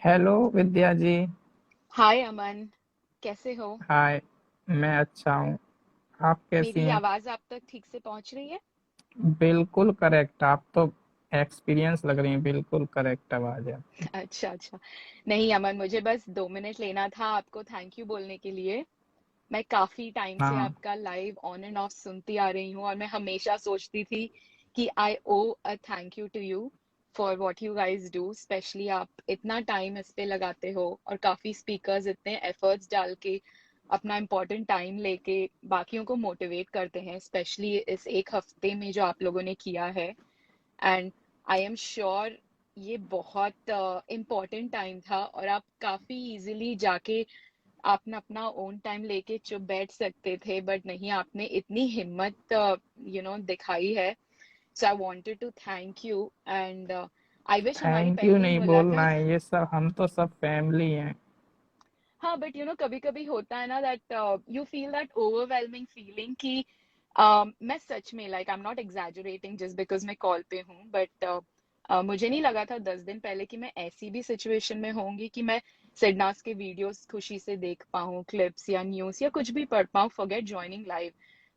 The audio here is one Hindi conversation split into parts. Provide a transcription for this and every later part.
हेलो विद्या जी। हाय अमन। कैसे हो? हाय। मैं अच्छा हूँ। आप कैसी मेरी हैं? आवाज आप तक ठीक से पहुंच रही है? बिल्कुल करेक्ट। आप तो एक्सपीरियंस लग रही हैं। बिल्कुल करेक्ट आवाज है आपकी। अच्छा अच्छा। नहीं अमन, मुझे बस 2 मिनट लेना था आपको थैंक यू बोलने के लिए। मैं काफी टाइम से हाँ। आपका लाइव ऑन एंड ऑफ सुनती आ रही हूँ और मैं हमेशा सोचती थी कि I owe a thank you to you for what you guys do. Specially आप इतना टाइम इस पे लगाते हो और काफी स्पीकर्स इतने एफर्ट्स डाल के अपना इम्पोर्टेंट टाइम लेके बाकियों को मोटिवेट करते हैं, स्पेशली इस एक हफ्ते में जो आप लोगों ने किया है। एंड आई एम श्योर ये बहुत इम्पोर्टेंट टाइम था और आप काफी इजीली जाके आपने अपना ओन टाइम लेके चुप बैठ सकते थे, बट नहीं, आपने इतनी हिम्मत दिखाई है। So I wanted to thank you and I wish हमारी थैंक यू पहली नहीं बोलना मुलाकात। है। ये सब हम तो सब फैमिली हैं। हाँ बट कभी कभी होता है ना that you feel that overwhelming feeling कि मैं सच में, like I am not exaggerating just because मैं कॉल पे हूँ, बट मुझे नहीं लगा था 10 दिन पहले कि मैं ऐसी भी सिचुएशन में होंगी कि मैं सिडनास के वीडियोस खुशी से देख पाऊँ, क्लिप्स या न्यूज़ या कुछ भी पढ़ पाऊँ, forget joining live.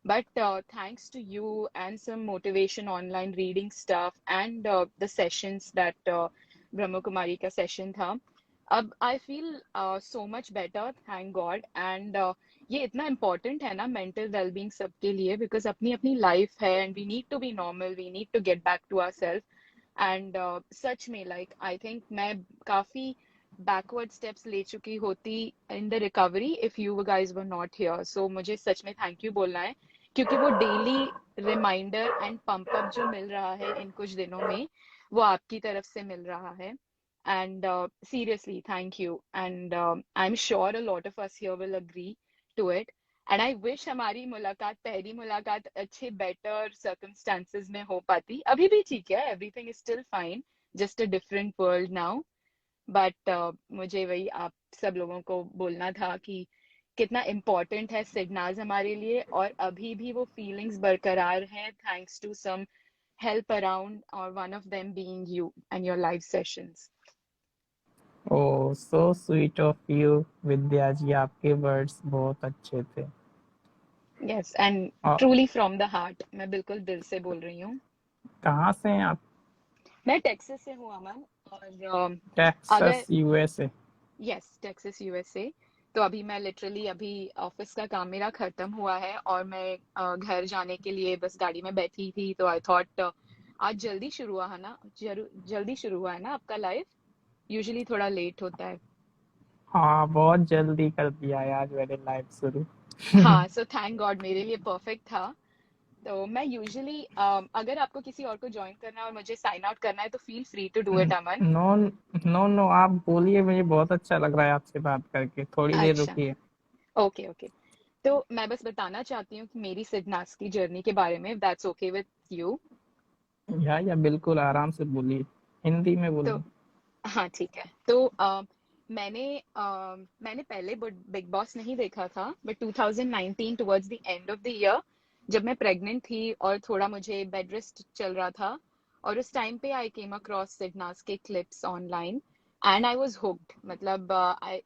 But thanks to you and some motivation online reading stuff and the sessions that Brahma Kumari का सेशन था, अब I feel so much better, thank God. And ये इतना इम्पोर्टेंट है ना मेंटल वेलबींग सबके लिए, बिकॉज अपनी अपनी लाइफ है and we need to be normal, we need to get back to our self. And सच में लाइक आई थिंक मैं काफी बैकवर्ड स्टेप्स ले चुकी होती in the recovery if you guys were not here. So मुझे सच में थैंक यू बोलना है, क्योंकि वो daily reminder and pump up जो मिल रहा है इन कुछ दिनों में, वो आपकी तरफ से मिल रहा है। And seriously, thank you. And I'm sure a lot of us here will agree to it. And I wish हमारी मुलाकात, पहली मुलाकात अच्छे बेटर circumstances में हो पाती। अभी भी ठीक है, everything is still fine, just a different world now. But मुझे वही आप सब लोगों को बोलना था कि कितना important है सिडनाज हमारे लिए, और अभी भी वो feelings बरकरार हैं thanks to some help around, or one of them being you and your live sessions. Oh so sweet of you Vidya ji. आपके वर्ड्स बहुत अच्छे थे। यस एंड और ट्रूली फ्रॉम द हार्ट, मैं बिल्कुल दिल से बोल रही हूँ। कहाँ से हैं आप? मैं टेक्सास से हूँ अमन, और टेक्सास अगर यूएसए। Yes Texas USA. तो अभी मैं लिटरली अभी ऑफिस का काम मेरा खत्म हुआ है और मैं घर जाने के लिए बस गाड़ी में बैठी थी, तो आई थॉट आज जल्दी शुरू हुआ है ना, जल्दी शुरू हुआ है ना आपका लाइफ, यूजुअली थोड़ा लेट होता है। हाँ, बहुत जल्दी कर दिया है आज मैंने लाइव शुरू। हाँ, सो थैंक गॉड, मेरे लिए परफेक्ट था। तो मैं यूजुअली अगर आपको किसी और को ज्वाइन करना है और मुझे साइन आउट करना है तो feel free to do it Aman. No no no, आप बोलिए। मुझे बहुत अच्छा लग रहा है आपसे बात करके। थोड़ी देर अच्छा, रुकिए। Okay okay. तो मैं बस बताना चाहती हूँ कि मेरी सिडनास की जर्नी के बारे में, दैट्स ओके विद यू। या बिल्कुल आराम से बोलिए। हिंदी में तो बोलिए। हाँ ठीक है। तो मैंने मैंने पहले बिग बॉस नहीं देखा था, but 2019 towards the end of the year, जब मैं प्रेग्नेंट थी और थोड़ा मुझे बेड रेस्ट चल रहा था, और उस टाइम पे आई केम अक्रॉस सिडनास के clips online and I was hooked. मतलब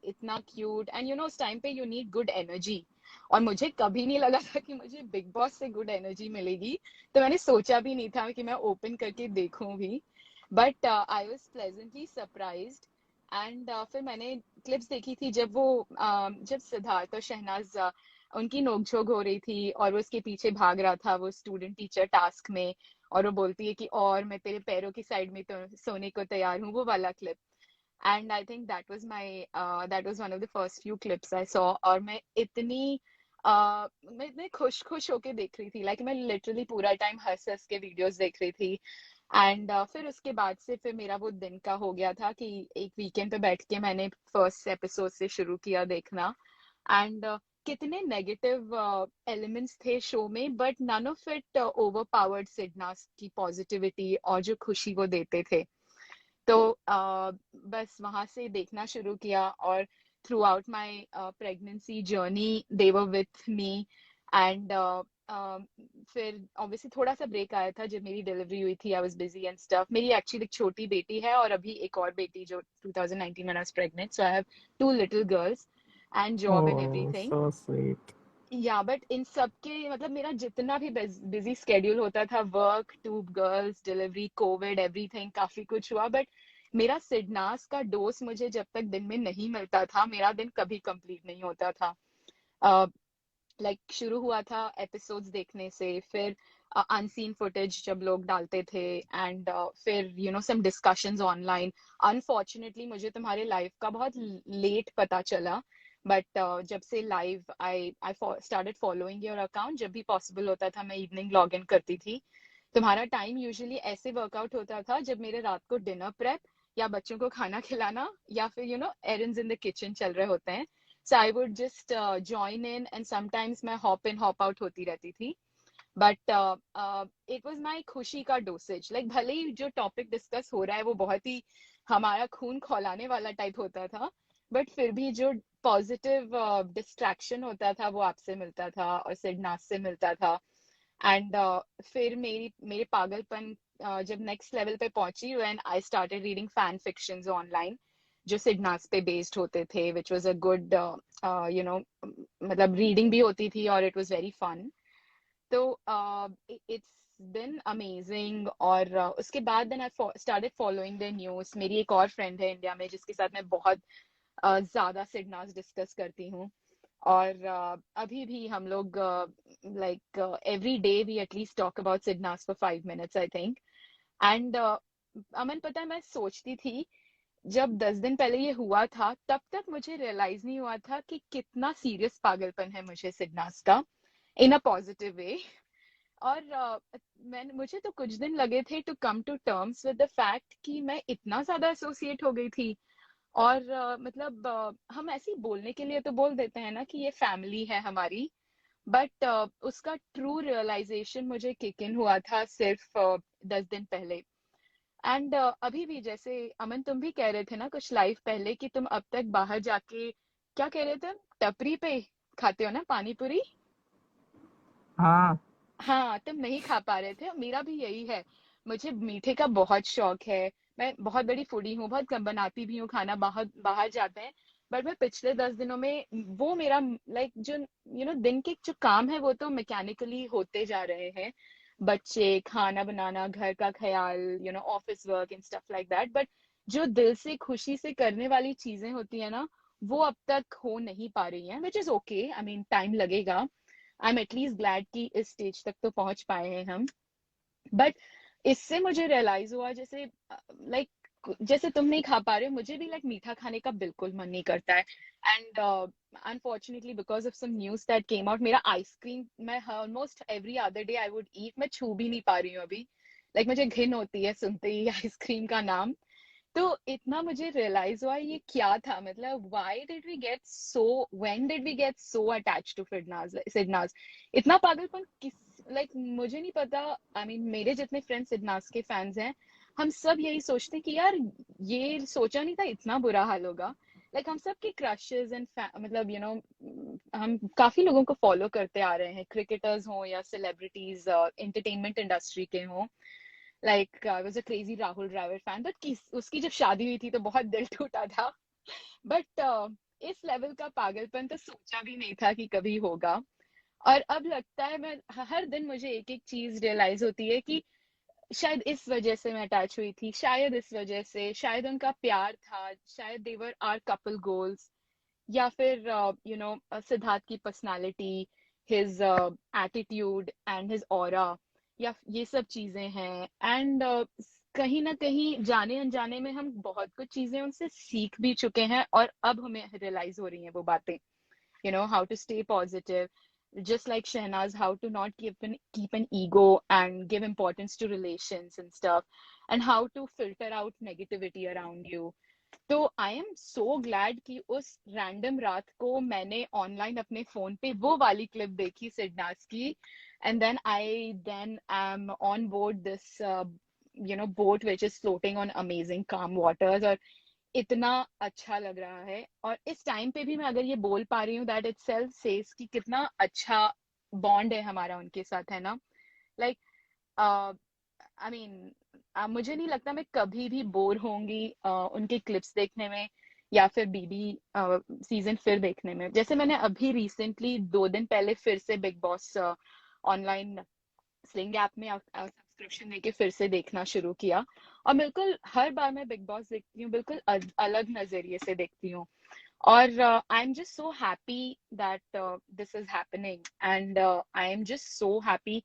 इतना क्यूट एंड उस टाइम पे यू नीड गुड एनर्जी, और मुझे कभी नहीं लगा था कि मुझे बिग बॉस से गुड एनर्जी मिलेगी। तो मैंने सोचा भी नहीं था कि मैं ओपन करके देखूं भी, but I was pleasantly surprised. And फिर मैंने क्लिप्स देखी थी जब वो जब सिद्धार्थ और शहनाज उनकी नोकझोंक हो रही थी और वो उसके पीछे भाग रहा था वो स्टूडेंट टीचर टास्क में, और वो बोलती है कि और मैं तेरे पैरों की साइड में तो सोने को तैयार हूँ, वो वाला clip. And I think that was one of the first few clips I saw, और मैं इतने खुश खुश होके देख रही थी, लाइक मैं लिटरली पूरा टाइम हंस हंस के वीडियोस देख रही थी। एंड फिर उसके बाद से फिर मेरा वो दिन का हो गया था कि एक वीकेंड पे बैठ के मैंने फर्स्ट एपिसोड से शुरू किया देखना। एंड कितने नेगेटिव एलिमेंट्स थे शो में, but none of it overpowered Sidnaaz की पॉजिटिविटी और जो खुशी वो देते थे। तो बस वहां से देखना शुरू किया, और through out my pregnancy journey they were with me. And फिर ऑब्वियसली थोड़ा सा ब्रेक आया था जब मेरी डिलीवरी हुई थी, I was busy and stuff. मेरी एक्चुअली एक छोटी बेटी है और अभी एक और बेटी जो 2019 when I was pregnant, so I have two little girls and job and Oh, everything। so sweet. या बट इन सब के मतलब मेरा जितना भी बिजी स्केड्यूल होता था, work, two girls, delivery, covid, everything, काफी कुछ हुआ, बट मेरा सिडनास का डोज मुझे जब तक दिन में नहीं मिलता था, मेरा दिन कभी कंप्लीट नहीं होता था। शुरू हुआ था एपिसोड्स देखने से, फिर अनसीन फुटेज जब लोग डालते थे, एंड फिर सम डिस्कशंस ऑनलाइन। अनफॉर्चुनेटली मुझे तुम्हारे लाइव का बहुत लेट पता चला, बट जब से live I I started following your account, जब भी पॉसिबल होता था मैं इवनिंग लॉग इन करती थी। तुम्हारा टाइम यूजुअली ऐसे वर्कआउट होता था जब मेरे रात को डिनर प्रेप या बच्चों को खाना खिलाना या फिर एरंड्स इन द किचन चल रहे होते हैं। So I would just join in, and sometimes मैं hop in hop out होती रहती थी। But it was my खुशी का डोसेज। भले ही जो टॉपिक डिस्कस हो रहा है वो बहुत ही हमारा खून खौलाने वाला टाइप होता था, बट फिर भी जो पॉजिटिव डिस्ट्रैक्शन होता था वो आपसे मिलता था और सिडनास से मिलता था। एंड फिर मेरे पागलपन जब नेक्स्ट लेवल पे पहुंची, when I started reading fan fictions online जो सिडनास पे बेस्ड होते थे, विच वाज अ गुड मतलब रीडिंग भी होती थी और इट वाज वेरी फन। तो इट्स बिन अमेजिंग। और उसके बाद then I started following the news. मेरी एक और फ्रेंड है इंडिया में जिसके साथ मैं बहुत ज्यादा सिडनास डिस्कस करती हूँ, और अभी भी हम लोग every day we at least talk about Sidnaaz for 5 minutes I think. And Aman, पता है मैं सोचती थी जब 10 दिन पहले ये हुआ था, तब तक मुझे रियलाइज नहीं हुआ था कि कितना सीरियस पागलपन है मुझे सिडनास का, इन अ पॉजिटिव वे। और मुझे तो कुछ दिन लगे थे to come to terms with the fact कि मैं इतना ज्यादा एसोसिएट हो गई थी। और मतलब हम ऐसे ही बोलने के लिए तो बोल देते हैं ना कि ये फैमिली है हमारी, बट उसका ट्रू रियलाइजेशन मुझे किक इन हुआ था सिर्फ 10 दिन पहले। एंड अभी भी, जैसे अमन तुम भी कह रहे थे ना कुछ लाइव पहले कि तुम अब तक बाहर जाके, क्या कह रहे थे, टपरी पे खाते हो ना पानी पूरी। हाँ। हाँ, तुम नहीं खा पा रहे थे, मेरा भी यही है। मुझे मीठे का बहुत शौक है, मैं बहुत बड़ी फूडी हूँ, बहुत कम बनाती भी हूँ खाना, बाहर बाहर जाते हैं। बट मैं पिछले 10 दिनों में वो मेरा जो दिन के जो काम है वो तो मैकेनिकली होते जा रहे हैं, बच्चे, खाना बनाना, घर का ख्याल, office work and stuff like that, but जो दिल से खुशी से करने वाली चीजें होती है ना, वो अब तक हो नहीं पा रही हैं, which is okay, I mean time लगेगा। आई एम एटलीस्ट ग्लैड कि इस स्टेज तक तो पहुंच पाए हैं हम। बट इससे मुझे रियलाइज हुआ, जैसे लाइक जैसे तुम नहीं खा पा रहे हो, मुझे भी मीठा खाने का बिल्कुल मन नहीं करता है। And unfortunately because of some news that came out, मेरा आइसक्रीम मैं almost every other day I would eat, मैं छू भी नहीं पा रही हूँ अभी। मुझे घिन होती है सुनते ही आइसक्रीम का नाम। तो इतना मुझे रियलाइज हुआ ये क्या था, मतलब why did we get so, when did we get so attached to Sidnaaz. इतना पागलपन किस, मुझे नहीं पता। आई मीन मेरे जितने फ्रेंड्स सिडनास के फैंस हैं, हम सब यही सोचते हैं कि यार ये सोचा नहीं था इतना बुरा हाल होगा। हम सबके क्रशेस एंड मतलब हम काफी लोगों को फॉलो करते आ रहे हैं, क्रिकेटर्स हों या सेलिब्रिटीज एंटरटेनमेंट इंडस्ट्री के हों। I was a crazy Rahul Dravid fan, but उसकी जब शादी हुई थी तो बहुत दिल टूटा था। बट इस लेवल का पागलपन तो सोचा भी नहीं था कि कभी होगा। और अब लगता है मैं हर दिन मुझे एक एक चीज रियलाइज होती है कि शायद इस वजह से मैं अटैच हुई थी, शायद इस वजह से, शायद उनका प्यार था, शायद देवर आर कपल गोल्स, या फिर सिद्धार्थ की personality, his attitude and his aura, या ये सब चीजें हैं। एंड कहीं ना कहीं जाने अनजाने में हम बहुत कुछ चीजें उनसे सीख भी चुके हैं, और अब हमें रियलाइज हो रही हैं वो बातें, how to stay positive, just like Shehnaz, how to not keep an ego and give importance to relations and stuff, and how to filter out negativity around you. तो आई एम सो ग्लैड कि उस रैंडम रात को मैंने ऑनलाइन अपने फोन पे वो वाली क्लिप देखी सिडनास की, and then I am on board this boat which is floating on amazing calm waters. और इतना अच्छा लग रहा है, और इस टाइम पे भी मैं अगर ये बोल पा रही हूँ, दैट इट सेल्फ सेज कि कितना अच्छा बॉन्ड है हमारा उनके साथ, है ना। लाइक आई मीन मुझे नहीं लगता मैं कभी भी बोर होंगी उनके क्लिप्स देखने में या फिर बीबी सीजन फिर देखने में। जैसे मैंने अभी रिसेंटली 2 दिन पहले फिर से big boss online sling app में सब्सक्रिप्शन लेके फिर से देखना शुरू किया, और बिल्कुल हर बार मैं बिग बॉस देखती हूँ बिल्कुल अलग नजरिए से देखती हूँ। और I am just so happy that this is happening, and I am just so happy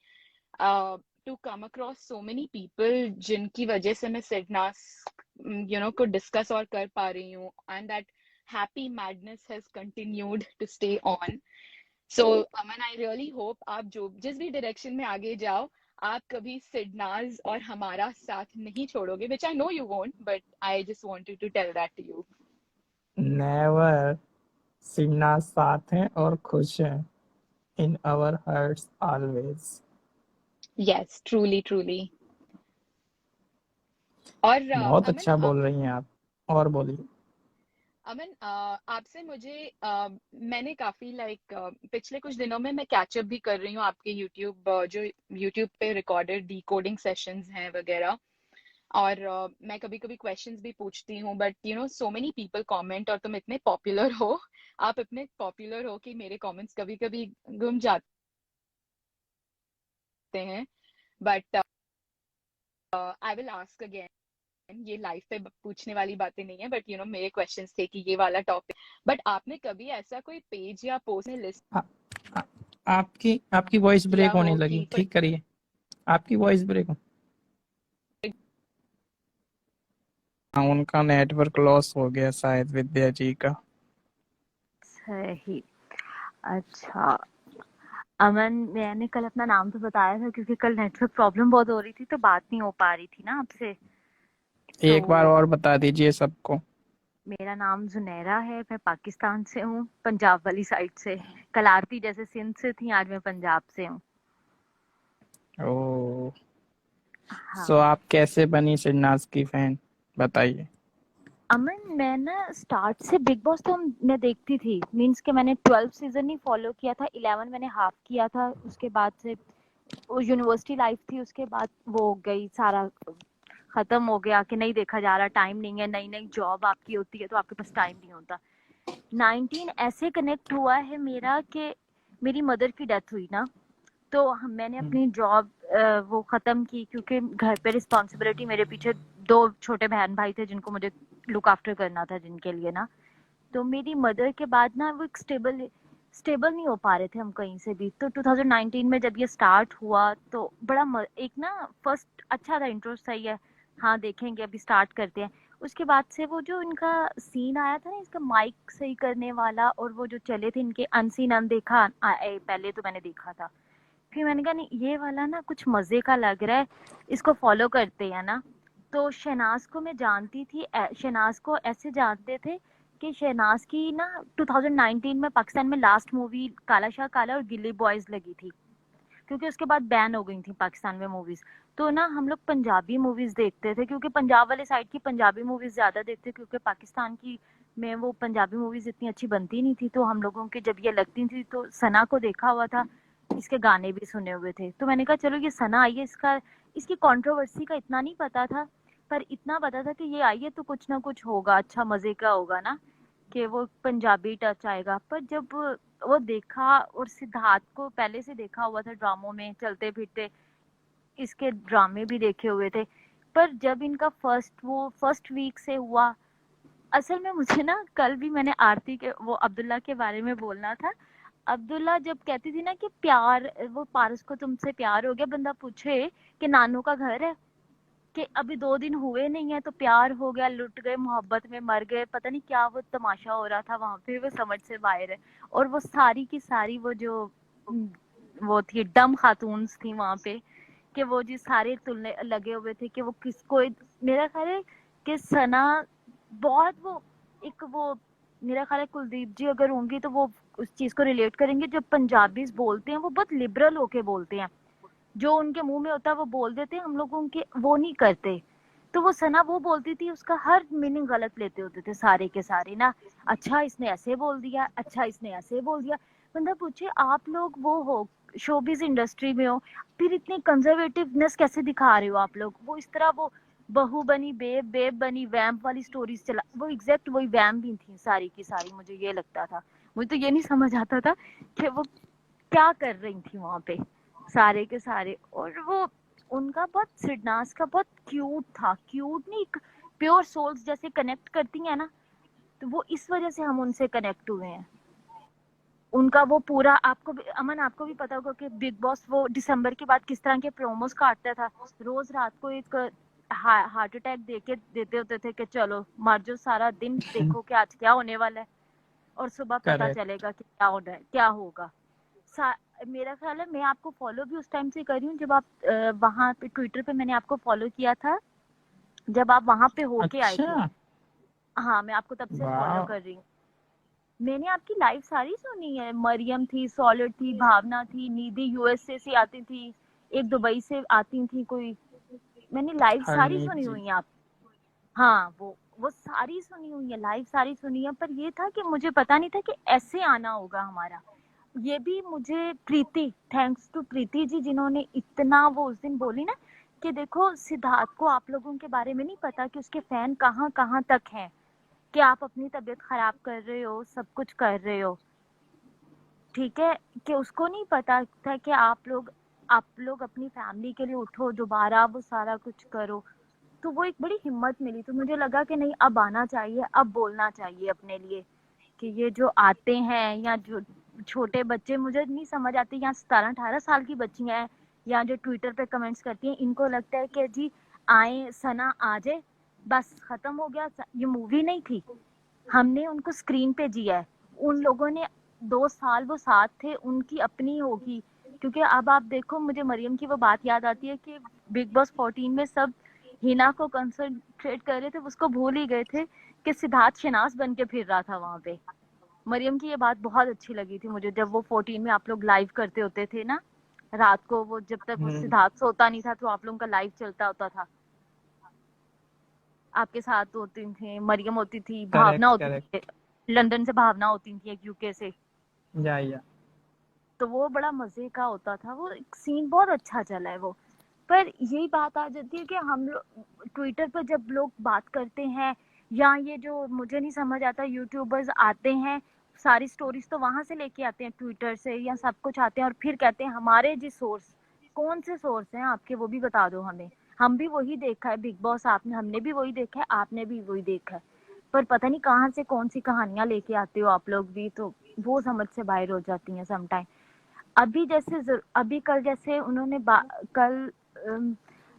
to come across so many people जिनकी वजह से मैं सिडनास को डिस्कस और कर पा रही हूँ, and that happy madness has continued to stay on. So Aman, I really hope आप जो जिस भी डायरेक्शन में आगे जाओ, आप कभी सिडनाज और हमारा साथ नहीं छोड़ोगे, which I know you won't, but I just wanted to tell that to you. Never. Sinha साथ हैं और खुश हैं। In our hearts always. Yes, truly truly. और बहुत अमन अच्छा बोल रही हैं आप। और बोलिए। अमन आपसे मुझे मैंने काफी पिछले कुछ दिनों में मैं कैचअप भी कर रही हूँ आपके यूट्यूब जो यूट्यूब पे रिकॉर्डेड डिकोडिंग सेशंस हैं वगैरह। और मैं कभी कभी क्वेश्चंस भी पूछती हूँ, but so many people comment, और तुम इतने पॉपुलर हो, आप इतने पॉपुलर हो कि मेरे कमेंट्स कभी कभी गुम जाते हैं। But I will ask again. ये लाइफ पे पूछने वाली बातें नहीं है, बट मेरे क्वेश्चंस थे कि ये वाला टॉपिक, बट आपने कभी ऐसा कोई पेज या पोस्ट में लिस्ट आ, आ, आपकी आपकी वॉइस किया ब्रेक होने हो लगी, कि ठीक करिए। आपकी वॉइस ब्रेक हो। हाँ, उनका नेटवर्क लॉस हो गया शायद, विद्या जी का। सही। अच्छा, अमन, मैंने कल अपना नाम तो बताया था क्योंकि कल नेटवर्क प्रॉब्लम बहुत हो रही थी तो बात नहीं हो पा रही थी ना आपसे। एक बार तो और बता दीजिए सबको। मेरा नाम जुनैरा है, मैं पाकिस्तान से हूँ, पंजाब वाली साइड से। कल आरती जैसे सिंध से थी, आज मैं पंजाब से हूँ। ओ। सो हाँ आप कैसे बनी सिन्नास की फैन, बताइए। अमन, मैं ना स्टार्ट से बिग बॉस तो मैं देखती थी, मीन्स के मैंने 12 सीजन ही फॉलो किया था, 11 मैंने हाफ किया था, उसके बाद से वो यूनिवर्सिटी लाइफ थी, उसके बाद वो हो गई, सारा खत्म हो गया कि नहीं देखा जा रहा, टाइम नहीं है, नई नई जॉब आपकी होती है तो आपके पास टाइम नहीं होता। 19 ऐसे कनेक्ट हुआ है मेरा कि मेरी मदर की डेथ हुई ना, तो मैंने अपनी जॉब वो खत्म की क्योंकि घर पे रिस्पॉन्सिबिलिटी, मेरे पीछे 2 छोटे बहन भाई थे जिनको मुझे लुक आफ्टर करना था, जिनके लिए ना, तो मेरी मदर के बाद ना वो एक स्टेबल स्टेबल नहीं हो पा रहे थे हम कहीं से भी। तो 2019 में जब ये स्टार्ट हुआ तो बड़ा एक ना फर्स्ट अच्छा था, इंट्रो सही है, हाँ देखेंगे, अभी स्टार्ट करते हैं। उसके बाद से वो जो इनका सीन आया था ना, इसका माइक सही करने वाला, और वो जो चले थे इनके अनसीन अनदेखा, पहले तो मैंने देखा था, फिर मैंने कहा नहीं ये वाला ना कुछ मजे का लग रहा है, इसको फॉलो करते हैं ना। तो शहनाज को मैं जानती थी, शहनाज को ऐसे जानते थे कि शहनाज की ना 2019 में पाकिस्तान में लास्ट मूवी काला शाह काला और गिल्ली बॉयज लगी थी, क्योंकि उसके बाद बैन हो गई थी पाकिस्तान में मूवीज। तो ना हम लोग पंजाबी मूवीज देखते थे, क्योंकि पंजाब वाले साइड की पंजाबी मूवीज ज्यादा देखते, क्योंकि पाकिस्तान की में वो पंजाबी मूवीज इतनी अच्छी बनती नहीं थी, तो हम लोगों की जब ये लगती थी तो सना को देखा हुआ था, इसके गाने भी सुने हुए थे, तो मैंने कहा चलो ये सना आई है, इसका इसकी कंट्रोवर्सी का इतना नहीं पता था, पर इतना पता था कि ये आई है तो कुछ ना कुछ होगा, अच्छा मजे का होगा ना, कि वो पंजाबी टच आएगा। पर जब वो देखा, और सिद्धार्थ को पहले से देखा हुआ था ड्रामों में चलते फिरते, इसके ड्रामे भी देखे हुए थे, पर जब इनका फर्स्ट वीक से हुआ, असल में मुझे ना कल भी मैंने आरती के वो अब्दुल्ला के बारे में बोलना था। अब्दुल्ला जब कहती थी ना कि प्यार, वो पारस को तुमसे प्यार हो गया, बंदा पूछे कि नानू का घर है, कि अभी 2 दिन हुए नहीं है तो प्यार हो गया, लुट गए, मोहब्बत में मर गए, पता नहीं क्या वो तमाशा हो रहा था वहां पे, वो समझ से बाहर है। और वो सारी की सारी वो जो वो थी डम खातून्स थी वहां पे, कि वो जी सारे तुलने लगे हुए थे कि वो किसको, मेरा ख्याल है कि सना बहुत वो एक वो, मेरा ख्याल है कुलदीप जी अगर होंगी तो वो उस चीज को रिलेट करेंगे, जब पंजाबी बोलते हैं वो बहुत लिबरल होके बोलते हैं, जो उनके मुंह में होता है वो बोल देते हैं, हम लोग उनके वो नहीं करते। तो वो सना वो बोलती थी, उसका हर मीनिंग गलत लेते होते थे सारे के सारे ना, अच्छा इसने ऐसे बोल दिया, अच्छा इसने ऐसे बोल दिया। बंदा पूछे आप लोग वो हो शोबिज इंडस्ट्री में हो, फिर इतनी कंजर्वेटिवनेस कैसे दिखा रहे हो आप लोग? वो इस तरह वो बहू बनी बेब, बेब बनी वैम्प वाली स्टोरीज चला, वो एग्जैक्ट वही वैम्प भी थी सारी की सारी। मुझे ये लगता था, मुझे तो ये नहीं समझ आता था कि वो क्या कर रही थी वहां पे सारे के सारे। और वो उनका बहुत, सिडनास का बहुत क्यूट था, क्यूट नहीं, प्योर सोल्स जैसे कनेक्ट करती है ना, तो वो इस वजह से हम उनसे कनेक्ट हुए हैं। उनका वो पूरा, आपको भी अमन, आपको भी पता होगा कि बिग बॉस वो दिसंबर के बाद किस तरह के प्रोमोस काटता था। रोज रात को एक हार्ट अटैक देके देते होते थे कि चलो मर जो, सारा दिन देखो कि आज क्या होने वाला है, और सुबह पता करेक्ट। चलेगा कि क्या हो रहा है, क्या होगा। मेरा ख्याल है मैं आपको फॉलो भी उस टाइम से कर रही हूँ जब आप वहां पे ट्विटर पे मैंने आपको फॉलो किया था, जब आप वहां पे होके आए थे। अच्छा। हाँ, मैं आपको तब से फॉलो वाह। कर रही हूँ। मैंने आपकी लाइव सारी सुनी है, मरियम थी, सॉलिड थी, भावना थी, निधि यूएसए से आती थी, एक दुबई से आती थी कोई, मैंने लाइव सारी हरनीत सुनी जी। हुई है आप। हाँ, वो सारी सुनी हुई है, लाइव सारी सुनी है। पर ये था कि मुझे पता नहीं था कि ऐसे आना होगा हमारा। ये भी मुझे प्रीति, थैंक्स टू प्रीति जी, जिन्होंने इतना वो उस दिन बोली ना कि देखो सिद्धार्थ को आप लोगों के बारे में नहीं पता कि उसके फैन कहाँ कहाँ तक हैं, कि आप अपनी तबीयत खराब कर रहे हो, सब कुछ कर रहे हो, ठीक है, कि उसको नहीं पता था कि आप लोग अपनी फैमिली के लिए उठो, दोबारा वो सारा कुछ करो। तो वो एक बड़ी हिम्मत मिली, तो मुझे लगा कि नहीं, अब आना चाहिए, अब बोलना चाहिए अपने लिए कि ये जो आते हैं या जो छोटे बच्चे, मुझे नहीं समझ आते, या 17-18 साल की बच्चियां हैं या जो ट्विटर पे कमेंट्स करती हैं, इनको लगता है कि जी आए सना आ जाए, बस खत्म हो गया। ये मूवी नहीं थी, हमने उनको स्क्रीन पे जिया है। उन लोगों ने 2 साल वो साथ थे, उनकी अपनी होगी। क्योंकि अब आप देखो, मुझे मरियम की वो बात याद आती है कि बिग बॉस 14 में सब हिना को कंसंट्रेट कर रहे थे, उसको भूल ही गए थे कि सिद्धार्थ शनास बन के फिर रहा था वहां पे। मरियम की ये बात बहुत अच्छी लगी थी मुझे, जब वो 14 में आप लोग लाइव करते होते थे ना रात को, वो जब तक वो सिद्धार्थ सोता नहीं था तो आप लोगों का लाइव चलता होता था, आपके साथ होती थी, मरियम होती थी, भावना करेक्ट होती करेक्ट। थी, लंदन से भावना होती थी एक यूके से। या। तो वो बड़ा मजे का होता था, वो सीन बहुत अच्छा चला है वो। पर यही बात आ जाती है कि हम लोग ट्विटर पर जब लोग बात करते हैं, या ये जो मुझे नहीं समझ आता, यूट्यूबर्स आते हैं, सारी स्टोरीज तो वहां से लेके आते हैं ट्विटर से या सब कुछ आते हैं, और फिर कहते हैं हमारे जी सोर्स, कौन से सोर्स हैं आपके, वो भी बता दो हमें। हम भी वही देखा है बिग बॉस, आपने, हमने भी वही देखा है, आपने भी वही देखा है, पर पता नहीं कहाँ से कौन सी कहानियां लेके आते हो आप लोग भी, तो वो समझ से बाहर हो जाती हैं समटाइम। अभी जैसे अभी कल जैसे उन्होंने कल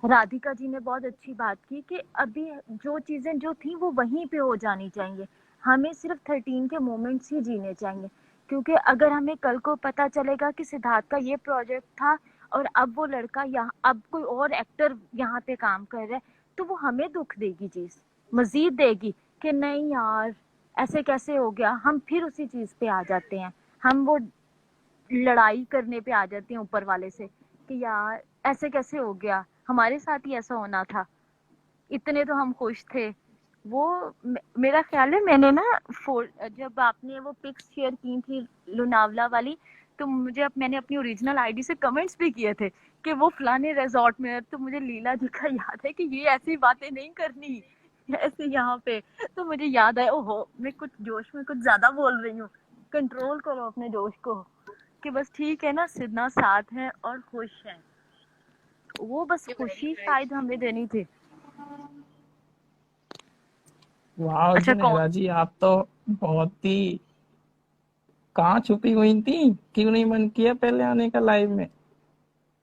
राधिका जी ने बहुत अच्छी बात की कि अभी जो चीजें जो थी वो वहीं पे हो जानी चाहिए, हमें सिर्फ 13 के मोमेंट्स ही जीने चाहिए। क्योंकि अगर हमें कल को पता चलेगा कि सिद्धार्थ का ये प्रोजेक्ट था और अब वो लड़का यहाँ, अब कोई और एक्टर यहाँ पे काम कर रहा है, तो वो हमें दुख देगी, चीज मजीद देगी कि नहीं यार ऐसे कैसे हो गया। हम फिर उसी चीज पे आ जाते हैं, हम वो लड़ाई करने पे आ जाती हैं ऊपर वाले से कि यार ऐसे कैसे हो गया, हमारे साथ ही ऐसा होना था, इतने तो हम खुश थे। वो मेरा ख्याल है मैंने ना जब आपने वो पिक्स शेयर की थी लोनावला वाली, तो मैंने अपनी ओरिजिनल आईडी से कमेंट्स भी किए थे कि वो फलाने रिजॉर्ट में है, तो मुझे लीला जी का याद है कि ये ऐसी बातें नहीं करनी ऐसे यहाँ पे। तो मुझे याद आया, ओहो मैं कुछ जोश में कुछ ज्यादा बोल रही हूँ, कंट्रोल करो अपने जोश को, कि बस ठीक है ना, सिद्धना साथ है और खुश है, वो बस You're very खुशी right. शायद हमें देनी थी। वाह अच्छा कौन, जुनेरा जी, आप तो बहुत ही कहाँ छुपी हुई थी, क्यों नहीं मन किया पहले आने का लाइव में?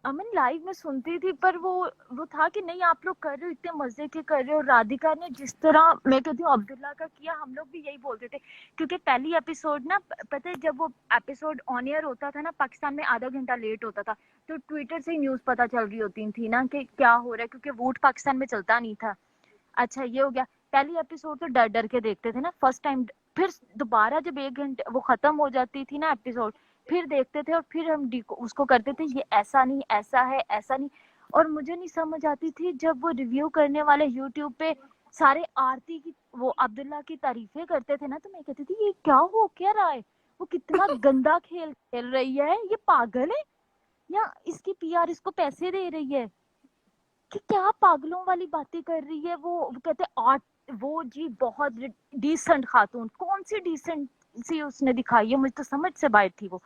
अमन लाइव में सुनती थी, पर वो था कि नहीं आप लोग कर रहे हो, इतने मजे के कर रहे हो। राधिका ने जिस तरह, मैं कहती हूँ अब्दुल्ला का किया, हम लोग भी यही बोलते थे। क्योंकि पहली एपिसोड ना, पता है जब वो एपिसोड ऑन एयर होता था ना, पाकिस्तान में आधा घंटा लेट होता था, तो ट्विटर से ही न्यूज पता चल रही होती थी ना कि क्या हो रहा है, क्योंकि वोट पाकिस्तान में चलता नहीं था। अच्छा ये हो गया, पहली एपिसोड तो डर डर के देखते थे ना फर्स्ट टाइम, फिर दोबारा जब 1 घंटे वो खत्म हो जाती थी ना एपिसोड, फिर देखते थे और फिर हम उसको करते थे, ये ऐसा नहीं, ऐसा है, ऐसा नहीं। और मुझे नहीं समझ आती थी जब वो रिव्यू करने वाले यूट्यूब पे सारे आरती की, वो अब्दुल्ला की तारीफें करते थे ना, तो मैं कहती थी ये क्या हो क्या रहा है, वो कितना गंदा खेल खेल रही है, ये पागल है। या इसकी पीआर इसको पैसे दे रही है कि क्या पागलों वाली बातें कर रही है। वो कहते आर्ट, वो जी बहुत डिसेंट खातून, कौन सी डिसेंट सी उसने दिखाई है, मुझे तो समझ से बाहर थी वो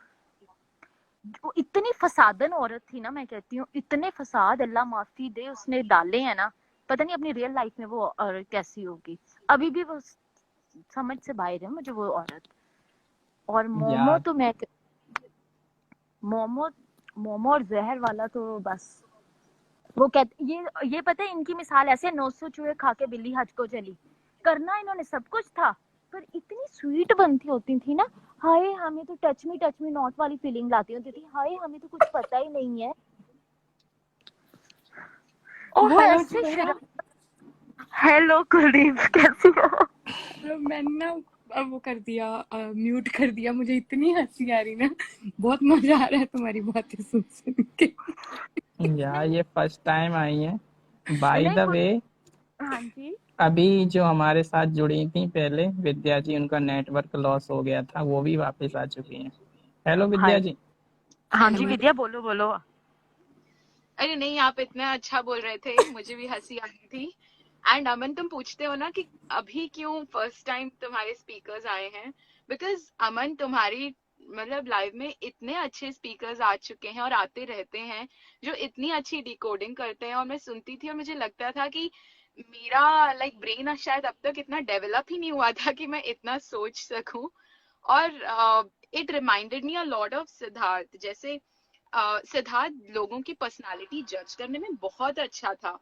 इतनी फसादन औरत थी ना, मैं कहती हूँ इतने फसाद अल्लाह माफी दे उसने डाले हैं ना, पता नहीं अपनी रियल लाइफ में वो औरत कैसी होगी। अभी भी वो समझ से बाहर है मुझे वो औरत। और मोमो यार तो मैं मोमो मोमो और जहर वाला तो बस वो कहते ये पता है इनकी मिसाल ऐसे 900 चूहे खा के बिल्ली हज को चली। करना इन्होंने सब कुछ था पर इतनी स्वीट बनती होती थी ना, हाय हमें तो टच मी नॉट वाली फीलिंग लाती होती थी, हाय हमें तो कुछ पता ही नहीं है। ओ वो हेलो ऐसे जुबैरा। हेलो कुलदीप, कैसी हो? मैंने ना अब वो कर दिया, म्यूट कर दिया। मुझे इतनी हंसी आ रही ना, बहुत मजा आ रहा है तुम्हारी बातें सुन सुन के। यार नहीं ये फर्स्ट टाइम आई है। बाय द वे, हाँ जी अभी जो हमारे साथ जुड़ी थी पहले विद्या जी, उनका नेटवर्क लॉस हो गया था, वो भी वापस आ चुकी हैं। हेलो विद्या हाय जी। हाँ जी हेलो हेलो। विद्या बोलो बोलो। अरे नहीं, आप इतना अच्छा बोल रहे थे, मुझे भी हंसी आ रही थी। एंड अमन, तुम पूछते हो ना कि अभी क्यों फर्स्ट टाइम तुम्हारे स्पीकर्स आए हैं, बिकॉज अमन तुम्हारी मतलब लाइव में इतने अच्छे स्पीकर्स आ चुके हैं और आते रहते हैं जो इतनी अच्छी डिकोडिंग करते हैं। और मैं सुनती थी और मुझे लगता था कि मेरा लाइक ब्रेन शायद अब तक इतना डेवलप ही नहीं हुआ था कि मैं इतना सोच सकूं। और it reminded me a lot of Siddharth. जैसे सिद्धार्थ लोगों की पर्सनालिटी जज करने में बहुत अच्छा था।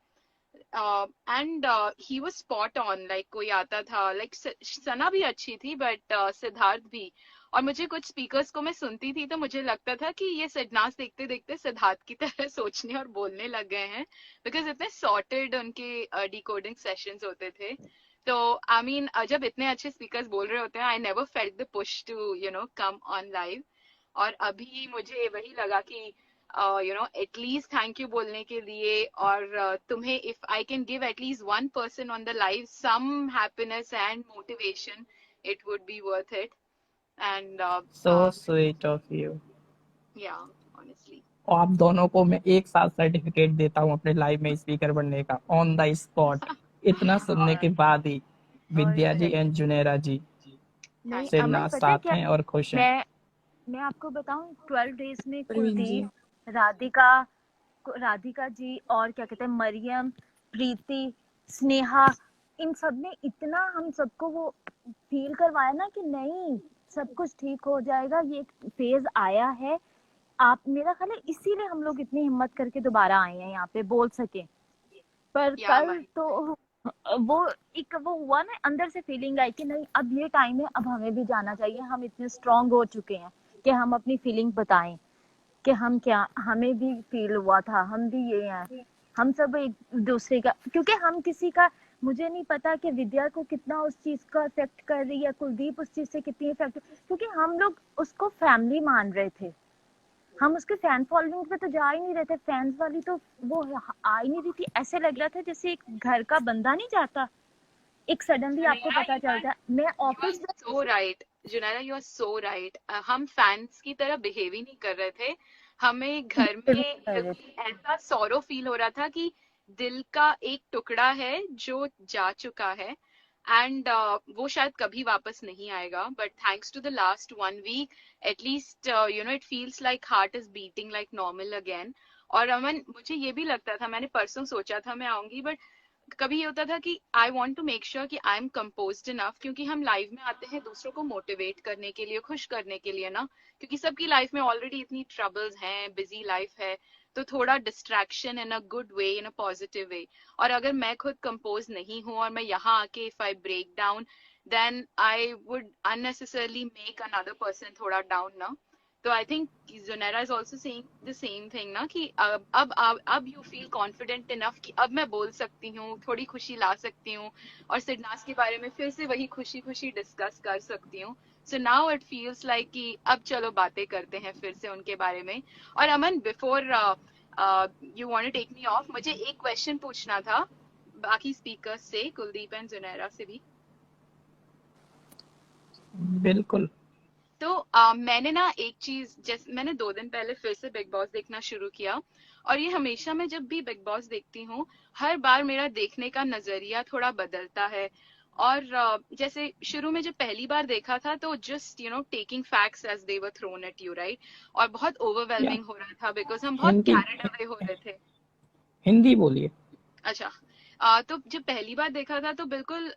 And he was spot on, like कोई आता था लाइक सना भी अच्छी थी बट सिद्धार्थ भी। और मुझे कुछ स्पीकर्स को मैं सुनती थी तो मुझे लगता था कि ये सिडनास देखते देखते सिद्धार्थ की तरह सोचने और बोलने लग गए हैं, बिकॉज इतने सॉर्टेड उनके डिकोडिंग सेशंस होते थे। तो आई मीन जब इतने अच्छे स्पीकर्स बोल रहे होते हैं, I never felt the push to come on live. और अभी मुझे वही लगा कि एटलीस्ट थैंक यू बोलने के लिए। और तुम्हें if I can give at least one person on the life some happiness and motivation, it would be worth it. And so sweet of you. Yeah honestly. और आप दोनों को मैं एक साथ सर्टिफिकेट देता हूँ अपने लाइव में स्पीकर बनने का, ऑन द स्पॉट। इतना सुनने के बाद ही विद्या जी एंड जुनेरा जी नहीं थैंक यू। अमन सिरनाथ पता है साथ क्या, हैं और खुश हैं। मैं आपको बताऊं 12 डेज में प्रवीण जी। कुलदीप, राधिका जी और क्या कहते हैं मरियम, प्रीति, स्नेहा, इन सब ने इतना हम सबको वो फील करवाया ना कि नहीं सब कुछ ठीक हो जाएगा, ये फेज आया है। आप मेरा ख्याल है इसीलिए हम लोग इतनी हिम्मत करके दोबारा आए हैं यहाँ पे बोल सके। पर या कल मन। तो वो एक वो हुआ ना अंदर से फीलिंग आई कि नहीं अब ये टाइम है, अब हमें भी जाना चाहिए, हम इतने स्ट्रांग हो चुके हैं कि हम अपनी फीलिंग बताएं कि हम क्या, हमें भी फील हुआ था, हम भी ये हैं, हम सब एक दूसरे का, क्योंकि हम किसी का, मुझे नहीं पता कि विद्या को कितना उस चीज का इफेक्ट कर रही है, कुलदीप उस चीज से कितनी इफेक्ट, क्योंकि हम लोग उसको फैमिली मान रहे थे, हम उसके फैन फॉलोइंग पे तो जा ही नहीं रहे थे, फैंस वाली तो वो आ ही नहीं रही थी, ऐसे लग रहा था जैसे एक घर का बंदा नहीं जाता, एक सडनली नहीं आपको यार, पता चलता। मैं यू आर ऑफिस में so right Junaira, you are so right. हम फैंस की तरह बिहेव ही नहीं कर रहे थे। हमें घर में ऐसा सौरो फील हो रहा था कि दिल का एक टुकड़ा है जो जा चुका है। एंड वो शायद कभी वापस नहीं आएगा, but thanks to the last 1 week at least it feels like heart is beating like normal again. और अमन, मुझे ये भी लगता था, मैंने परसों सोचा था मैं आऊंगी, बट कभी ये होता था कि I want to make sure कि आई एम कंपोज्ड इनफ, क्योंकि हम लाइव में आते हैं दूसरों को मोटिवेट करने के लिए, खुश करने के लिए ना, क्योंकि सबकी लाइफ में ऑलरेडी इतनी ट्रबल्स हैं, बिजी लाइफ है। तो थोड़ा distraction in a good way, in a positive way. और अगर मैं खुद कंपोज नहीं हूँ और मैं यहाँ आके if I break down, then I would unnecessarily make another person थोड़ा डाउन ना। तो I think Zonera is also saying the same thing ना, कि अब यू फील कॉन्फिडेंट इनफ कि अब मैं बोल सकती हूँ, थोड़ी खुशी ला सकती हूँ और सिडनास के बारे में फिर से वही खुशी खुशी डिस्कस कर सकती हूँ। So now it feels like कि अब चलो बातें करते हैं फिर से उनके बारे में। और Aman, before you want to take me off, मुझे एक क्वेश्चन पूछना था बाकी स्पीकर्स से, कुलदीप एंड जुनैरा से भी। बिल्कुल। तो मैंने ना एक चीज, जैसे मैंने 2 दिन पहले फिर से बिग बॉस देखना शुरू किया, और ये हमेशा मैं जब भी बिग बॉस देखती हूँ, हर बार मेरा देखने का नजरिया थोड़ा बदलता है। और जैसे शुरू में जब पहली बार देखा था तो just taking facts as they were thrown at you, right, और बहुत या ओवरवेलमिंग हो रहा था बिकॉज हम बहुत हिंदी कैरिड अवे हो रहे थे। हिंदी बोलिए। अच्छा। तो जब पहली बार देखा था तो बिल्कुल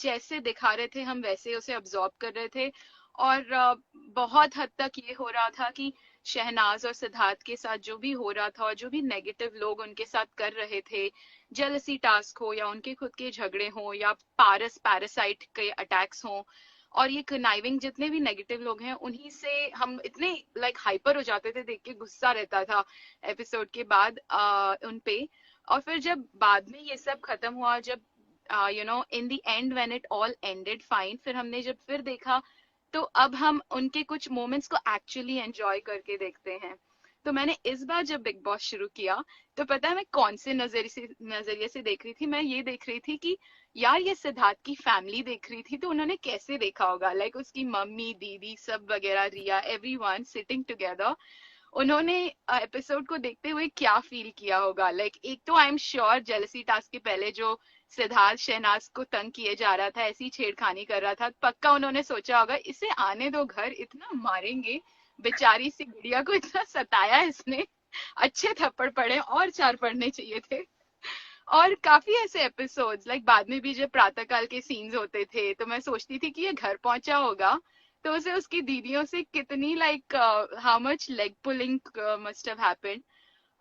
जैसे दिखा रहे थे हम वैसे उसे अब्जॉर्ब कर रहे थे। और बहुत हद तक ये हो रहा था कि शहनाज और सिद्धार्थ के साथ जो भी हो रहा था और जो भी नेगेटिव लोग उनके साथ कर रहे थे, जेलसी टास्क हो या उनके खुद के झगड़े हो या पैरासाइट के अटैक्स हो, और ये कनाइविंग जितने भी नेगेटिव लोग हैं उन्हीं से हम इतने लाइक हाइपर हो जाते थे, देख के गुस्सा रहता था एपिसोड के बाद उन पे। और फिर जब बाद में ये सब खत्म हुआ, जब in the end when it all ended fine, फिर हमने जब फिर देखा, तो अब हम उनके कुछ मोमेंट्स को एक्चुअली एंजॉय करके देखते हैं। तो मैंने इस बार जब बिग बॉस शुरू किया, तो पता है मैं कौन से नजरिए से देख रही थी? मैं ये देख रही थी कि यार ये सिद्धार्थ की फैमिली देख रही थी, तो उन्होंने कैसे देखा होगा, लाइक उसकी मम्मी दीदी सब वगैरह, रिया, एवरीवन सिटिंग टुगेदर, उन्होंने एपिसोड को देखते हुए क्या फील किया होगा। लाइक एक तो आई एम श्योर जेलसी टास्क के पहले जो सिद्धार्थ शहनाज को तंग किए जा रहा था, ऐसी छेड़खानी कर रहा था, पक्का उन्होंने सोचा होगा इसे आने दो घर, इतना मारेंगे, बेचारी सी गुड़िया को इतना सताया इसने, अच्छे थप्पड़ पड़े और 4 पड़ने चाहिए थे। और काफी ऐसे एपिसोड्स लाइक बाद में भी जब प्रातःकाल के सीन्स होते थे, तो मैं सोचती थी कि ये घर पहुंचा होगा तो उसे उसकी दीदियों से कितनी like how much leg pulling must have happened.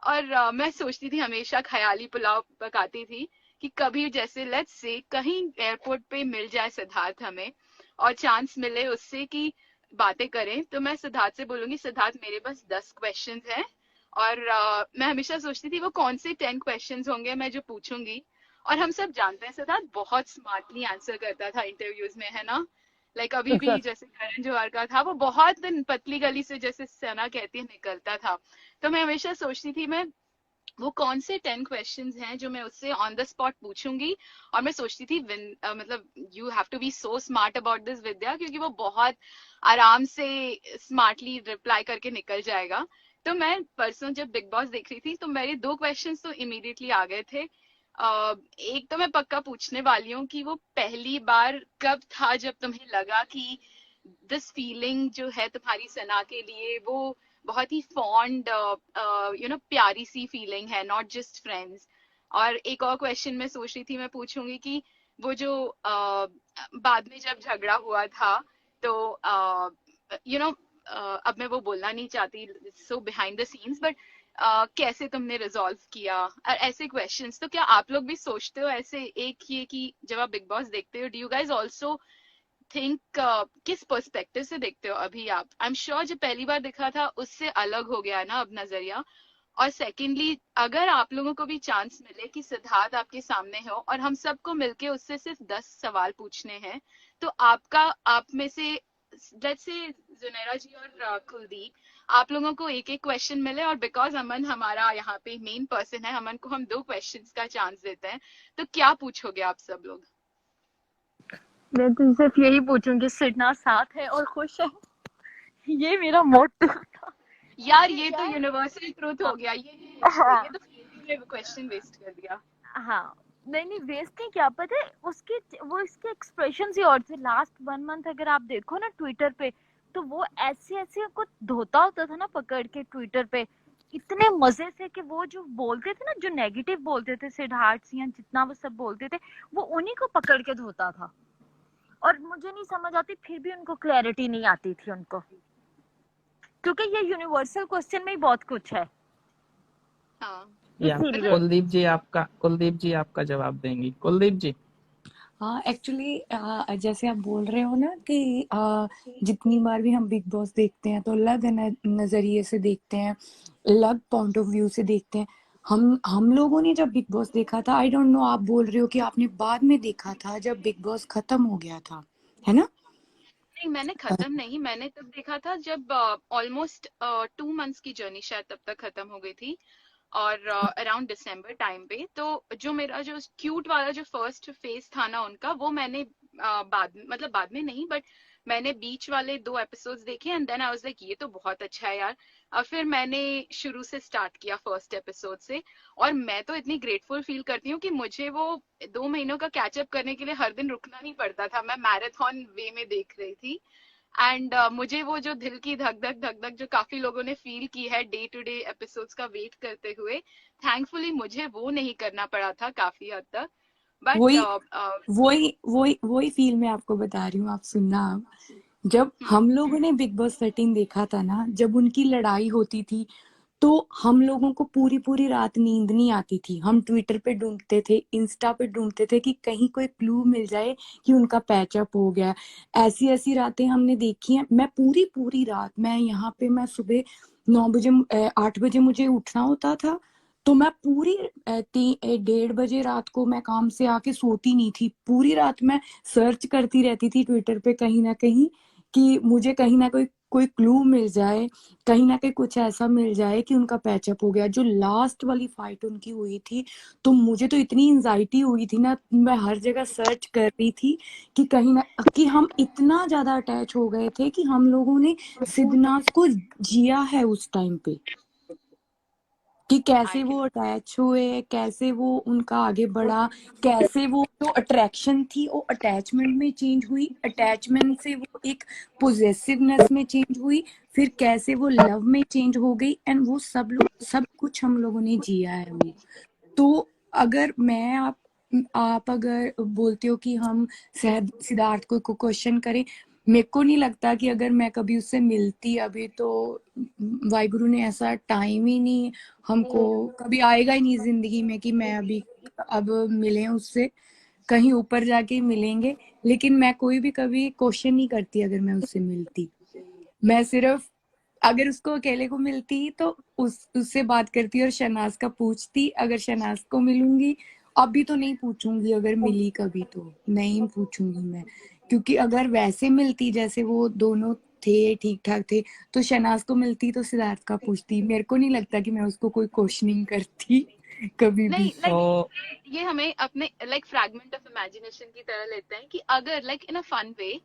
और मैं सोचती थी, हमेशा ख्याली पुलाव पकाती थी कि कभी जैसे लेट्स से कहीं एयरपोर्ट पे मिल जाए सिद्धार्थ हमें, और चांस मिले उससे कि बातें करें, तो मैं सिद्धार्थ से बोलूंगी सिद्धार्थ मेरे पास 10 क्वेश्चंस हैं, और मैं हमेशा सोचती थी वो कौन से 10 क्वेश्चंस होंगे मैं जो पूछूंगी। और हम सब जानते हैं सिद्धार्थ बहुत स्मार्टली आंसर करता था इंटरव्यूज में, है ना? लाइक अभी भी एग्जैक्ट जैसे करण जौहर का था, वो बहुत पतली गली से जैसे सना कहती है निकलता था। तो मैं हमेशा सोचती थी मैं वो कौन से 10 क्वेश्चंस हैं जो मैं उससे ऑन द स्पॉट पूछूंगी। और मैं सोचती थी मतलब you have to be so smart about this Vidya, क्योंकि वो बहुत आराम से स्मार्टली रिप्लाई करके निकल जाएगा। तो मैं परसों जब बिग बॉस देख रही थी तो मेरे 2 क्वेश्चंस तो इमीडिएटली आ गए थे। एक तो मैं पक्का पूछने वाली हूँ कि वो पहली बार कब था जब तुम्हें लगा कि दिस फीलिंग जो है तुम्हारी सना के लिए, वो बहुत ही फॉन्ड प्यारी सी फीलिंग है, नॉट जस्ट फ्रेंड्स। और एक और क्वेश्चन मैं सोच रही थी मैं पूछूंगी कि वो जो बाद में जब झगड़ा हुआ था, तो यू नो अब मैं वो बोलना नहीं चाहती सो बिहाइंड द सीन्स, बट कैसे तुमने रिजॉल्व किया, और ऐसे क्वेश्चंस। तो क्या आप लोग भी सोचते हो ऐसे एक ये कि जब आप बिग बॉस देखते हो, do you guys also think किस पर्सपेक्टिव से देखते हो अभी आप? आई एम श्योर जब पहली बार देखा था उससे अलग हो गया है ना अब नजरिया। और सेकेंडली, अगर आप लोगों को भी चांस मिले कि सिद्धार्थ आपके सामने हो और हम सबको मिलके उससे सिर्फ 10 सवाल पूछने हैं, तो आपका आप में से लेट्स से जुनैरा जी और कुलदीप, आप लोगों को एक एक क्वेश्चन मिले, और बिकॉज अमन हमारा यहाँ पे मेन पर्सन है, अमन को हम 2 क्वेश्चंस का चांस देते हैं, तो क्या पूछोगे आप सब लोग? मैं तो सिर्फ यही पूछूंगी सिडना साथ है और खुश है, ये मेरा मोटिव था। यार क्योंकि ये तो यार यूनिवर्सल ट्रूथ हो गया, हाँ ये तो फीलिंग में क्वेश्चन वेस्ट कर दिया। हाँ, नहीं वेस्ट नहीं, क्या पता है उसके, वो इसके एक्सप्रेशन ही और थे। लास्ट 1 मंथ अगर आप देखो ना ट्विटर पे, तो वो ऐसे ऐसे को धोता होता था ना पकड़ के ट्विटर पे, इतने मजे से कि वो जो बोलते थे ना, जो नेगेटिव बोलते थे सिद्धार्थ सिंह जितना वो सब बोलते थे, वो उन्हीं को पकड़ के धोता था। और मुझे नहीं समझ आती, फिर भी उनको क्लैरिटी नहीं आती थी उनको, क्योंकि ये यूनिवर्सल क्वेश्चन में ही बहुत कुछ है हाँ या इसीलिए। मतलब कुलदीप जी आपका जवाब देंगी, कुलदीप जी। हाँ एक्चुअली जैसे आप बोल रहे हो ना कि जितनी बार भी हम बिग बॉस देखते हैं तो अलग नजरिए से देखते हैं, अलग पॉइंट ऑफ व्यू से देखते हैं। हम लोगों ने जब बिग बॉस देखा था, आई डोंट नो आप बोल रहे हो कि आपने बाद में देखा था जब बिग बॉस खत्म हो गया था, है ना? नहीं, मैंने खत्म नहीं, मैंने तब देखा था जब ऑलमोस्ट 2 मंथ्स की जर्नी शायद तब तक खत्म हो गई थी, और अराउंड दिसंबर टाइम पे। तो जो मेरा जो क्यूट वाला जो फर्स्ट फेज था ना उनका, वो मैंने बाद में, मतलब बाद में नहीं, बट मैंने बीच वाले 2 एपिसोड्स देखे and then I was like ये तो बहुत अच्छा है यार। और फिर मैंने शुरू से स्टार्ट किया फर्स्ट एपिसोड से। और मैं तो इतनी ग्रेटफुल फील करती हूँ कि मुझे वो 2 महीनों का कैचअप करने के लिए हर दिन रुकना नहीं पड़ता था, मैं मैराथन वे में देख रही थी। एंड मुझे वो जो दिल की धक धक धक धक जो काफी लोगों ने फील की है डे टू डे एपिसोड्स का वेट करते हुए, थैंकफुली मुझे वो नहीं करना पड़ा था काफी हद तक। बट वही वही फील मैं आपको बता रही हूँ, आप सुनना। आप जब हम लोगों ने बिग बॉस 13 देखा था ना, जब उनकी लड़ाई होती थी, तो हम लोगों को पूरी पूरी रात नींद नहीं आती थी। हम ट्विटर पे ढूंढते थे, इंस्टा पे ढूंढते थे कि कहीं कोई क्लू मिल जाए कि उनका पैचअप हो गया। ऐसी ऐसी रातें हमने देखी हैं। मैं पूरी पूरी रात, मैं यहाँ पे, मैं सुबह 9 बजे 8 बजे मुझे उठना होता था, तो मैं पूरी 1:30 बजे रात को मैं काम से आके सोती नहीं थी। पूरी रात मैं सर्च करती रहती थी ट्विटर पे कहीं ना कहीं, कि मुझे कहीं ना कोई कोई क्लू मिल जाए, कहीं ना कहीं कुछ ऐसा मिल जाए कि उनका पैचअप हो गया। जो लास्ट वाली फाइट उनकी हुई थी, तो मुझे तो इतनी एंजाइटी हुई थी ना, मैं हर जगह सर्च कर रही थी कि कहीं ना, कि हम इतना ज्यादा अटैच हो गए थे कि हम लोगों ने सिद्धनाथ को जिया है उस टाइम पे, कि कैसे आई वो अटैच हुए, कैसे वो उनका आगे बढ़ा, कैसे वो जो अट्रैक्शन थी वो अटैचमेंट में चेंज हुई, अटैचमेंट से वो एक पोजेसिवनेस में चेंज हुई, फिर कैसे वो लव में चेंज हो गई। एंड वो सब कुछ हम लोगों ने जिया है वो। तो अगर मैं आप अगर बोलते हो कि हम सिद्धार्थ को क्वेश्चन करें, मेरे को नहीं लगता कि अगर मैं कभी उससे मिलती अभी, तो वाहिगुरु ने ऐसा टाइम ही नहीं, हमको कभी आएगा ही नहीं जिंदगी में कि मैं अभी अब मिले उससे। कहीं ऊपर जाके मिलेंगे, लेकिन मैं कोई भी कभी क्वेश्चन नहीं करती अगर मैं उससे मिलती। मैं सिर्फ अगर उसको अकेले को मिलती तो उससे बात करती और शहनाज का पूछती। अगर शहनाज को मिलूंगी, अभी तो नहीं पूछूंगी, अगर मिली कभी तो नहीं पूछूंगी मैं, क्योंकि अगर वैसे मिलती जैसे वो दोनों थे, ठीक ठाक थे, तो शहनाज को मिलती तो सिद्धार्थ का पूछती। मेरे को नहीं लगता कि मैं उसको कोई क्वेश्चनिंग करती कभी भी। नहीं, सो लाइक ये हमें अपने लाइक फ्रैगमेंट ऑफ इमेजिनेशन की तरह लेते हैं कि अगर लाइक इन अ फन वे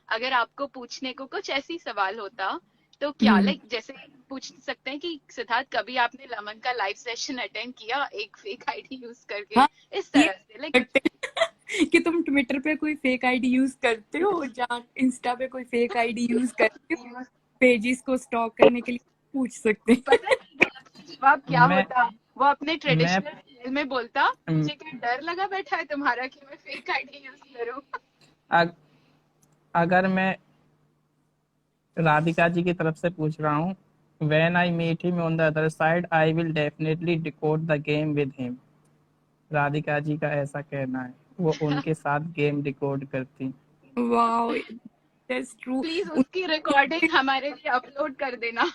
अगर आपको पूछने को कुछ ऐसी सवाल होता तो क्या, हम्म। लाइक जैसे पूछ सकते हैं कि सिद्धार्थ कभी आपने लमन का लाइव सेशन अटेंड किया एक फेक आईडी यूज करके, हाँ, इस ये तरह से लाइक। करते हैं कि तुम ट्विटर पे कोई फेक आईडी यूज करते हो, या इंस्टा पे कोई फेक आईडी यूज करते हो, पेजेस को स्टॉक करने के लिए पूछ सकते हैं। पता है जवाब क्या मैं होता, वो अपने मैं ट्रेडिशनल स्टाइल में बोलता, मुझे क्या डर लगा बैठा है तुम्हारा कि मैं फेक आईडी यूज करूं। अग, अगर मैं राधिका जी की तरफ से पूछ रहा हूँ, when I meet him on the other side I will definitely decode the game with him. Radhika ji का ऐसा कहना है, वो उनके साथ गेम डिकोड करती। Wow, that's true. प्लीज उसकी रिकॉर्डिंग हमारे लिए अपलोड कर देना।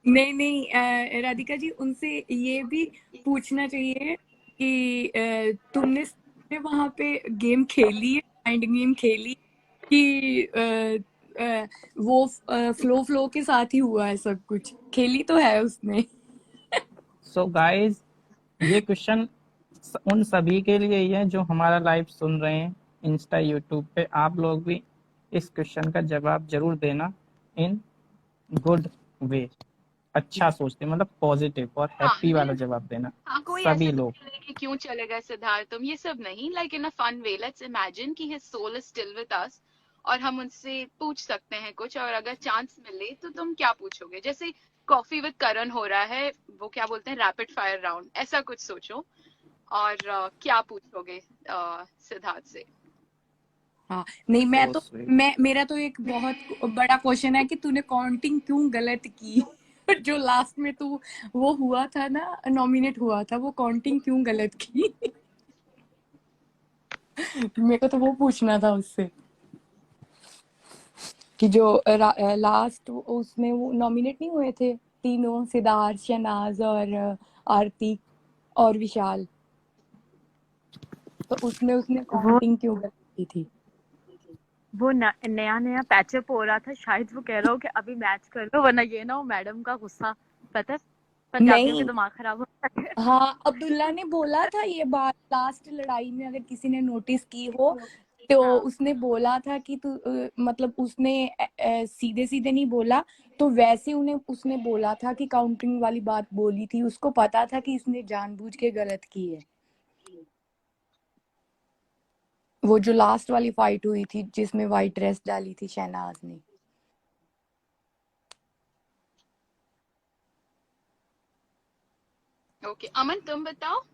नहीं नहीं, राधिका जी, उनसे ये भी पूछना चाहिए कि तुमने वहां पे गेम खेली है, माइंड गेम खेली, कि वो फ्लो फ्लो के साथ ही हुआ है सब कुछ, खेली तो है उसने। सो गाइस, ये क्वेश्चन उन सभी के लिए ही है जो हमारा लाइव सुन रहे हैं इंस्टा यूट्यूब पे। आप लोग भी इस क्वेश्चन का जवाब जरूर देना इन गुड वे, अच्छा सोचते, मतलब पॉजिटिव और हाँ हैप्पी वाला नहीं, जवाब देना हाँ कोई ऐसे सभी लोग। बोले कि क्यों चले गए सिद्धार्थ तुम, ये सब नहीं, like in a fun way let's imagine कि his soul is still with us और हम उनसे पूछ सकते हैं कुछ, और अगर चांस मिले तो तुम क्या पूछोगे। जैसे कॉफी विद करण हो रहा है, वो क्या बोलते हैं रैपिड फायर राउंड, ऐसा कुछ सोचो और क्या पूछोगे सिद्धार्थ से। हाँ, नहीं, सो स्वीट। मेरा तो एक बहुत बड़ा क्वेश्चन है कि तूने काउंटिंग क्यों गलत की। जो लास्ट में तू वो हुआ था ना, नॉमिनेट हुआ था, वो काउंटिंग क्यों गलत की। मेरे को तो वो पूछना था उससे, कि जो लास्ट उसमें वो नॉमिनेट नहीं हुए थे तीनों, सिद्धार्थ, शहनाज और आरती और विशाल, तो उसमें उसने वो काउंटिंग क्यों गलत की थी। वो नया नया पैचअप हो रहा था, शायद वो कह रहा हो कि अभी मैच कर लो, वरना ये ना हो मैडम का गुस्सा। पता है पंजाबियों के नहीं, दिमाग खराब होता है। हाँ, अब्दुल्ला ने बोला था ये बात लास्ट लड़ाई में, अगर किसी ने नोटिस की हो, तो हाँ उसने बोला था कि तू मतलब उसने सीधे सीधे नहीं बोला, तो वैसे उन्हें उसने बोला था कि काउंटिंग वाली बात बोली थी, उसको पता था कि इसने जानबूझ के गलत की है। वो जो लास्ट वाली फाइट हुई थी जिसमें वाइट ड्रेस डाली थी शहनाज ने। ओके, अमन तुम बताओ।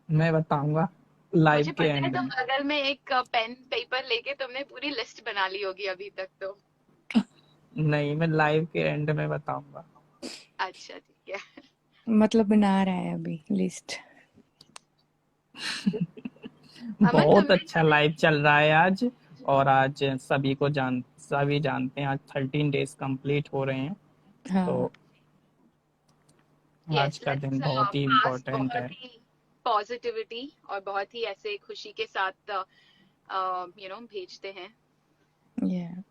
मैं बताऊंगा लाइव मुझे के पता है एंड तुम में। बगल में एक पेन पेपर लेके तुमने पूरी लिस्ट बना ली होगी अभी तक तो। नहीं, मैं लाइव के एंड में बताऊंगा। अच्छा ठीक है। मतलब बना रहा है अभी लिस्ट। अमन बहुत तुमने अच्छा लाइव चल रहा है आज। और आज सभी जानते हैं आज 13 डेज कंप्लीट हो रहे हैं। तो हाँ आज यस का लेट्स दिन बहुत ही पास इम्पोर्टेंट है। बहुत ही पॉजिटिविटी और बहुत ही ऐसे खुशी के साथ भेजते हैं। या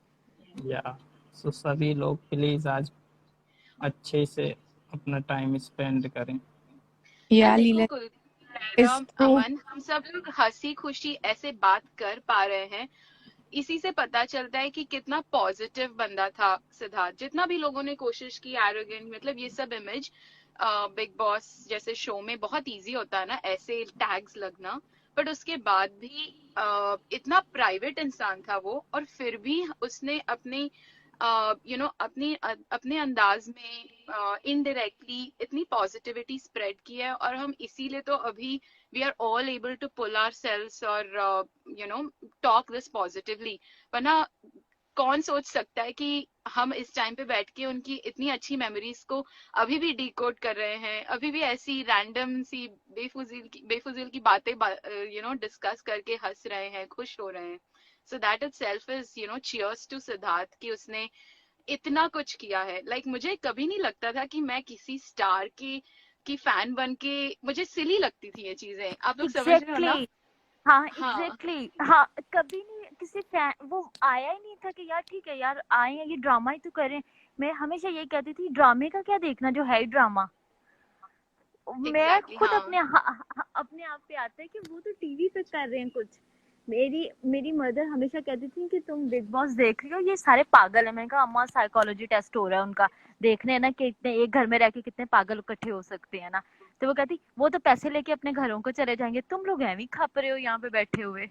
या सो सभी लोग प्लीज आज अच्छे से अपना टाइम स्पेंड करें। एंड देखो लीला कुलदीप, इसको अमन, हम सब लोग हंसी खुशी ऐसे बात कर पा रहे हैं, इसी से पता चलता है कि कितना पॉजिटिव बंदा था सिद्धार्थ। जितना भी लोगों ने कोशिश की एरोगेंट, मतलब ये सब इमेज बिग बॉस जैसे शो में बहुत इजी होता है ना ऐसे टैग्स लगना, बट उसके बाद भी इतना प्राइवेट इंसान था वो, और फिर भी उसने अपने अपने अंदाज में इनडायरेक्टली इतनी पॉजिटिविटी स्प्रेड की है, और हम इसीलिए तो अभी we are all able to pull ourselves और टॉक दिस पॉजिटिवली। वरना कौन सोच सकता है कि हम इस टाइम पे बैठ के उनकी इतनी अच्छी मेमोरीज को अभी भी डिकोड कर रहे हैं, अभी भी ऐसी रैंडम सी बेफुजील की बातें डिस्कस करके हंस रहे हैं, खुश हो रहे हैं। So that itself is cheers to Siddharth कि उसने इतना कुछ किया है। मुझे कभी नहीं लगता था कि मैं किसी स्टार की फैन बन के, मुझे सिली लगती थी ये चीजें, आप लोग समझ रहे हो ना। एग्जैक्टली हाँ हाँ एग्जैक्टली हाँ, कभी नहीं किसी फैन वो आया ही नहीं था कि यार ठीक है यार आए हैं ये ड्रामा ही तो करें। मैं हमेशा यही कहती थी ड्रामे का क्या देखना जो है ही ड्रामा। मैं एग्जैक्टली खुद हाँ अपने आप पे आता है कि वो तो टीवी पे कर रहे हैं कुछ। मेरी मेरी मदर हमेशा कहती थी कि तुम बिग बॉस देख रही हो ये सारे पागल है। मैंने कहा अम्मा साइकोलॉजी टेस्ट हो रहा है उनका, देखने हैं ना कि इतने एक घर में रह के कितने पागल इकट्ठे हो सकते हैं ना। तो वो कहती वो तो पैसे लेके अपने घरों को चले जाएंगे, तुम लोग ऐਵੇਂ खप रहे हो यहाँ पे बैठे हुए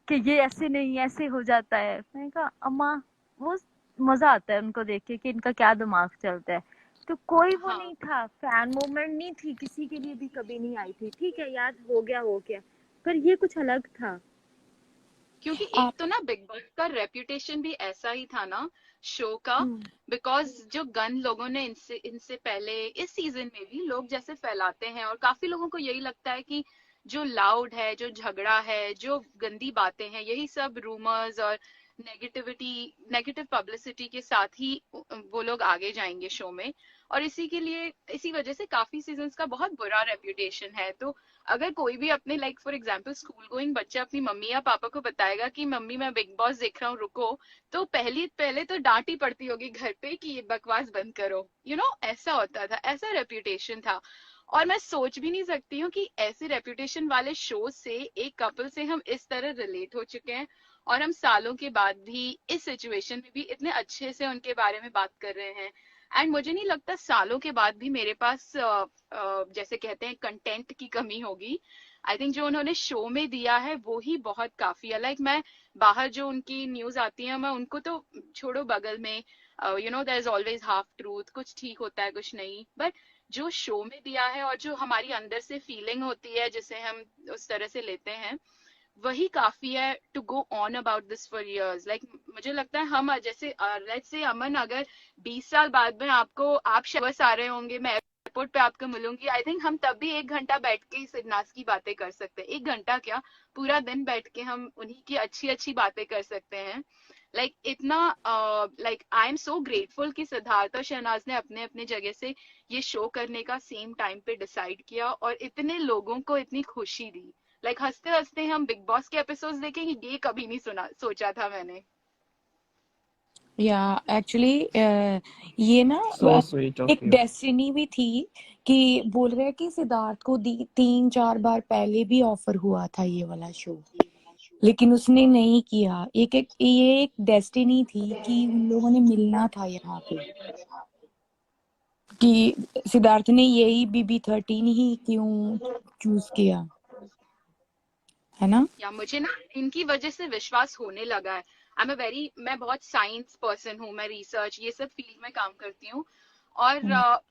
कि ये ऐसे नहीं ऐसे हो जाता है। मैंने कहा अम्मा वो मजा आता है उनको देख के कि इनका क्या दिमाग चलता है। तो कोई वो हाँ नहीं था, फैन मूवमेंट नहीं थी किसी के लिए भी कभी नहीं आई थी। ठीक है यार हो गया, पर ये कुछ अलग था। क्योंकि एक आप तो ना बिग बॉस का रेप्यूटेशन भी ऐसा ही था ना शो का, हम्म बिकॉज जो गन लोगों ने इनसे इनसे पहले इस सीजन में भी लोग जैसे फैलाते हैं, और काफी लोगों को यही लगता है कि जो लाउड है, जो झगड़ा है, जो गंदी बातें हैं, यही सब रूमर्स और नेगेटिव पब्लिसिटी के साथ ही वो लोग आगे जाएंगे शो में। और इसी वजह से काफी सीजन्स का बहुत बुरा रेप्यूटेशन है। तो अगर कोई भी अपने फॉर एग्जांपल स्कूल गोइंग बच्चा अपनी मम्मी या पापा को बताएगा कि मम्मी मैं बिग बॉस देख रहा हूँ रुको, तो पहले तो डांट ही पड़ती होगी घर पे कि ये बकवास बंद करो। ऐसा होता था, ऐसा रेप्यूटेशन था। और मैं सोच भी नहीं सकती हूँ कि ऐसे रेप्यूटेशन वाले शो से एक कपल से हम इस तरह रिलेट हो चुके हैं, और हम सालों के बाद भी इस सिचुएशन में भी इतने अच्छे से उनके बारे में बात कर रहे हैं। एंड मुझे नहीं लगता सालों के बाद भी मेरे पास जैसे कहते हैं कंटेंट की कमी होगी। आई थिंक जो उन्होंने शो में दिया है वो ही बहुत काफी है। मैं बाहर जो उनकी न्यूज आती है मैं उनको तो छोड़ो, बगल में there is always half truth, कुछ ठीक होता है कुछ नहीं, बट जो शो में दिया है और जो हमारी अंदर से फीलिंग होती है जिसे हम उस तरह से लेते हैं, वही काफी है to go on about this for years. मुझे लगता है हम जैसे लेट्स से अमन, अगर 20 साल बाद में आप बस आ रहे होंगे, मैं एयरपोर्ट पे आपको मिलूंगी, आई थिंक हम तब भी 1 घंटा बैठ के सिडनास की बातें कर सकते हैं। 1 घंटा क्या, पूरा दिन बैठ के हम उन्हीं की अच्छी अच्छी बातें कर सकते हैं। इतना आई एम सो ग्रेटफुल कि सिद्धार्थ और शहनाज ने अपने अपने जगह से ये शो करने का सेम टाइम पे डिसाइड किया और इतने लोगों को इतनी खुशी दी। हंसते हंसते हम बिग बॉस के एपिसोड्स देखेंगे, ये कभी नहीं सोचा था मैंने। या एक्चुअली ये ना सो स्वीट ऑफ एक यू। डेस्टिनी भी थी कि बोल रहे हैं कि सिद्धार्थ को 3-4 बार पहले भी ऑफर हुआ था ये वाला शो, लेकिन उसने नहीं किया। ये एक डेस्टिनी थी कि उन लोगों ने मिलना था यहाँ पे, कि सिद्धार्थ ने यही BB13 ही क्यों चूज किया, है ना? या मुझे ना इनकी वजह से विश्वास होने लगा है। मैं बहुत साइंस पर्सन हूँ, मैं रिसर्च ये सब फील्ड में काम करती हूँ, और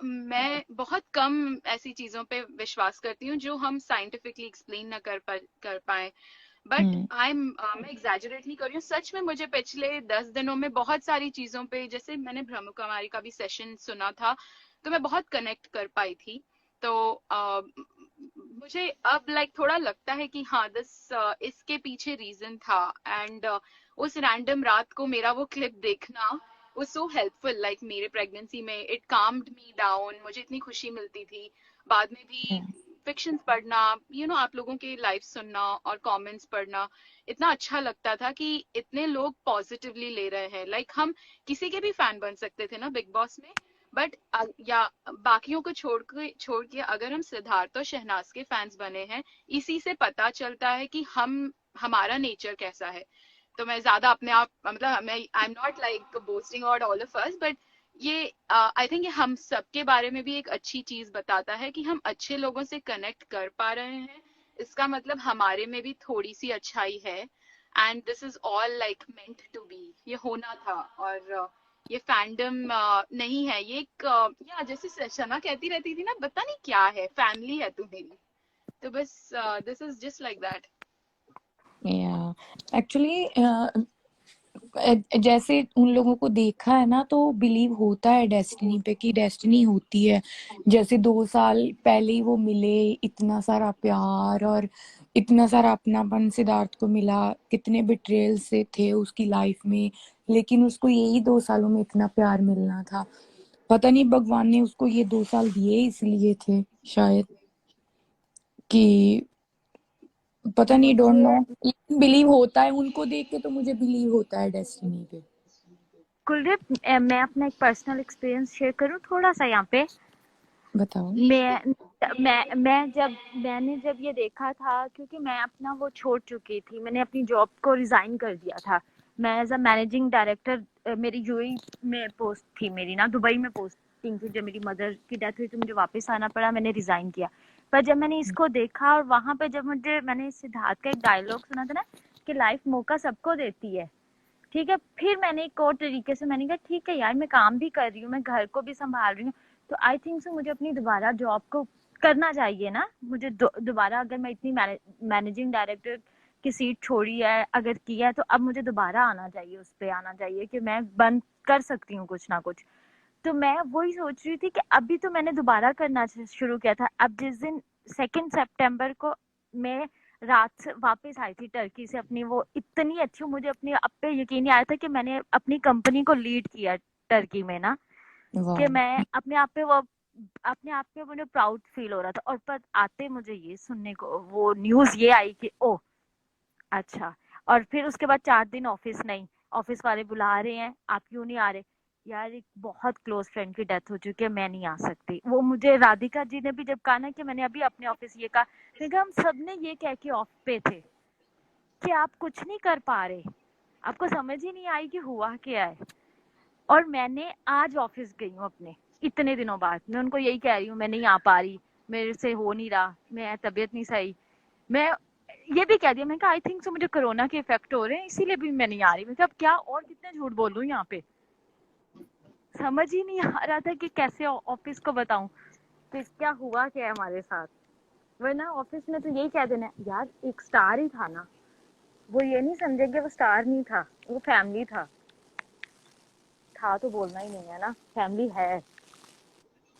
मैं बहुत कम ऐसी चीजों पे विश्वास करती हूँ जो हम साइंटिफिकली एक्सप्लेन ना कर पाए। बट मैं एग्जैजरेट नहीं कर रही हूँ, सच में मुझे पिछले 10 दिनों में बहुत सारी चीजों पे, जैसे मैंने ब्रह्म कुमारी का भी सेशन सुना था, तो मैं बहुत कनेक्ट कर पाई थी। तो मुझे अब थोड़ा लगता है कि हाँ, इसके पीछे रीजन था। एंड उस रैंडम रात को मेरा वो क्लिप देखना वो सो हेल्पफुल, मेरे प्रेगनेंसी में इट काम्ड मी डाउन, मुझे इतनी खुशी मिलती थी। बाद में भी फिक्शंस पढ़ना, आप लोगों के लाइफ सुनना और कमेंट्स पढ़ना, इतना अच्छा लगता था कि इतने लोग पॉजिटिवली ले रहे हैं। हम किसी के भी फैन बन सकते थे ना बिग बॉस में, बट या बाकियों को छोड़ के अगर हम सिद्धार्थ और शहनाज के फैंस बने हैं, इसी से पता चलता है कि हमारा नेचर कैसा है। तो मैं ज्यादा अपने आप, मतलब मैं I am not boasting about all of us, but ये आई थिंक हम सबके बारे में भी एक अच्छी चीज बताता है कि हम अच्छे लोगों से कनेक्ट कर पा रहे हैं। इसका मतलब हमारे में भी थोड़ी सी अच्छाई है, and this is all meant to be, ये होना था। और ये फैंडम नहीं है, ये एक या जैसे सना कहती रहती थी ना, पता नहीं क्या है, फैमिली है तू मेरी। तो बस this is just like that. या एक्चुअली जैसे उन लोगों को देखा है ना, तो बिलीव होता है डेस्टिनी पे कि डेस्टिनी होती है। जैसे 2 साल पहले ही वो मिले, इतना सारा प्यार और इतना सारा अपनापन सिद्धार्थ को मिला, कितने बिट्रेयल से थे उसकी लाइफ में, लेकिन उसको यही 2 सालों में इतना प्यार मिलना था। पता नहीं भगवान ने उसको ये 2 साल दिए इसलिए थे शायद, कि पता नहीं, डोंट नो, मुझे बिलीव होता है उनको देख के, तो मुझे बिलीव होता है डेस्टिनी पे। कुलदीप, मैं अपना एक पर्सनल एक्सपीरियंस शेयर करूं थोड़ा सा यहाँ पे। बताओ। मैंने जब ये देखा था, क्योंकि मैं अपना वो छोड़ चुकी थी, मैंने अपनी जॉब को रिजाइन कर दिया था। मैं एज अ मैनेजिंग डायरेक्टर, मेरी यूएई में पोस्ट थी, मेरी ना दुबई में पोस्टिंग थी। जब मेरी मदर की डेथ हुई तो मुझे वापस आना पड़ा, मैंने रिजाइन किया। पर जब मैंने इसको देखा, और वहां पे जब मैंने सिद्धार्थ का एक डायलॉग सुना था ना, कि लाइफ मौका सबको देती है, ठीक है, फिर मैंने एक और तरीके से मैंने कहा ठीक है यार, मैं काम भी कर रही हूँ, मैं घर को भी संभाल रही हूँ, तो आई थिंक सो मुझे अपनी दोबारा जॉब को करना चाहिए ना। मुझे दोबारा, अगर मैं इतनी मैनेजिंग डायरेक्टर की सीट छोड़ी है, अगर किया है, तो अब मुझे दोबारा आना चाहिए, उस पर आना चाहिए कि मैं बंद कर सकती हूँ कुछ ना कुछ। तो मैं वही सोच रही थी कि अभी तो मैंने दोबारा करना शुरू किया था। अब जिस दिन 2 सितंबर को मैं रात से वापस आई थी टर्की से, अपनी वो इतनी अच्छी, मुझे अपने आप पे यकीन नहीं आया था कि मैंने अपनी कंपनी को लीड किया टर्की में ना, कि वाह। मैं अपने आप पे मुझे प्राउड फील हो रहा था। और पर आते मुझे ये सुनने को वो न्यूज ये आई कि ओ अच्छा। और फिर उसके बाद 4 दिन ऑफिस नहीं, ऑफिस वाले बुला रहे हैं, आप क्यों नहीं आ रहे? यार, एक बहुत क्लोज फ्रेंड की डेथ हो चुकी है, मैं नहीं आ सकती। वो मुझे राधिका जी ने भी जब कहा ना कि मैंने अभी अपने ऑफिस ये कहा, मैंने कहा हम सब ने ये कह के ऑफ पे थे कि आप कुछ नहीं कर पा रहे, आपको समझ ही नहीं आई कि हुआ क्या है। और मैंने आज ऑफिस गई हूँ अपने, इतने दिनों बाद मैं उनको यही कह रही हूँ, मैं नहीं आ पा रही, मेरे से हो नहीं रहा, मैं तबीयत नहीं सही। मैं ये भी कह दिया, मैं कहा आई थिंक सो मुझे कोरोना के इफेक्ट हो रहे हैं, इसीलिए भी मैं नहीं आ रही। मैं कहा अब क्या और कितने झूठ बोलूं यहाँ पे, समझ ही नहीं आ रहा था कि कैसे ऑफिस को बताऊं कि क्या हुआ क्या है हमारे साथ। वरना ऑफिस में तो यही कह देना, यार एक स्टार ही था ना, वो ये नहीं समझेंगे वो स्टार नहीं था, वो फैमिली था तो बोलना ही नहीं है ना, फैमिली है।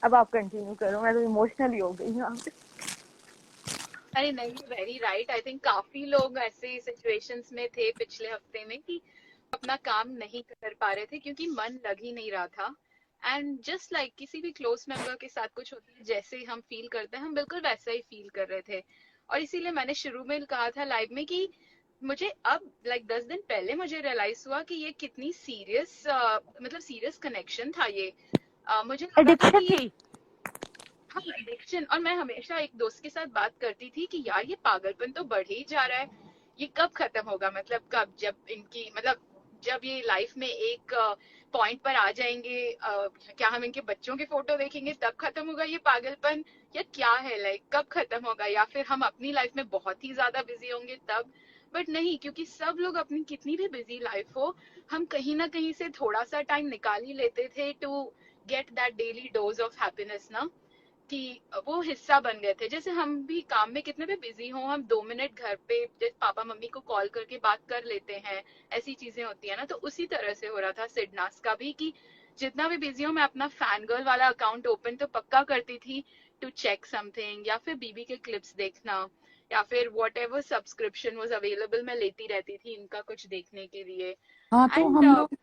अब आप कंटिन्यू करो, मैं तो इमोशनली हो गई यहाँ पे। अरे नहीं, वेरी राइट। आई थिंक काफी लोग ऐसे सिचुएशंस में थे पिछले हफ्ते में कि अपना काम नहीं कर पा रहे थे क्योंकि मन लग ही नहीं रहा था। एंड जस्ट लाइक किसी भी क्लोज मेंबर के साथ कुछ होता है, जैसे हम फील करते हैं, हम बिल्कुल वैसा ही फील कर रहे थे। और इसीलिए मैंने शुरू में कहा था लाइव में कि मुझे अब लाइक 10 दिन पहले मुझे रियलाइज हुआ कि ये कितनी सीरियस मतलब सीरियस कनेक्शन था ये। मुझे लगा था एडिक्शन कि ये थी। हाँ एडिक्शन। और मैं हमेशा एक दोस्त के साथ बात करती थी कि यार ये पागलपन तो बढ़ ही जा रहा है, ये कब खत्म होगा, मतलब कब, जब इनकी मतलब जब ये लाइफ में एक पॉइंट पर आ जाएंगे, क्या हम इनके बच्चों के फोटो देखेंगे तब खत्म होगा ये पागलपन, या क्या है, लाइक कब खत्म होगा, या फिर हम अपनी लाइफ में बहुत ही ज्यादा बिजी होंगे तब। बट नहीं, क्योंकि सब लोग अपनी कितनी भी बिजी लाइफ हो, हम कहीं ना कहीं से थोड़ा सा टाइम निकाल ही लेते थे to get that daily dose of happiness ना, कि वो हिस्सा बन गए थे। जैसे हम भी काम में कितने भी बिजी हों, हम 2 मिनट घर पे जैसे पापा मम्मी को कॉल करके बात कर लेते हैं, ऐसी चीजें होती है ना। तो उसी तरह से हो रहा था सिडनास का भी, कि जितना भी बिजी हूँ मैं अपना फैन गर्ल वाला अकाउंट ओपन तो पक्का करती थी टू चेक समथिंग, या फिर बीबी के क्लिप्स देखना, या फिर what ever subscription was available मैं लेती रहती थी इनका कुछ देखने के लिए। हाँ, तो एंड हम लोग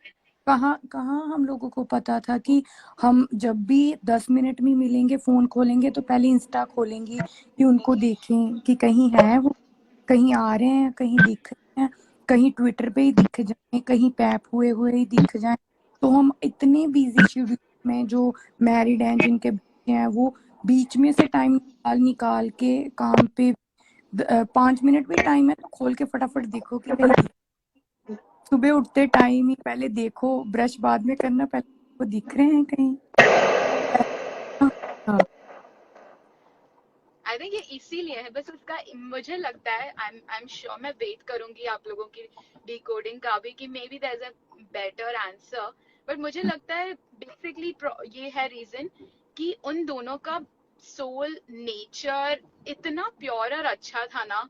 कहाँ कहाँ हम लोगों को पता था कि हम जब भी 10 मिनट में मिलेंगे, फोन खोलेंगे तो पहले इंस्टा खोलेंगे कि उनको देखें कि कहीं है वो, कहीं आ रहे हैं, कहीं दिख रहे हैं, कहीं ट्विटर पे ही दिख जाए, कहीं पैप हुए हुए ही दिख जाए। तो हम इतने बिजी शेड्यूल में, जो मैरिड हैं, जिनके बच्चे हैं, वो बीच में से टाइम निकाल निकाल के काम पे 5 मिनट भी टाइम है तो खोल के फटाफट देखो कि कहीं सुबह उठते टाइम ही पहले देखो, ब्रश बाद में करना, पहले वो दिख रहे हैं कहीं। हाँ, आई थिंक ये इसीलिए है, बस उसका मुझे लगता है, आई एम श्योर, मैं वेट करूंगी आप लोगों की डिकोडिंग का भी कि maybe there is a better answer. But मुझे लगता है बेसिकली ये है रीजन कि उन दोनों का सोल नेचर इतना प्योर और अच्छा था ना,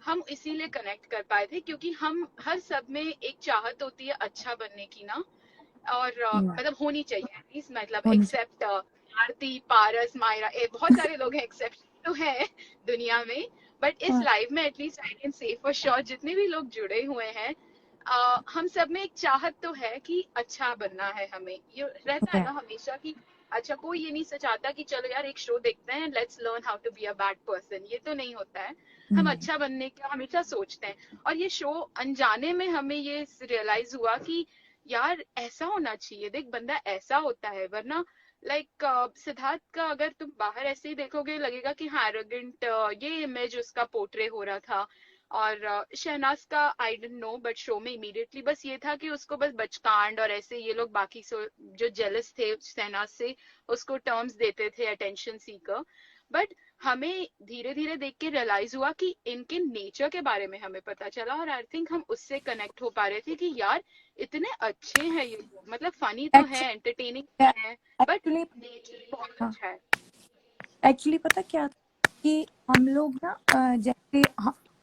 हम इसीलिए कनेक्ट कर पाए थे, क्योंकि हम हर सब में एक चाहत होती है अच्छा बनने की ना। और मतलब होनी चाहिए एटलीस्ट, मतलब होनी चाहिए। एक्सेप्ट आरती, पारस, मायरा, बहुत सारे लोग हैं, एक्सेप्शन तो है दुनिया में, बट इस हाँ, लाइफ में at least I can say for sure जितने भी लोग जुड़े हुए हैं, हम सब में एक चाहत तो है कि अच्छा बनना है हमें, ये रहता है है। ना हमेशा कि अच्छा, कोई ये नहीं चाहता कि चलो यार एक शो देखते हैं, let's learn how to be a bad person, ये तो नहीं होता है। हम नहीं। अच्छा बनने का हमेशा सोचते हैं। और ये शो अनजाने में हमें ये रियलाइज हुआ कि यार ऐसा होना चाहिए, देख बंदा ऐसा होता है, वरना लाइक सिद्धार्थ का अगर तुम बाहर ऐसे ही देखोगे लगेगा कि हाँ एरोगेंट, ये इमेज उसका पोर्ट्रे हो रहा था। और शहनाज का I don't know, but show में इमीडिएटली बस ये था कि उसको बस बचकांड और ऐसे ये लोग बाकी जो जेलस थे शहनाज से, उसको टर्म्स देते थे अटेंशन सीकर। बट हमें धीरे धीरे देख के रियलाइज हुआ कि इनके नेचर के बारे में हमें पता चला, और आई थिंक हम उससे कनेक्ट हो पा रहे थे कि यार इतने अच्छे हैं ये लोग, मतलब फनी तो है, एंटरटेनिंग है, बट एक्चुअली नेचर बहुत अच्छा है। एक्चुअली पता क्या था कि हम लोग ना जैसे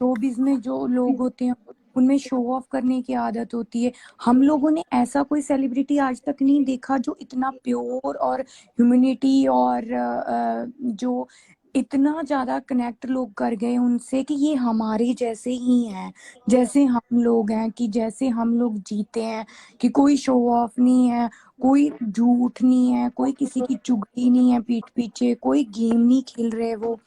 शोबिज में जो लोग होते हैं उनमें शो ऑफ करने की आदत होती है। हम लोगों ने ऐसा कोई सेलिब्रिटी आज तक नहीं देखा जो इतना प्योर और ह्यूमैनिटी और जो इतना ज्यादा कनेक्ट लोग कर गए उनसे कि ये हमारे जैसे ही हैं, जैसे हम लोग हैं, कि जैसे हम लोग जीते हैं, कि कोई शो ऑफ नहीं है, कोई झूठ नहीं है, कोई किसी की चुगली नहीं है पीठ पीछे, कोई गेम नहीं खेल रहे। वो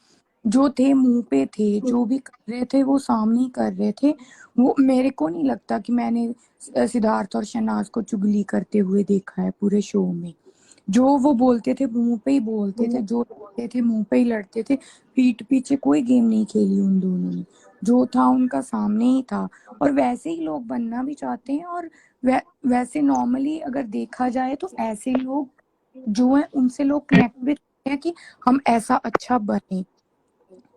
जो थे मुंह पे थे, जो भी कर रहे थे वो सामने ही कर रहे थे। वो मेरे को नहीं लगता कि मैंने सिद्धार्थ और शहनाज को चुगली करते हुए देखा है पूरे शो में। जो वो बोलते थे मुंह पे ही बोलते थे, जो लड़ते थे मुंह पे ही लड़ते थे, पीठ पीछे कोई गेम नहीं खेली उन दोनों ने। जो था उनका सामने ही था। और वैसे ही लोग बनना भी चाहते हैं। और वैसे नॉर्मली अगर देखा जाए तो ऐसे लोग जो है उनसे लोग कनेक्ट भी करते हैं कि हम ऐसा अच्छा बने।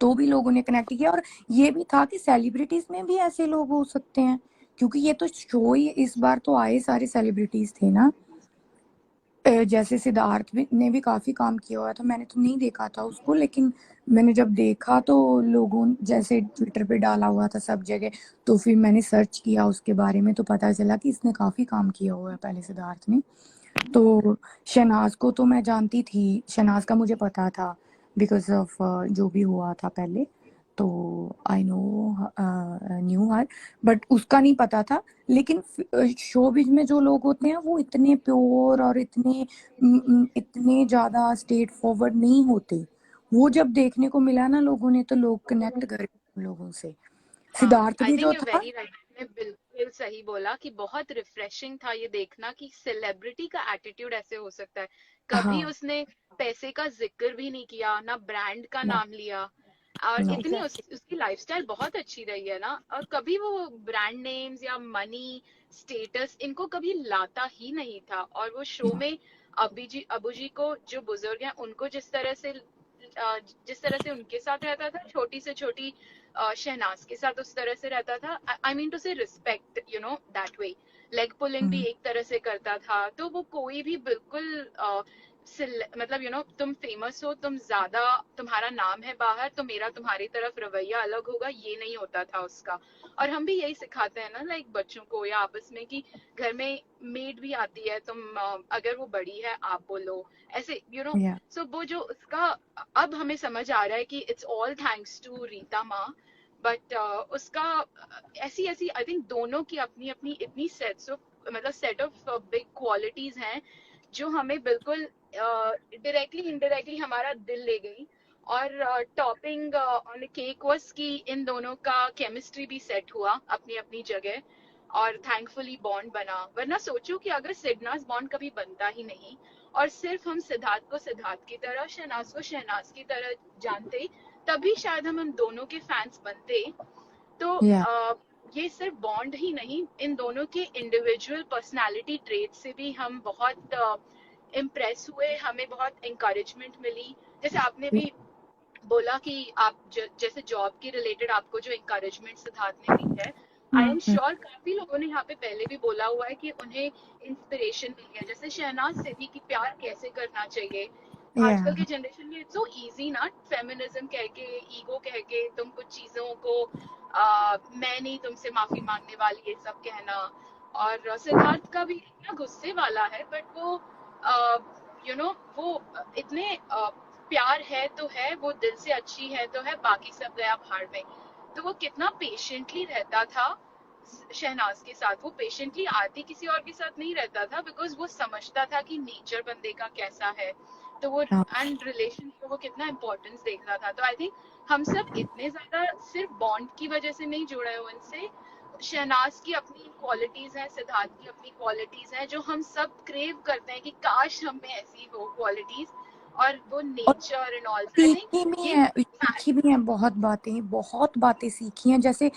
तो भी लोगों ने कनेक्ट किया। और ये भी था कि सेलिब्रिटीज में भी ऐसे लोग हो सकते हैं, क्योंकि ये तो शो ही इस बार तो आए सारे सेलिब्रिटीज थे ना। जैसे सिद्धार्थ ने भी काफी काम किया हुआ था, मैंने तो नहीं देखा था उसको, लेकिन मैंने जब देखा तो लोगों जैसे ट्विटर पे डाला हुआ था सब जगह, तो फिर मैंने सर्च किया उसके बारे में तो पता चला कि इसने काफी काम किया हुआ है पहले सिद्धार्थ ने। तो शहनाज को तो मैं जानती थी, शहनाज का मुझे पता था बिकॉज ऑफ जो भी हुआ था पहले, तो I know new her, but उसका नहीं पता था। लेकिन शोबिज में जो लोग होते हैं वो इतने प्योर और इतने ज्यादा स्ट्रेट फॉरवर्ड नहीं होते। वो जब देखने को मिला ना लोगों ने, तो लोग कनेक्ट कर गए उन लोगों से। सिद्धार्थ आई भी थिंक जो यू था। वेरी राइट, आपने बिल्कुल सही बोला कि बहुत रिफ्रेशिंग था ये देखना कि सेलिब्रिटी का एटीट्यूड ऐसे हो सकता है। कभी हाँ। उसने पैसे का जिक्र भी नहीं किया, ना ब्रांड का नो। नाम लिया, और नो। इतनी उसकी लाइफस्टाइल बहुत अच्छी रही है ना, और कभी वो ब्रांड नेम्स या मनी स्टेटस इनको कभी लाता ही नहीं था। और वो शो में अबू जी को, जो बुजुर्ग हैं उनको जिस तरह से उनके साथ रहता था, छोटी से छोटी शहनाज के साथ उस तरह से रहता था। आई मीन टू से respect, you know that way. Leg pulling भी एक तरह से करता था, तो वो कोई भी बिल्कुल मतलब तुम फेमस हो, तुम ज्यादा, तुम्हारा नाम है बाहर, तो मेरा तुम्हारी तरफ रवैया अलग होगा, ये नहीं होता था उसका। और हम भी यही सिखाते हैं ना, लाइक बच्चों को या आपस में, कि घर में मेड भी आती है, तुम अगर वो बड़ी है आप बोलो, ऐसे या सो वो जो उसका, अब हमें समझ आ रहा है कि it's all thanks to Rita माँ। बट उसका ऐसी ऐसी आई थिंक दोनों की अपनी अपनी इतनी सेट ऑफ बिग क्वालिटीज हैं, जो हमें बिल्कुल डायरेक्टली इनडायरेक्टली हमारा दिल ले गई। और टॉपिंग ऑन केक वाज कि इन दोनों का केमिस्ट्री भी सेट हुआ अपनी अपनी जगह, और थैंकफुली बॉन्ड बना। वरना सोचो कि अगर सिडनाज बॉन्ड कभी बनता ही नहीं, और सिर्फ हम सिद्धार्थ को सिद्धार्थ की तरह, शहनाज को शहनाज की तरह जानते, तभी शायद हम दोनों के फैंस बनते। तो या ये सिर्फ बॉन्ड ही नहीं, इन दोनों के इंडिविजुअल पर्सनालिटी ट्रेट से भी हम बहुत इम्प्रेस हुए, हमें बहुत इंकरेजमेंट मिली। जैसे आपने भी बोला कि आप जैसे जॉब के रिलेटेड आपको जो इंकरेजमेंट सिद्धार्थ ने दी है, आई एम श्योर काफी लोगों ने यहाँ पे पहले भी बोला हुआ है कि उन्हें इंस्पिरेशन मिली है, जैसे शहनाज से भी, कि प्यार कैसे करना चाहिए। या आजकल के जनरेशन में इट्स सो इजी ना, फेमिनिज्म कह के, ईगो कह के, तुम कुछ चीजों को मैं नहीं तुमसे माफी मांगने वाली, ये सब कहना। और सिद्धार्थ का भी इतना गुस्से वाला है, बट वो वो इतने प्यार है तो है, वो दिल से अच्छी है तो है, बाकी सब गया भाड़ में। तो वो कितना पेशेंटली रहता था शहनाज के साथ, वो पेशेंटली आरती किसी और के साथ नहीं रहता था, बिकॉज वो समझता था कि नेचर बंदे का कैसा है। तो वो एंड रिलेशन को वो कितना इम्पोर्टेंस देख रहा था। तो आई थिंक हम सब इतने ज्यादा सिर्फ बॉन्ड की वजह से नहीं जुड़े हुए उनसे। शहनाज की अपनी क्वालिटीज हैं, सिद्धार्थ की अपनी क्वालिटीज हैं, जो हम सब क्रेव करते हैं कि काश हम में ऐसी हो क्वालिटीज, और वो और nature and all. I think सीखी भी ये है, सीखी भी है, बहुत बातें सीखी हैं। जैसे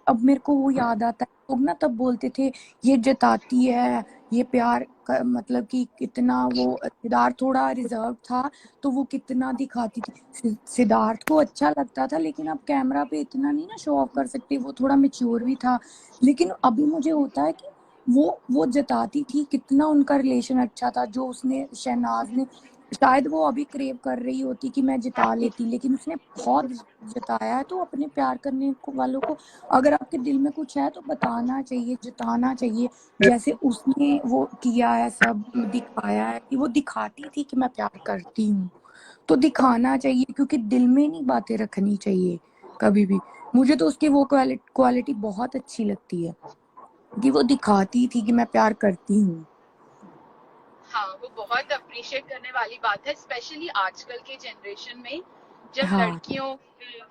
अब मेरे को वो याद आता है, लोग ना तब बोलते थे ये जताती है, ये प्यार का मतलब कि कितना, वो सिद्धार्थ थोड़ा रिजर्व था तो वो कितना दिखाती थी। सिद्धार्थ को अच्छा लगता था, लेकिन अब कैमरा पे इतना नहीं ना शो ऑफ कर सकते, वो थोड़ा मेच्योर भी था। लेकिन अभी मुझे होता है कि वो जताती थी, कितना उनका रिलेशन अच्छा था। जो उसने शहनाज ने, शायद वो अभी क्रेव कर रही होती कि मैं जिता लेती, लेकिन उसने बहुत जताया है। तो अपने प्यार करने वालों को, अगर आपके दिल में कुछ है तो बताना चाहिए, जताना चाहिए। जैसे उसने वो किया है, सब दिखाया है कि वो दिखाती थी कि मैं प्यार करती हूँ, तो दिखाना चाहिए, क्योंकि दिल में नहीं बातें रखनी चाहिए कभी भी। मुझे तो उसकी वो क्वालिटी बहुत अच्छी लगती है कि वो दिखाती थी कि मैं प्यार करती हूँ। हाँ, वो बहुत अप्रिशिएट करने वाली बात है, स्पेशली आजकल के जनरेशन में, जब हाँ। लड़कियों,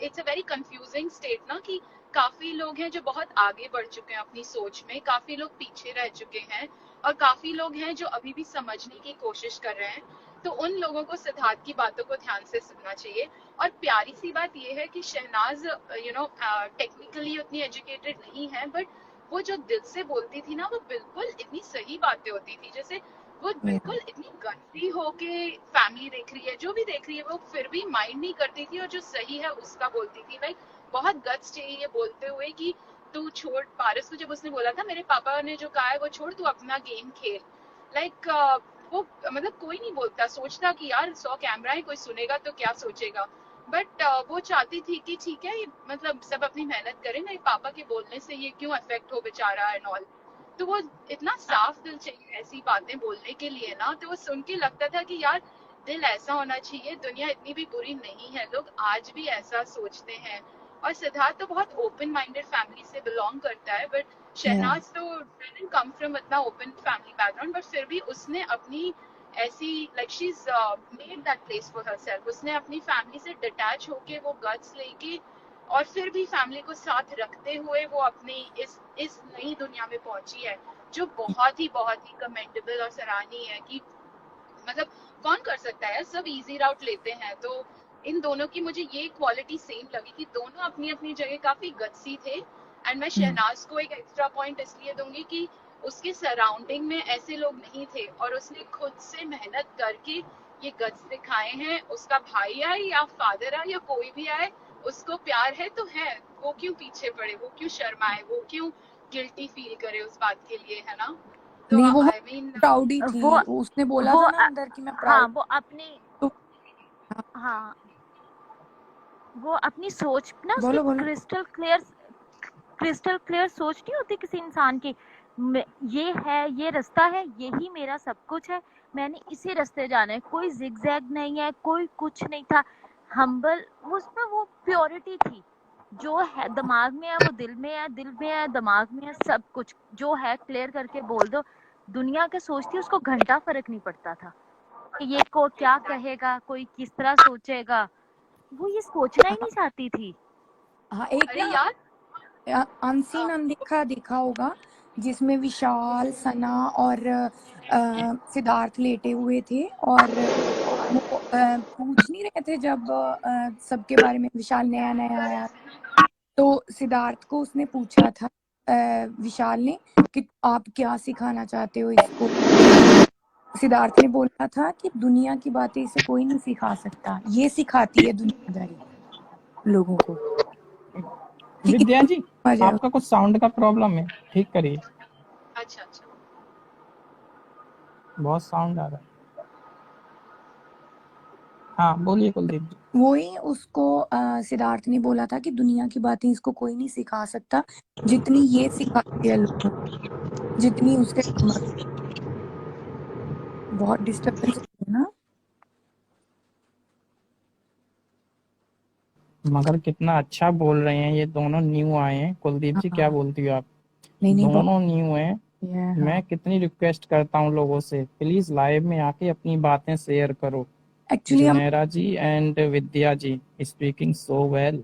it's a very confusing state ना, कि काफी लोग हैं जो बहुत आगे बढ़ चुके हैं अपनी सोच में, काफी लोग पीछे रह चुके हैं, और काफी लोग हैं जो अभी भी समझने की कोशिश कर रहे हैं। तो उन लोगों को सिद्धार्थ की बातों को ध्यान से सुनना चाहिए। और प्यारी सी बात यह है कि शहनाज टेक्निकली उतनी एजुकेटेड नहीं है, बट वो जो दिल से बोलती थी ना, वो बिल्कुल इतनी सही बातें होती थी। जैसे वो बिल्कुल इतनी गंदी होके फैमिली देख रही है, जो भी देख रही है, वो फिर भी माइंड नहीं करती थी, और जो सही है उसका बोलती थी। लाइक बहुत गट्स चाहिए ये बोलते हुए कि तू छोड़, पारस को जब उसने बोला था मेरे पापा ने जो कहा है वो छोड़, तू अपना गेम खेल। लाइक वो मतलब कोई नहीं बोलता, सोचता कि यार 100 कैमरा है, कोई सुनेगा तो क्या सोचेगा। बट वो चाहती थी कि ठीक है, मतलब सब अपनी मेहनत करें, मेरे पापा के बोलने से ये क्यों अफेक्ट हो बेचारा एंड ऑल। तो वो इतना साफ दिल चाहिए ऐसी बातें बोलने के लिए ना, तो वो सुन के लगता था कि यार दिल ऐसा होना चाहिए, दुनिया इतनी भी बुरी नहीं है, लोग आज भी ऐसा सोचते हैं। और सिद्धार्थ तो बहुत ओपन माइंडेड फैमिली से बिलोंग करता है, बट शहनाज तो डिडंट कम फ्रॉम इतना ओपन फैमिली बैकग्राउंड, बट फिर भी उसने अपनी ऐसी, like she is made that place for herself. उसने अपनी फैमिली से डिटैच होके वो गट्स लेके और फिर भी फैमिली को साथ रखते हुए वो अपनी इस नई दुनिया में पहुंची है, जो बहुत ही कमेंडेबल और सराहनीय है। कि मतलब कौन कर सकता है, सब इजी राउट लेते हैं। तो इन दोनों की मुझे ये क्वालिटी सेम लगी कि दोनों अपनी अपनी जगह काफी गट्सी थे। एंड मैं शहनाज को एक एक्स्ट्रा पॉइंट इसलिए दूंगी कि उसके सराउंडिंग में ऐसे लोग नहीं थे और उसने खुद से मेहनत करके ये गट्स दिखाए हैं। उसका भाई आए या फादर आए या कोई भी आए, उसको प्यार है तो है, वो क्यों पीछे पड़े, वो क्यों शर्माए, वो क्यों गिल्टी फील करे उस बात के लिए, है ना? तो नहीं, वो आई मीन प्राउडी वो थी, उसने बोला वो था ना अंदर कि मैं हाँ प्राउड। वो अपनी तो हाँ वो अपनी सोच ना उसकी बोलो बोलो। क्रिस्टल क्लियर सोच नहीं होती किसी इंसान की। ये है, ये रास्ता है, यही मेरा सब कुछ है, मैंने इसी रास्ते जाना है, कोई जिगजैग नहीं है, कोई कुछ नहीं था। हम्बल, उसमें वो प्योरिटी थी। जो है दिमाग में है वो दिल में है, दिल में है दिमाग में है, सब कुछ जो है क्लियर करके बोल दो। दुनिया क्या सोचती है उसको घंटा फर्क नहीं पड़ता था कि ये को क्या कहेगा, कोई किस तरह सोचेगा, वो ये सोचना ही नहीं चाहती थी। हाँ, एक अरे ना यार अनसीन अनदेखा देखा होगा जिसमें विशाल, सना और सिद्धार्थ लेटे हुए थे और वो पूछ नहीं रहे थे जब सबके बारे में। विशाल नया नया आया तो सिद्धार्थ को उसने पूछा था, विशाल ने, कि आप क्या सिखाना चाहते हो इसको। सिद्धार्थ ने बोला था कि दुनिया की बातें इसे कोई नहीं सिखा सकता, ये सिखाती है दुनियादारी लोगों को। कि विद्या इतना जी, समझ है। आपका कुछ साउंड का प्रॉब्लम है, ठीक करिए। अच्छा अच्छा। बहुत साउंड आ रहा है। हाँ बोलिए कुलदीप जी। वही उसको सिद्धार्थ ने बोला था कि दुनिया की बातें इसको कोई नहीं सिखा सकता जितनी ये सिखाती है लोगों को, जितनी उससे समझ। बहुत डिस्टर्बेंस है ना। मगर कितना अच्छा बोल रहे हैं, ये दोनों न्यू आए हैं। कुलदीप जी क्या हाँ, बोलती हो आप? नहीं नहीं, बहुत दोनों न्यू हैं। है। मैं हाँ, कितनी रिक्वेस्ट करता हूँ लोगों से, प्लीज लाइव में आके अपनी बातें शेयर करो। एक्चुअली हम Junaira ji and Vidya ji speaking so well.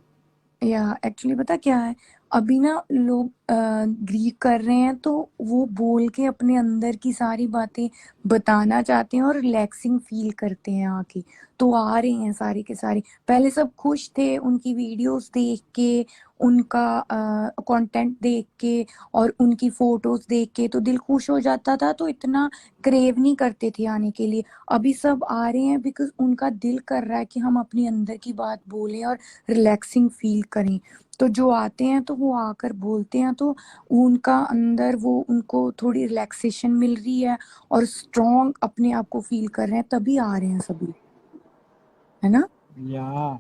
या एक्चुअली पता क्या है, अभी ना लोग ग्रीक कर रहे हैं तो वो बोल के अपने अंदर की सारी बातें बताना चाहते हैं और रिलैक्सिंग फील करते हैं आके, तो आ रहे हैं सारे के सारे। पहले सब खुश थे उनकी वीडियोस देख के, उनका कंटेंट देख के और उनकी फोटोज देख के तो दिल खुश हो जाता था, तो इतना क्रेव नहीं करते थे आने के लिए। अभी सब आ रहे हैं बिकॉज उनका दिल कर रहा है कि हम अपनी अंदर की बात बोलें और रिलैक्सिंग फील करें। तो जो आते हैं तो वो आकर बोलते हैं तो उनका अंदर वो, उनको थोड़ी रिलैक्सेशन मिल रही है और स्ट्रॉन्ग अपने आप को फील कर रहे हैं, तभी आ रहे हैं सभी, है ना। या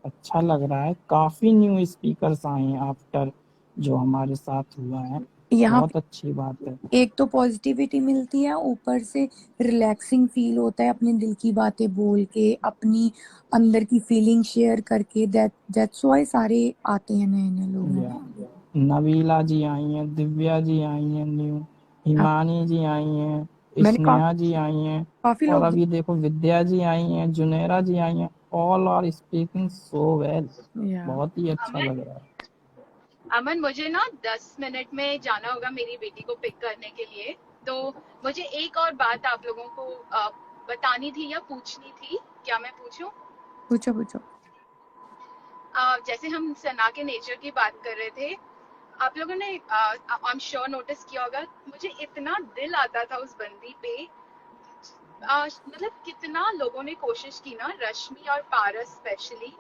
अच्छा लग रहा है, काफी न्यू स्पीकर्स आए हैं आफ्टर जो हमारे साथ हुआ है। यहाँ बहुत अच्छी बात है। एक तो पॉजिटिविटी मिलती है, ऊपर से रिलैक्सिंग फील होता है अपने दिल की बातें बोल के, अपनी अंदर की फीलिंग शेयर करके। दैट्स व्हाई सारे आते हैं नए नए लोग, है या ना। नवीला जी आई हैं, दिव्या जी आई हैं न्यू, हाँ, हिमानी जी आई हैं, मैंने स्नेहा जी आई हैं, काफी और लोग अभी देखो विद्या जी आई हैं, जुनैरा जी आई हैं। All are speaking so well. Yeah बहुत ही अच्छा अमन लग रहा है। अमन मुझे ना 10 मिनट में जाना होगा मेरी बेटी को पिक करने के लिए। तो मुझे एक और बात आप लोगों को बतानी थी या पूछनी थी। क्या मैं पूछूं? पूछो पूछो। जैसे हम सना के नेचर की बात कर रहे थे, आप लोगों ने आई एम श्योर नोटिस किया होगा, मुझे इतना दिल आता था उस बंदी पे। मतलब कितना लोगों ने कोशिश की ना, रश्मि और पारस स्पेशली,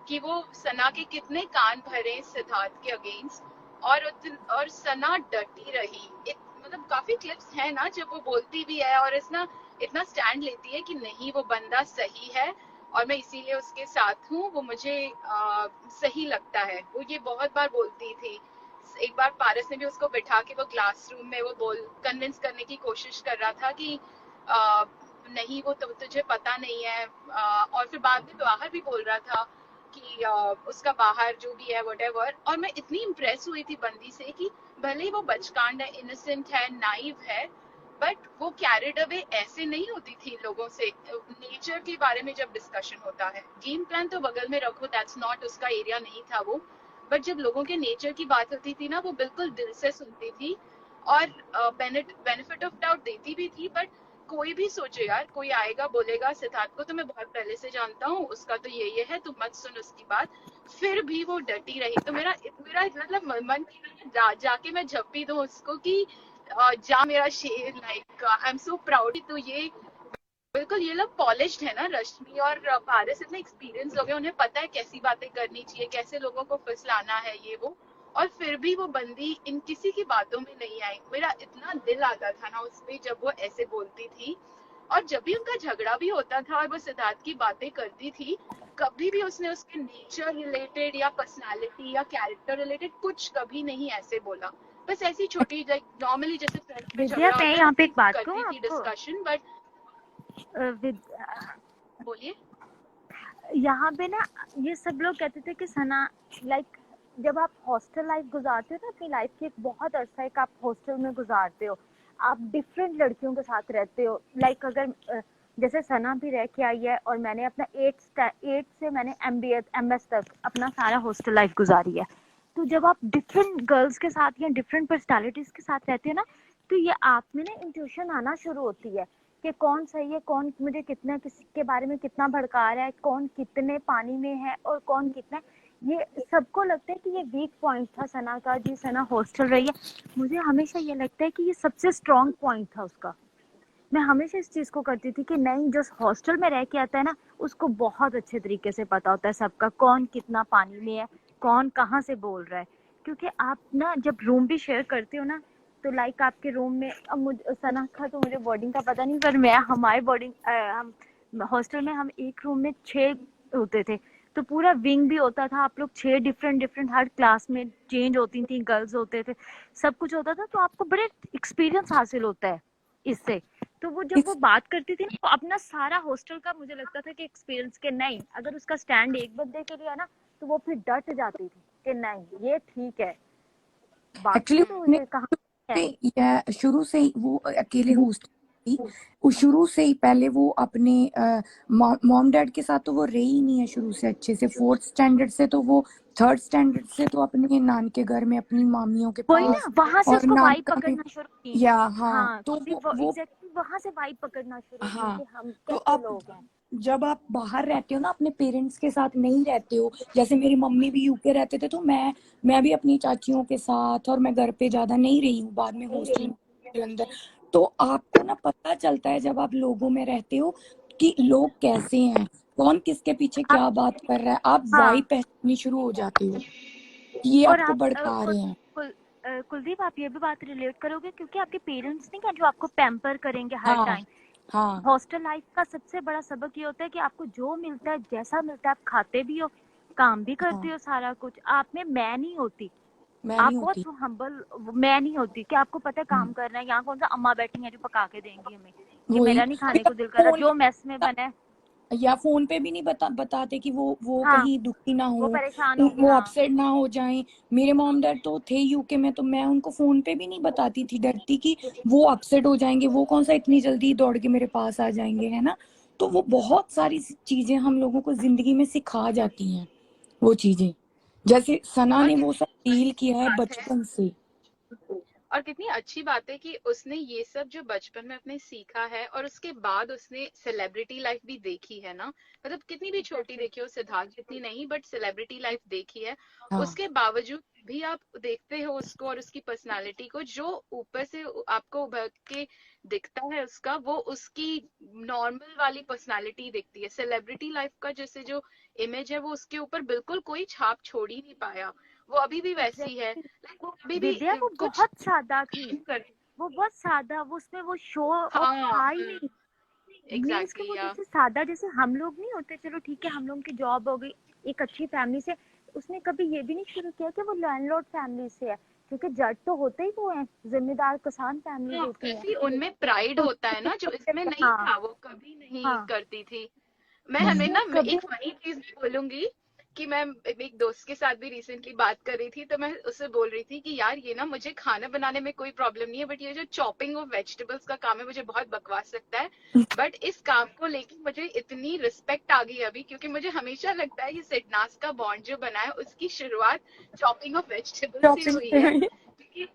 कि वो सना के कितने कान भरे सिद्धार्थ के अगेंस्ट। और सना डटी रही। मतलब काफी क्लिप्स हैं ना जब वो बोलती भी है और इतना स्टैंड लेती है कि नहीं वो बंदा सही है और मैं इसीलिए उसके साथ हूँ, वो मुझे सही लगता है। वो ये बहुत बार बोलती थी। एक बार पारस ने भी उसको बिठा के वो क्लास रूम में वो कन्विंस करने की कोशिश कर रहा था कि नहीं वो तुझे पता नहीं है। और फिर बाद में बाहर भी बोल रहा था कि उसका बाहर जो भी है व्हाटएवर। और मैं इतनी इम्प्रेस हुई थी बंदी से कि भले ही वो बचकांड है, इनोसेंट है, नाइव है, बट वो कैरिड अवे ऐसे नहीं होती थी लोगों से। नेचर के बारे में जब डिस्कशन होता है, गेम प्लान तो बगल में रखो, दैट्स नॉट उसका एरिया नहीं था वो। बट जब लोगों के नेचर की बात होती थी ना, वो बिल्कुल दिल से सुनती थी और बेनिफिट ऑफ डाउट देती भी थी। बट कोई भी सोचे यार, कोई आएगा बोलेगा सिद्धार्थ को तो मैं बहुत पहले से जानता हूँ, उसका तो ये है, तू मत सुन उसकी बात, फिर भी वो डटी रही। तो मेरा मेरा मतलब मन जाके मैं झप्पी दूं उसको कि जा मेरा शेर, like I am so proud. तो ये बिल्कुल, ये लोग पॉलिश्ड है ना, रश्मि और पारस इतने एक्सपीरियंस हो गए, उन्हें पता है कैसी बातें करनी चाहिए, कैसे लोगों को फुसलाना है, ये वो। और फिर भी वो बंदी इन किसी की बातों में नहीं आई। मेरा इतना दिल आता था ना उसमें जब वो ऐसे बोलती थी। और जब भी उनका झगड़ा भी होता था और वो सिद्धार्थ की बातें करती थी, कभी भी उसने उसके नेचर रिलेटेड या पर्सनालिटी या कैरेक्टर रिलेटेड कुछ कभी नहीं ऐसे बोला। बस ऐसी छोटी, लाइक नॉर्मली जैसे फ्रेंड्स में विद्या, झगड़ा मैं होता है यहाँ पे वैसे एक बात करती कहूँ थी आपको। डिस्कशन। बट बोलिए। यहाँ पे ना ये सब लोग कहते थे कि सना, लाइक जब आप हॉस्टल लाइफ गुजारते हो ना, अपनी लाइफ की एक बहुत अरसा एक आप हॉस्टल में गुजारते हो, आप डिफरेंट लड़कियों के साथ रहते हो। लाइक अगर जैसे सना भी रह के आई है और मैंने अपना 8 से मैंने MS तक अपना सारा हॉस्टल लाइफ गुजारी है। तो जब आप डिफरेंट गर्ल्स के साथ या डिफरेंट पर्सनालिटीज के साथ रहते हो ना, तो ये आप में ना इंट्यूशन आना शुरू होती है कि कौन सही है, कौन मुझे कितना, किसी के बारे में कितना भड़का रहा है, कौन कितने पानी में है और कौन कितना। ये सबको लगता है कि ये वीक पॉइंट था सना का, जी सना हॉस्टल रही है। मुझे हमेशा ये लगता है कि ये सबसे स्ट्रॉन्ग पॉइंट था उसका। मैं हमेशा इस चीज को करती थी कि नहीं, जो हॉस्टल में रह के आता है ना, उसको बहुत अच्छे तरीके से पता होता है सबका, कौन कितना पानी में है, कौन कहाँ से बोल रहा है। क्योंकि आप ना जब रूम भी शेयर करते हो ना, तो लाइक आपके रूम में, अब मुझे सना का तो मुझे बोर्डिंग का पता नहीं, पर मैं हमारे बोर्डिंग हम हॉस्टल में हम एक रूम में 6 होते थे। तो पूरा विंग भी होता था, आप लोग 6 डिफरेंट डिफरेंट हर क्लास में चेंज होती थी, गर्ल्स होते थे, सब कुछ होता था। तो आपको बड़े एक्सपीरियंस हासिल होता है इससे। तो वो जब वो बात करती थी ना, तो अपना सारा हॉस्टल का मुझे लगता था कि एक्सपीरियंस के नहीं, अगर उसका स्टैंड एक बंदे के लिए है ना, तो वो फिर डट जाती थी कि नहीं ये ठीक है, बाकी तो एक्चुअली ये कहाँ है। या शुरू से ही वो अकेले होस्ट थी। वो शुरू से ही पहले वो अपने मॉम डैड के साथ तो वो रही ही नहीं है शुरू से अच्छे से। 4th स्टैंडर्ड से तो वो 3rd स्टैंडर्ड से तो अपने नान के घर में अपनी मामियों के वही पास, ना, वहां से और उसको वाइब नानका में, पकड़ना शुरू की। या हाँ हाँ, तो वो एग्जैक्टली वहां से वाइब पकड़ना शुरू की हाँ। कि हम तो कैसे अब लोग हैं। जब आप बाहर रहते हो ना, अपने पेरेंट्स के साथ नहीं रहते हो, जैसे मेरी मम्मी भी यूके रहते थे, तो मैं भी अपनी चाचियों के साथ, और मैं घर पे ज्यादा नहीं रही हूँ, बाद में हॉस्टल के अंदर। तो आपको ना पता चलता है जब आप लोगों में रहते हो कि लोग कैसे हैं, कौन किसके पीछे आप, क्या बात कर रहा है, आप वाइब हाँ, पहचाननी शुरू हो जाते हो कि ये और आपको आप भड़का रहे हैं। कुलदीप, आप ये भी बात रिलेट करोगे क्योंकि आपके पेरेंट्स नहीं क्या जो आपको पैम्पर करेंगे हर हाँ टाइम। हाँ हॉस्टल लाइफ का सबसे बड़ा सबक ये होता है कि आपको जो मिलता है, जैसा मिलता है, आप खाते भी हो, काम भी करते हाँ, हो, सारा कुछ आप में मैं नहीं होती। मैं आप नहीं बहुत होती। हम्बल, मैं नहीं होती कि आपको पता है काम करना है। यहाँ कौन सा अम्मा बैठी है जो पका के देंगी हमें, कि वही, मेरा नहीं खाने को दिल कर रहा, फोन जो मेस में बना है। या फोन पे भी नहीं बताते कि वो हाँ, कहीं दुखी ना वो हो, परेशान होंगे, वो हाँ। अपसेट ना हो जाएं। मेरे मॉम डैड तो थे यूके में, तो मैं उनको फोन पे भी नहीं बताती थी, डरती कि वो अपसेट हो जाएंगे, वो कौन सा इतनी जल्दी दौड़ के मेरे पास आ जाएंगे, है ना। तो वो बहुत सारी चीजें हम लोगों को जिंदगी में सिखा जाती हैं, वो चीजें, जैसे सना और ने वो सब कितनी डील अच्छी किया है बात है, बचपन से। और कितनी अच्छी बात है कि उसने ये सब जो बचपन में अपने सीखा है और उसके बाद उसने सेलिब्रिटी लाइफ भी देखी है ना। मतलब कितनी भी छोटी देखी हो, सिद्धार्थ जितनी नहीं, बट सेलिब्रिटी लाइफ देखी है। हाँ उसके बावजूद भी आप देखते हो उसको और उसकी पर्सनालिटी को, जो ऊपर से आपको उभर के दिखता है उसका, वो उसकी नॉर्मल वाली पर्सनालिटी दिखती है। सेलिब्रिटी लाइफ का जैसे जो इमेज है, वो उसके ऊपर बिल्कुल कोई छाप छोड़ ही नहीं पाया। वो अभी भी वैसी है, एग्जैक्टली। लाइक वो अभी भी विद्या, वो कुछ बहुत सादा थी, कर। वो बहुत सादा, वो उसमें वो शो ऑफ हाँ, था ही नहीं। मीन्स कि एग्जैक्टली वो या जैसे सादा, जैसे हम लोग नहीं होते, चलो ठीक है हम लोग की जॉब हो गई, एक अच्छी फैमिली से। उसने कभी ये भी नहीं शुरू किया कि वो लैंडलॉर्ड फैमिली से है, क्योंकि जज तो होते ही वो हैं, जिम्मेदार किसान फैमिली हाँ, होती है। क्योंकि उनमें प्राइड तो होता है ना, जो इसमें नहीं हाँ, था, वो कभी नहीं हाँ, करती थी। मैं हमें उसने ना, मैं कभी, एक वही चीज बोलूंगी कि मैं एक दोस्त के साथ भी रिसेंटली बात कर रही थी, तो मैं उससे बोल रही थी कि यार ये ना, मुझे खाना बनाने में कोई प्रॉब्लम नहीं है, बट ये जो चॉपिंग ऑफ वेजिटेबल्स का काम है मुझे बहुत बकवास लगता है। बट इस काम को लेके मुझे इतनी रिस्पेक्ट आ गई अभी, क्योंकि मुझे हमेशा लगता है कि सिडनास का बॉन्ड जो बना है उसकी शुरुआत चॉपिंग ऑफ वेजिटेबल्स से शॉपिंग हुई पे है। हुई। क्योंकि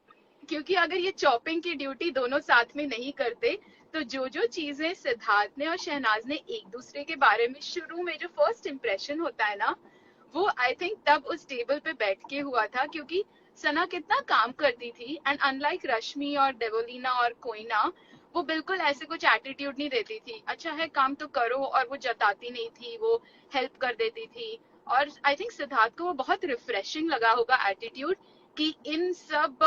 क्योंकि अगर ये चॉपिंग की ड्यूटी दोनों साथ में नहीं करते, तो जो जो चीजें सिद्धार्थ ने और शहनाज ने एक दूसरे के बारे में शुरू में जो फर्स्ट इंप्रेशन होता है ना, वो आई थिंक तब उस टेबल पे बैठ के हुआ था, क्योंकि सना कितना काम करती थी, एंड अनलाइक रश्मि और देवोलीना और कोयना, वो बिल्कुल ऐसे कुछ एटीट्यूड नहीं देती थी, अच्छा है काम तो करो, और वो जताती नहीं थी, वो हेल्प कर देती थी। और आई थिंक सिद्धार्थ को वो बहुत रिफ्रेशिंग लगा होगा एटीट्यूड, कि इन सब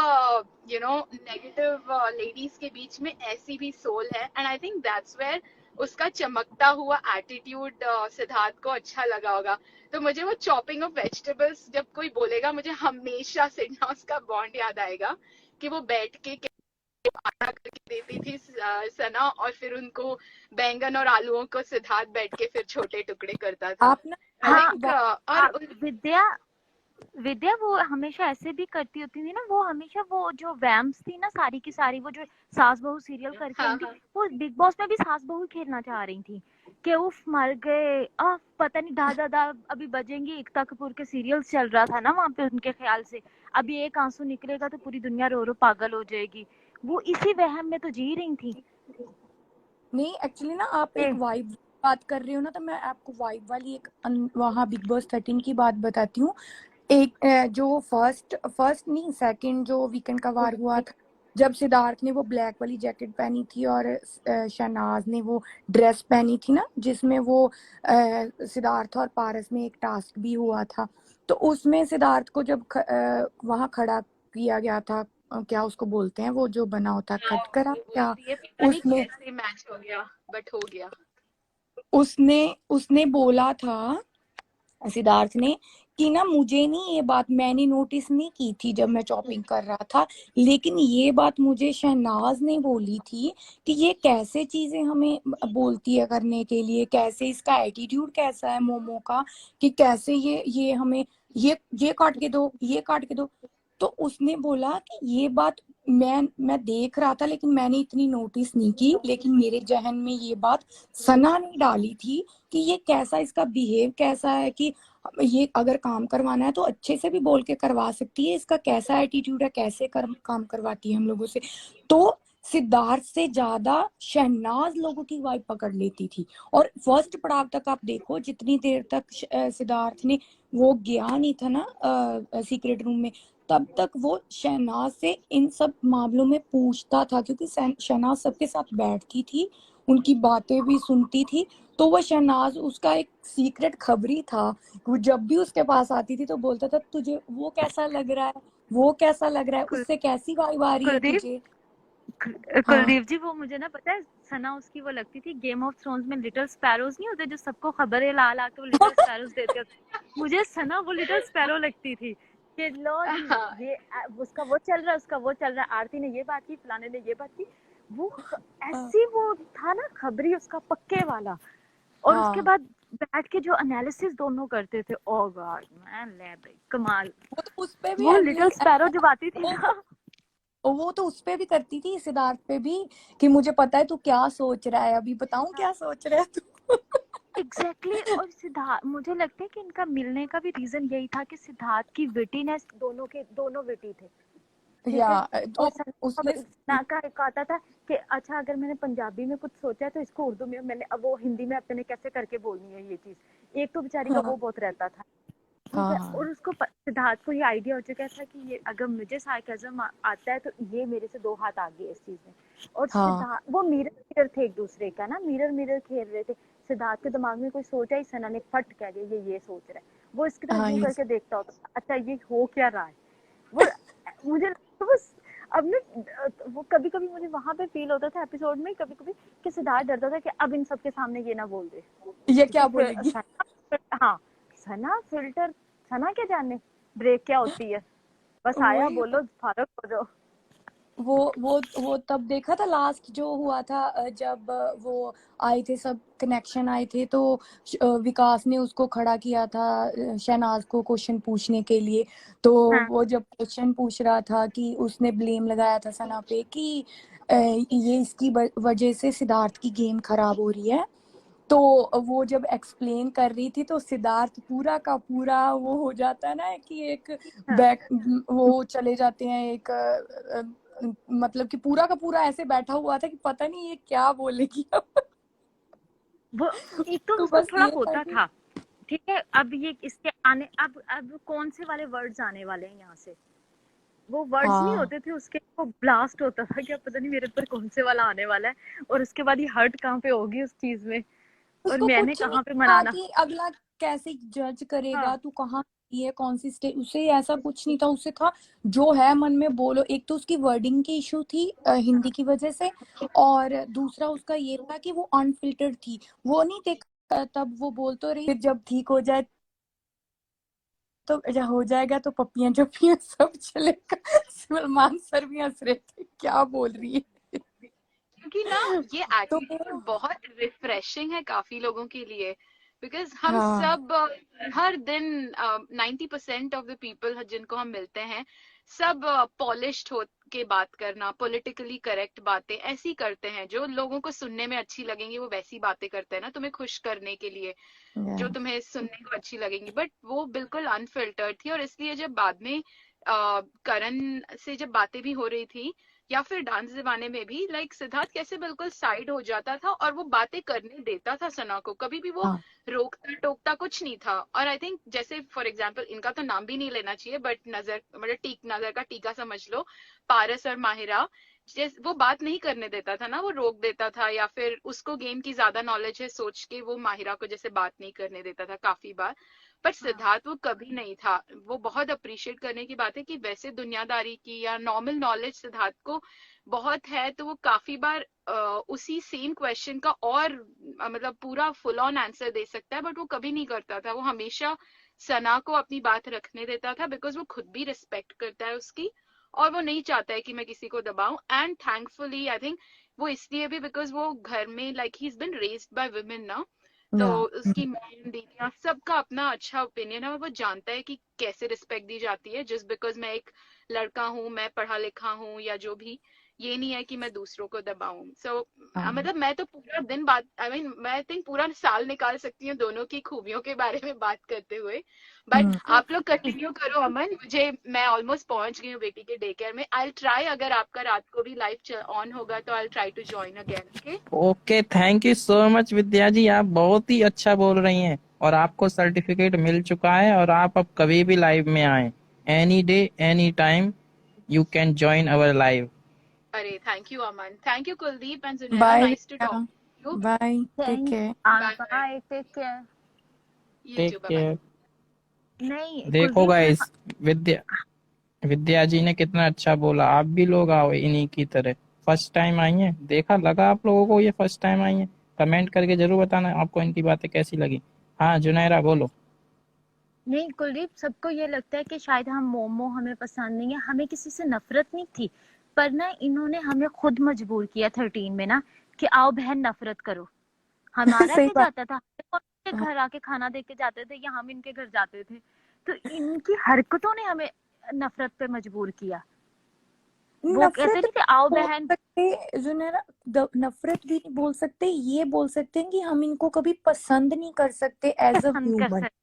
नेगेटिव लेडीज के बीच में ऐसी भी सोल है, and I think that's where उसका चमकता हुआ एटीट्यूड सिद्धार्थ को अच्छा लगा होगा। तो मुझे वो चॉपिंग ऑफ वेजिटेबल्स जब कोई बोलेगा, मुझे हमेशा सिडनॉस का बॉन्ड याद आएगा, कि वो बैठ के आटा करके देती थी सना, और फिर उनको बैंगन और आलूओं को सिद्धार्थ बैठ के फिर छोटे टुकड़े करता था। आप ना आई हाँ थिंक और विद्या विद्या वो हमेशा ऐसे भी करती होती थी ना, वो हमेशा वो जो वैम्स थी ना सारी की सारी, वो जो सास बहू सीरियल करके हाँ आई थी, हाँ वो बिग बॉस में भी सास बहू खेलना चाह रही थी कि उफ मर गए, पता नहीं दा दा दा अभी बजेंगे, एकता कपूर के सीरियल चल रहा था ना वहां पे, उनके ख्याल से अभी एक आंसू निकलेगा तो पूरी दुनिया रो रो पागल हो जाएगी, वो इसी वहम में तो जी रही थी। नहीं, एक्चुअली ना आप ए, एक वाइब बात कर रहे हो ना, तो मैं आपको वाइब वाली एक वहाँ बिग बॉस 13 की बात बताती हूँ। एक जो फर्स्ट फर्स्ट नहीं, सेकंड जो वीकेंड का वार हुआ था, जब सिद्धार्थ ने वो ब्लैक वाली जैकेट पहनी थी और शहनाज ने वो ड्रेस पहनी थी ना, जिसमें वो सिद्धार्थ और पारस में एक टास्क भी हुआ था, तो उसमें सिद्धार्थ को जब वहां खड़ा किया गया था, क्या उसको बोलते हैं, वो जो बना होता है खटकरा, क्या ये पता नहीं उसमें कैसे मैच हो गया, बट हो गया। उसने उसने बोला था सिद्धार्थ ने कि ना, मुझे नहीं ये बात मैंने नोटिस नहीं की थी जब मैं चॉपिंग कर रहा था, लेकिन ये बात मुझे शहनाज ने बोली थी कि ये कैसे चीजें हमें बोलती है करने के लिए, कैसे इसका एटीट्यूड कैसा है मोमो का, कि कैसे ये हमें ये काट के दो, ये काट के दो। तो उसने बोला कि ये बात मैं देख रहा था, लेकिन मैंने इतनी नोटिस नहीं की, लेकिन मेरे जहन में ये बात सना ने डाली थी कि ये कैसा, इसका बिहेव कैसा है, कि ये अगर काम करवाना है तो अच्छे से भी बोल के करवा सकती है, इसका कैसा एटीट्यूड है, कैसे काम करवाती है हम लोगों से। तो सिद्धार्थ से ज्यादा शहनाज लोगों की वाइब पकड़ लेती थी, और फर्स्ट पड़ाव तक आप देखो, जितनी देर तक सिद्धार्थ ने वो गया नहीं था ना सीक्रेट रूम में, तब तक वो शहनाज से इन सब मामलों में पूछता था, क्योंकि शहनाज सबके साथ बैठती थी, उनकी बातें भी सुनती थी, तो वो शहनाज उसका एक सीक्रेट खबरी था। वो जब भी उसके पास आती थी तो बोलता था, तुझे वो कैसा लग रहा है, वो कैसा लग रहा है, कुल, उससे कैसी वाइब आ रही है कुलदीप तुझे। हाँ कुलदीप जी, वो मुझे ना पता है, सना उसकी वो लगती थी गेम ऑफ थ्रोन्स में लिटिल स्पैरोज नहीं होते जो सबको खबरें ला ला के वो लिटिल स्पैरोज देते होते, मुझे सना वो लिटिल स्पैरो लगती थी कि लो जी, हाँ ये उसका वो चल रहा है, उसका वो चल रहा है, आरती ने ये बात की, फलाने ने ये बात की, वो हाँ ऐसी वो था ना खबरी उसका पक्के वाला। और उसके हाँ। बाद बैठ के जो एनालिसिस दोनों करते थे, ओ गॉड मैन, ले भाई कमाल। वो तो उस पे भी वो लिटिल एग्री, स्पैरो जब आती थी वो ना, वो तो उस पे भी करती थी, सिद्धार्थ पे भी, कि मुझे पता है तू क्या सोच रहा है, अभी बताऊं क्या सोच रहा है तू। एग्जैक्टली और सिद्धार्थ, मुझे लगता है कि इनका मिलने का भी रीजन यही था कि सिद्धार्थ की विटीनेस, दोनों विटी थे, ठीक या है। तो और उसने सना का एक आता था कि अच्छा अगर मैंने पंजाबी में कुछ सोचा है तो इसको उर्दू में, मैंने अब वो हिंदी में अपने कैसे करके बोलनी है ये चीज, एक तो बेचारी का वो हाँ बहुत रहता था, ठीक हाँ है। हाँ और उसको सिद्धार्थ को ये आइडिया हो चुका था कि ये अगर मुझे सार्केज्म आता है तो ये मेरे से 2 हाथ आगे है इस चीज में। और हाँ सिद्धार्थ वो मिरर थे एक दूसरे का ना, मिरर खेल रहे थे, सिद्धार्थ के दिमाग में कोई सोचा ही सना ने फट कह दिया ये सोच रहा है, वो इसकी तरफ हाँ, यूं ये करके देखता होता, अच्छा ये हो क्या रहा है। वो मुझे लगता है बस अब ना, वो कभी कभी मुझे वहां पे फील होता था एपिसोड में कभी कभी कि सिद्धार्थ डरता था कि अब इन सबके सामने ये ना बोल दे, ये क्योंकि क्या फिर बोलेगी। हाँ सना फिल्टर, सना क्या जाने ब्रेक क्या होती है, बस आया वही बोलो फारग हो जाओ। वो तब देखा था लास्ट जो हुआ था, जब वो आए थे, सब कनेक्शन आए थे, तो विकास ने उसको खड़ा किया था, शहनाज को क्वेश्चन पूछने के लिए। तो हाँ वो जब क्वेश्चन पूछ रहा था कि उसने ब्लेम लगाया था सना पे कि ये इसकी वजह से सिद्धार्थ की गेम खराब हो रही है। तो वो जब एक्सप्लेन कर रही थी तो सिद्धार्थ पूरा का पूरा वो हो जाता है ना कि एक हाँ बैक, वो चले जाते हैं एक मतलब कि पूरा का पूरा ऐसे बैठा हुआ था कि पता नहीं ये क्या बोलेगी अब। वो एक तो तो उसको बस थोड़ा ये था होता कि था। ठीक है, अब ये इसके आने, अब कौन से वाले वर्ड्स आने वाले हैं यहाँ से? वो वर्ड्स नहीं हाँ, होते थे उसके, वो ब्लास्ट होता था कि अब पता नहीं मेरे ऊपर कौन से वाला आने वाला है, और उसके बाद ये हर्ट कहाँ पे होगी उस चीज में, और उसको मैंने कुछ नहीं कहाँ पे था मनाना। कि अगला कैसे जज करेगा, हाँ तू कहाँ ये कौन सी स्टेज, उसे ऐसा कुछ नहीं था। उसे था जो है मन में बोलो। एक तो उसकी वर्डिंग की इशू थी हिंदी की वजह से, और दूसरा उसका ये था कि वो अनफिल्टर्ड थी। वो नहीं देखा तब वो बोल तो रही, फिर जब ठीक हो जाए तो जब हो जाएगा तो पप्पियां जप्पियां सब चलेगा। सलमान सर भी हंस रहे थे, क्या बोल रही है। क्योंकि ना ये तो एटीट्यूड बहुत रिफ्रेशिंग है काफी लोगों के लिए, बिकॉज हम हाँ सब हर दिन 90% ऑफ द पीपल जिनको हम मिलते हैं सब पॉलिश्ड हो के बात करना, पॉलिटिकली करेक्ट बातें ऐसी करते हैं जो लोगों को सुनने में अच्छी लगेंगी, वो वैसी बातें करते हैं ना तुम्हें खुश करने के लिए, जो तुम्हें सुनने को अच्छी लगेंगी। बट वो बिल्कुल अनफिल्टर्ड थी, और इसलिए जब बाद में करण से जब बातें भी हो रही थी या फिर डांस दीवाने में भी, लाइक सिद्धार्थ कैसे बिल्कुल साइड हो जाता था और वो बातें करने देता था सना को, कभी भी वो हाँ रोकता टोकता कुछ नहीं था। और आई थिंक जैसे फॉर एग्जांपल इनका तो नाम भी नहीं लेना चाहिए, बट नजर मतलब नजर का टीका समझ लो, पारस और माहिरा, वो बात नहीं करने देता था ना, वो रोक देता था, या फिर उसको गेम की ज्यादा नॉलेज है सोच के वो माहिरा को जैसे बात नहीं करने देता था काफी बार। बट हाँ सिद्धार्थ वो कभी नहीं था। वो बहुत अप्रिशिएट करने की बात है कि वैसे दुनियादारी की या नॉर्मल नॉलेज सिद्धार्थ को बहुत है, तो वो काफी बार उसी सेम क्वेश्चन का और मतलब पूरा फुल ऑन आंसर दे सकता है, बट वो कभी नहीं करता था। वो हमेशा सना को अपनी बात रखने देता था, बिकॉज वो खुद भी रिस्पेक्ट करता है उसकी, और वो नहीं चाहता है कि मैं किसी को दबाऊं। एंड थैंकफुली आई थिंक वो इसलिए भी बिकॉज वो घर में like he is been raised by women ना, तो या उसकी बहन दीदियां सबका अपना अच्छा ओपिनियन है, और वो जानता है कि कैसे रिस्पेक्ट दी जाती है। जस्ट बिकॉज मैं एक लड़का हूँ, मैं पढ़ा लिखा हूँ या जो भी, ये नहीं है कि मैं दूसरों को दबाऊं। सो हाँ मतलब मैं तो पूरा दिन बात, आई मीन मैं थिंक पूरा साल निकाल सकती हूँ दोनों की खूबियों के बारे में बात करते हुए। बट तो आप लोग कंटिन्यू करो अमन, मुझे मैं ऑलमोस्ट पहुंच गई हूँ बेटी के डे केयर में। आई ट्राई, अगर आपका रात को भी लाइव ऑन होगा तो I try to join again. Okay, okay, thank you so much Vidya ji, आप बहुत ही अच्छा बोल रही हैं और आपको सर्टिफिकेट मिल चुका है और आप अब कभी भी लाइव में आए, any day any time you can join our live. अरे thank you Aman, thank you Kuldeep and Junaira, bye nice to Vidya, talk to you. Bye, take thank, care. Bye bye, bye, take care. You take too, bye bye. Care. नहीं देखो कुलदीप मैं, गाइस, विद्या विद्या जी ने कितना अच्छा बोला, आप भी लोग आओ इन्हीं की तरह। फर्स्ट टाइम आई हैं, देखा लगा आप लोगों को ये फर्स्ट टाइम आई हैं? कमेंट करके जरूर बताना आपको इनकी बातें कैसी लगी। हाँ जुनैरा बोलो। नहीं कुलदीप, सबको ये लगता है कि शायद हम मोमो हमें पसंद नहीं है, हमें किसी से नफरत नहीं थी, पर ना इन्होंने हमें खुद मजबूर किया 13 में ना कि आओ बहन नफरत करो। हमारा सही क्या बात। जाता था, हमें कौन इनके हाँ, घर आके खाना दे के जाते थे या हम इनके घर जाते थे? तो इनकी हरकतों ने हमें नफरत पे मजबूर किया। वो कहते नफरत नहीं थे आओ बोल बहन, सकते जुनेरा, नफरत भी नहीं बोल सकते, ये बोल सकते हैं कि हम इनको कभी पसंद नहीं कर सकते एज अ पसंद कर ह्यूमन। सकते।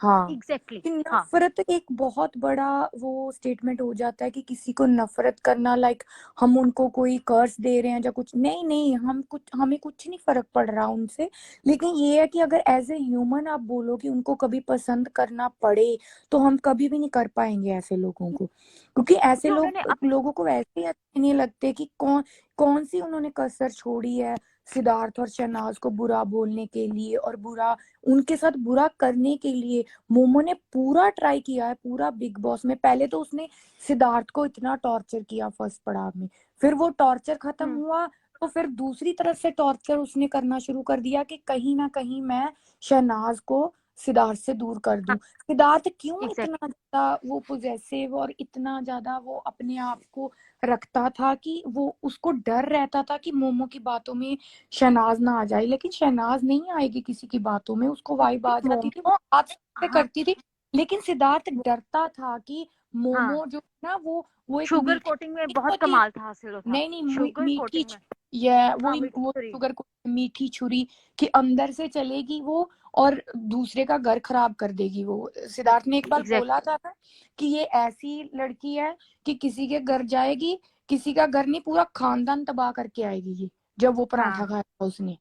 हाँ, एग्जैक्टली कि हाँ। नफरत एक बहुत बड़ा वो स्टेटमेंट हो जाता है कि किसी को नफरत करना लाइक हम उनको कोई कर्स दे रहे हैं या कुछ। नहीं नहीं, हम कुछ, हमें कुछ नहीं फर्क पड़ रहा उनसे। लेकिन ये है कि अगर एज ए ह्यूमन आप बोलो कि उनको कभी पसंद करना पड़े, तो हम कभी भी नहीं कर पाएंगे ऐसे लोगों को, क्योंकि ऐसे जो उन्होंने लोगों को वैसे ही अच्छे नहीं लगते कि कौन कौन सी उन्होंने कसर छोड़ी है सिद्धार्थ और शहनाज को बुरा बोलने के लिए और बुरा उनके साथ बुरा करने के लिए। मोमो ने पूरा ट्राई किया है, पूरा बिग बॉस में। पहले तो उसने सिद्धार्थ को इतना टॉर्चर किया फर्स्ट पड़ाव में, फिर वो टॉर्चर खत्म हुआ तो फिर दूसरी तरफ से टॉर्चर उसने करना शुरू कर दिया कि कहीं ना कहीं मैं शहनाज को सिद्धार्थ से दूर कर हाँ दूं। सिद्धार्थ क्यों एग्जैक्टली इतना ज्यादा वो पोजेसिव और इतना ज्यादा वो अपने आप को रखता था कि वो उसको डर रहता था कि मोमो की बातों में शहनाज ना आ जाए, लेकिन शहनाज नहीं आएगी किसी की बातों में, उसको वाइब आ जाती थी, वो मोमो। बात से हाँ करती थी। लेकिन सिद्धार्थ डरता था कि हाँ मोमो जो है ना वो एक शुगर मीठी कोटिंग में नहीं बहुत होती, कमाल था, हासिल होता नहीं नहीं शुगर मीठी कोटिंग में। ये हाँ वो मीठी। शुगर को मीठी छुरी कि अंदर से चलेगी वो और दूसरे का घर खराब कर देगी वो। सिद्धार्थ ने एक बार बोला एग्जैक्टली था ना कि ये ऐसी लड़की है कि किसी के घर जाएगी, किसी का घर नहीं पूरा खानदान तबाह करके आएगी ये, जब वो पराठा हाँ खाया था उसने,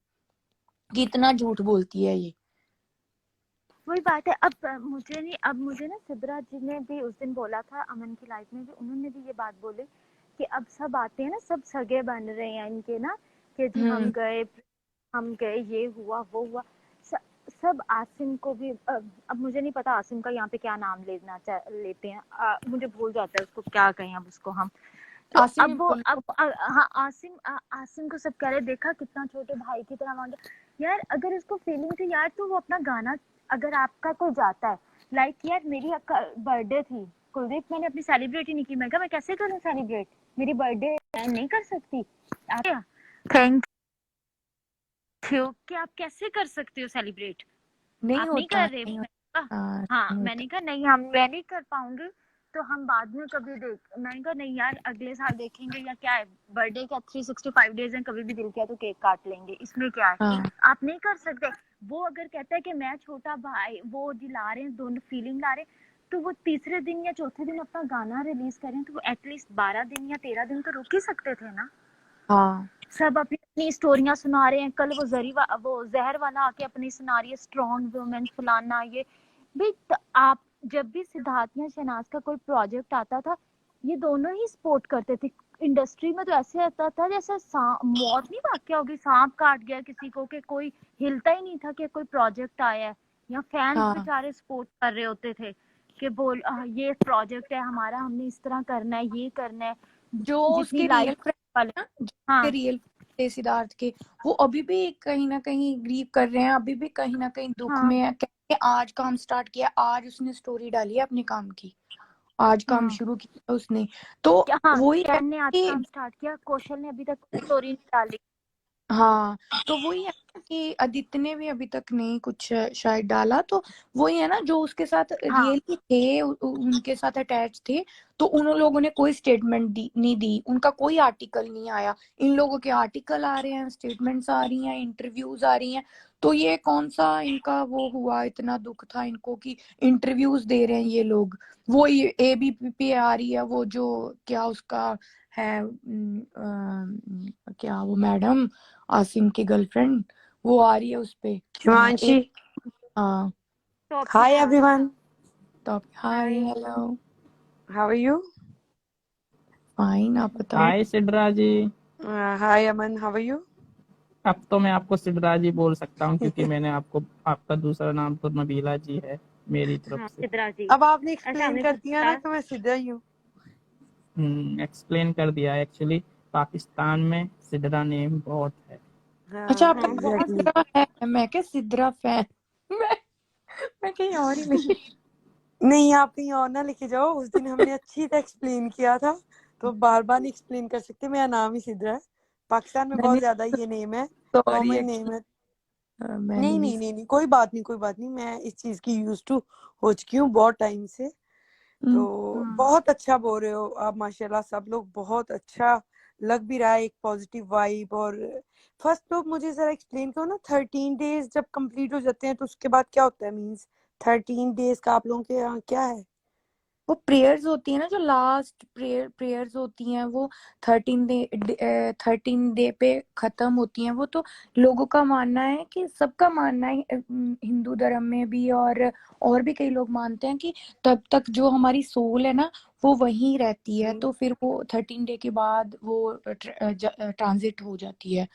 कि इतना झूठ बोलती है ये। वही बात है। अब मुझे ना सिद्रा जी ने भी उस दिन बोला था, अमन की लाइफ में भी उन्होंने भी ये बात बोली कि अब सब आते हैं ना, सब सगे बन रहे हैं इनके ना, कि जी हम गए ये हुआ वो हुआ। सब आसिम को भी अब मुझे नहीं पता आसिम का यहाँ पे क्या नाम लेते हैं, मुझे भूल जाता है उसको क्या कहें अब उसको हम। तो आसिम ही अब वो बोल अब हाँ आसिम को सब कह रहे, देखा कितना छोटे भाई की तरह मान यार, अगर उसको फीलिंग थी यार तो वो अपना गाना, अगर आपका कोई जाता है लाइक यार मेरी बर्थडे थी कुलदीप, मैंने अपनी सेलिब्रेट ही नहीं की, मैं कहा मैं कैसे करूँ सेलिब्रेट, मेरी बर्थडे मैं नहीं कर सकती। थैंक यू कि आप कैसे कर सकते हो सेलिब्रेट, नहीं आप नहीं होता, कर रहे। नहीं मैंने होता, कहा हाँ, नहीं होता। मैंने कहा नहीं मैं नहीं कर पाऊंगी, तो हम बाद में कभी मैंने कहा नहीं यार अगले साल देखेंगे, या क्या है बर्थडे का 365 डेज हैं, कभी भी दिल किया तो केक काट लेंगे, इसमें क्या है। हाँ आप नहीं कर सकते। वो अगर कहता है कि मैं छोटा भाई, वो दिला रहे हैं दोनों फीलिंग ला रहे हैं, तो वो तीसरे दिन या चौथे दिन अपना गाना रिलीज करें, तो वो एटलीस्ट 12 दिन या 13 दिन तो रुक ही सकते थे ना। हाँ सब अपनी अपनी स्टोरियां सुना रहे हैं, कल वो वो जहर वाला आके अपनी सुना रही है स्ट्रॉन्ग वुमेन फलाना ये भी। आप जब भी सिद्धार्थ या शहनाज का कोई प्रोजेक्ट आता था, ये दोनों ही सपोर्ट करते थे। इंडस्ट्री में तो ऐसे रहता था जैसे मौत नहीं वाकया होगी, सांप काट गया किसी को, कि कोई हिलता ही नहीं था कि कोई प्रोजेक्ट आया है, या फैंस हाँ बेचारे सपोर्ट कर रहे होते थे कि बोल ये प्रोजेक्ट है हमारा, हमने इस तरह करना है, ये करना है, जो जितनी उसके रियल लाइक वाले। फ्रेंड ना, जो उसके हाँ रियल थे सिद्धार्थ के, वो अभी भी कहीं ना कहीं ग्रीव कर रहे हैं, अभी भी कहीं ना कहीं दुख हाँ में है। कहते हैं, आज काम स्टार्ट किया, आज उसने स्टोरी डाली है अपने काम की, आज काम हाँ शुरू किया उसने। तो क्या, हाँ वही है कैन ने आज कि काम स्टार्ट किया, कौशल ने अभी तक स्टोरी नहीं डाली। हाँ, तो वही है ना कि आदित्य ने भी अभी तक नहीं कुछ शायद डाला, तो वही है ना, जो उसके साथ हाँ रियली थे, उनके साथ अटैच थे, तो उन लोगों ने कोई स्टेटमेंट नहीं दी, उनका कोई आर्टिकल नहीं आया। इन लोगों के आर्टिकल आ रहे हैं, स्टेटमेंट्स आ रही हैं, इंटरव्यूज आ रही हैं, तो ये कौन सा इनका वो हुआ, इतना दुख था इनको कि इंटरव्यूज दे रहे हैं ये लोग। वो एबीपी पे आ रही है, वो जो क्या उसका है क्या वो मैडम आसिम की गर्लफ्रेंड, वो आ रही है उस पे हिमांशी। हाँ टॉपिक हाय था। एवरीवन, तो hi hi hello how are you? Fine, आप बताओ। Hi Sidra ji. Hi Aman, how are you? अब तो मैं आपको सिड्रा जी बोल सकता हूँ क्योंकि मैंने आपको, आपका दूसरा नाम तो नबीला जी है मेरी तरफ हाँ से। सिद्रा जी। अब आपने अच्छा एक्सप्लेन हमने कर कुछ दिया ना तो मैं सीधा ही हूँ। एक्सप्लेन कर दिया। एक्चुअली पाकिस्तान में सिड्रा नेम बहुत है। अच्छा, हाँ आपका बहुत एग्जैक्टली। सिद्रा है, मैं क्या सिद्रा फैन मैं मैं कहीं और ही नहीं। नहीं, आप कहीं और ना लिखे जाओ, उस दिन हमने अच्छी तरह एक्सप्लेन किया था, तो बार बार नहीं एक्सप्लेन कर सकते। मेरा नाम ही सिद्रा है, पाकिस्तान में बहुत नहीं ज्यादा ये नेम है, सॉरी कॉमन नेम एक्चुअली, है। मैंने नहीं भी नहीं नहीं नहीं, कोई बात नहीं, कोई बात नहीं, मैं इस चीज की यूज टू हो चुकी हूँ बहुत टाइम से। तो बहुत अच्छा बोल रहे हो आप, माशाल्लाह, सब लोग बहुत अच्छा लग भी रहा है, एक पॉजिटिव वाइब। और फर्स्ट तो मुझे जरा एक्सप्लेन करो ना, 13 डेज जब कंप्लीट हो जाते हैं तो उसके बाद क्या होता है? मींस 13 डेज का आप लोगों के यहाँ क्या है? वो प्रेयर्स होती है ना, जो लास्ट प्रेयर्स होती हैं, वो 13 डे पे खत्म होती हैं वो। तो लोगों का मानना है कि सबका मानना है, हिंदू धर्म में भी और भी कई लोग मानते हैं कि तब तक जो हमारी सोल है ना, वो वहीं रहती है, तो फिर वो 13 डे के बाद वो ट्रांजिट हो जाती है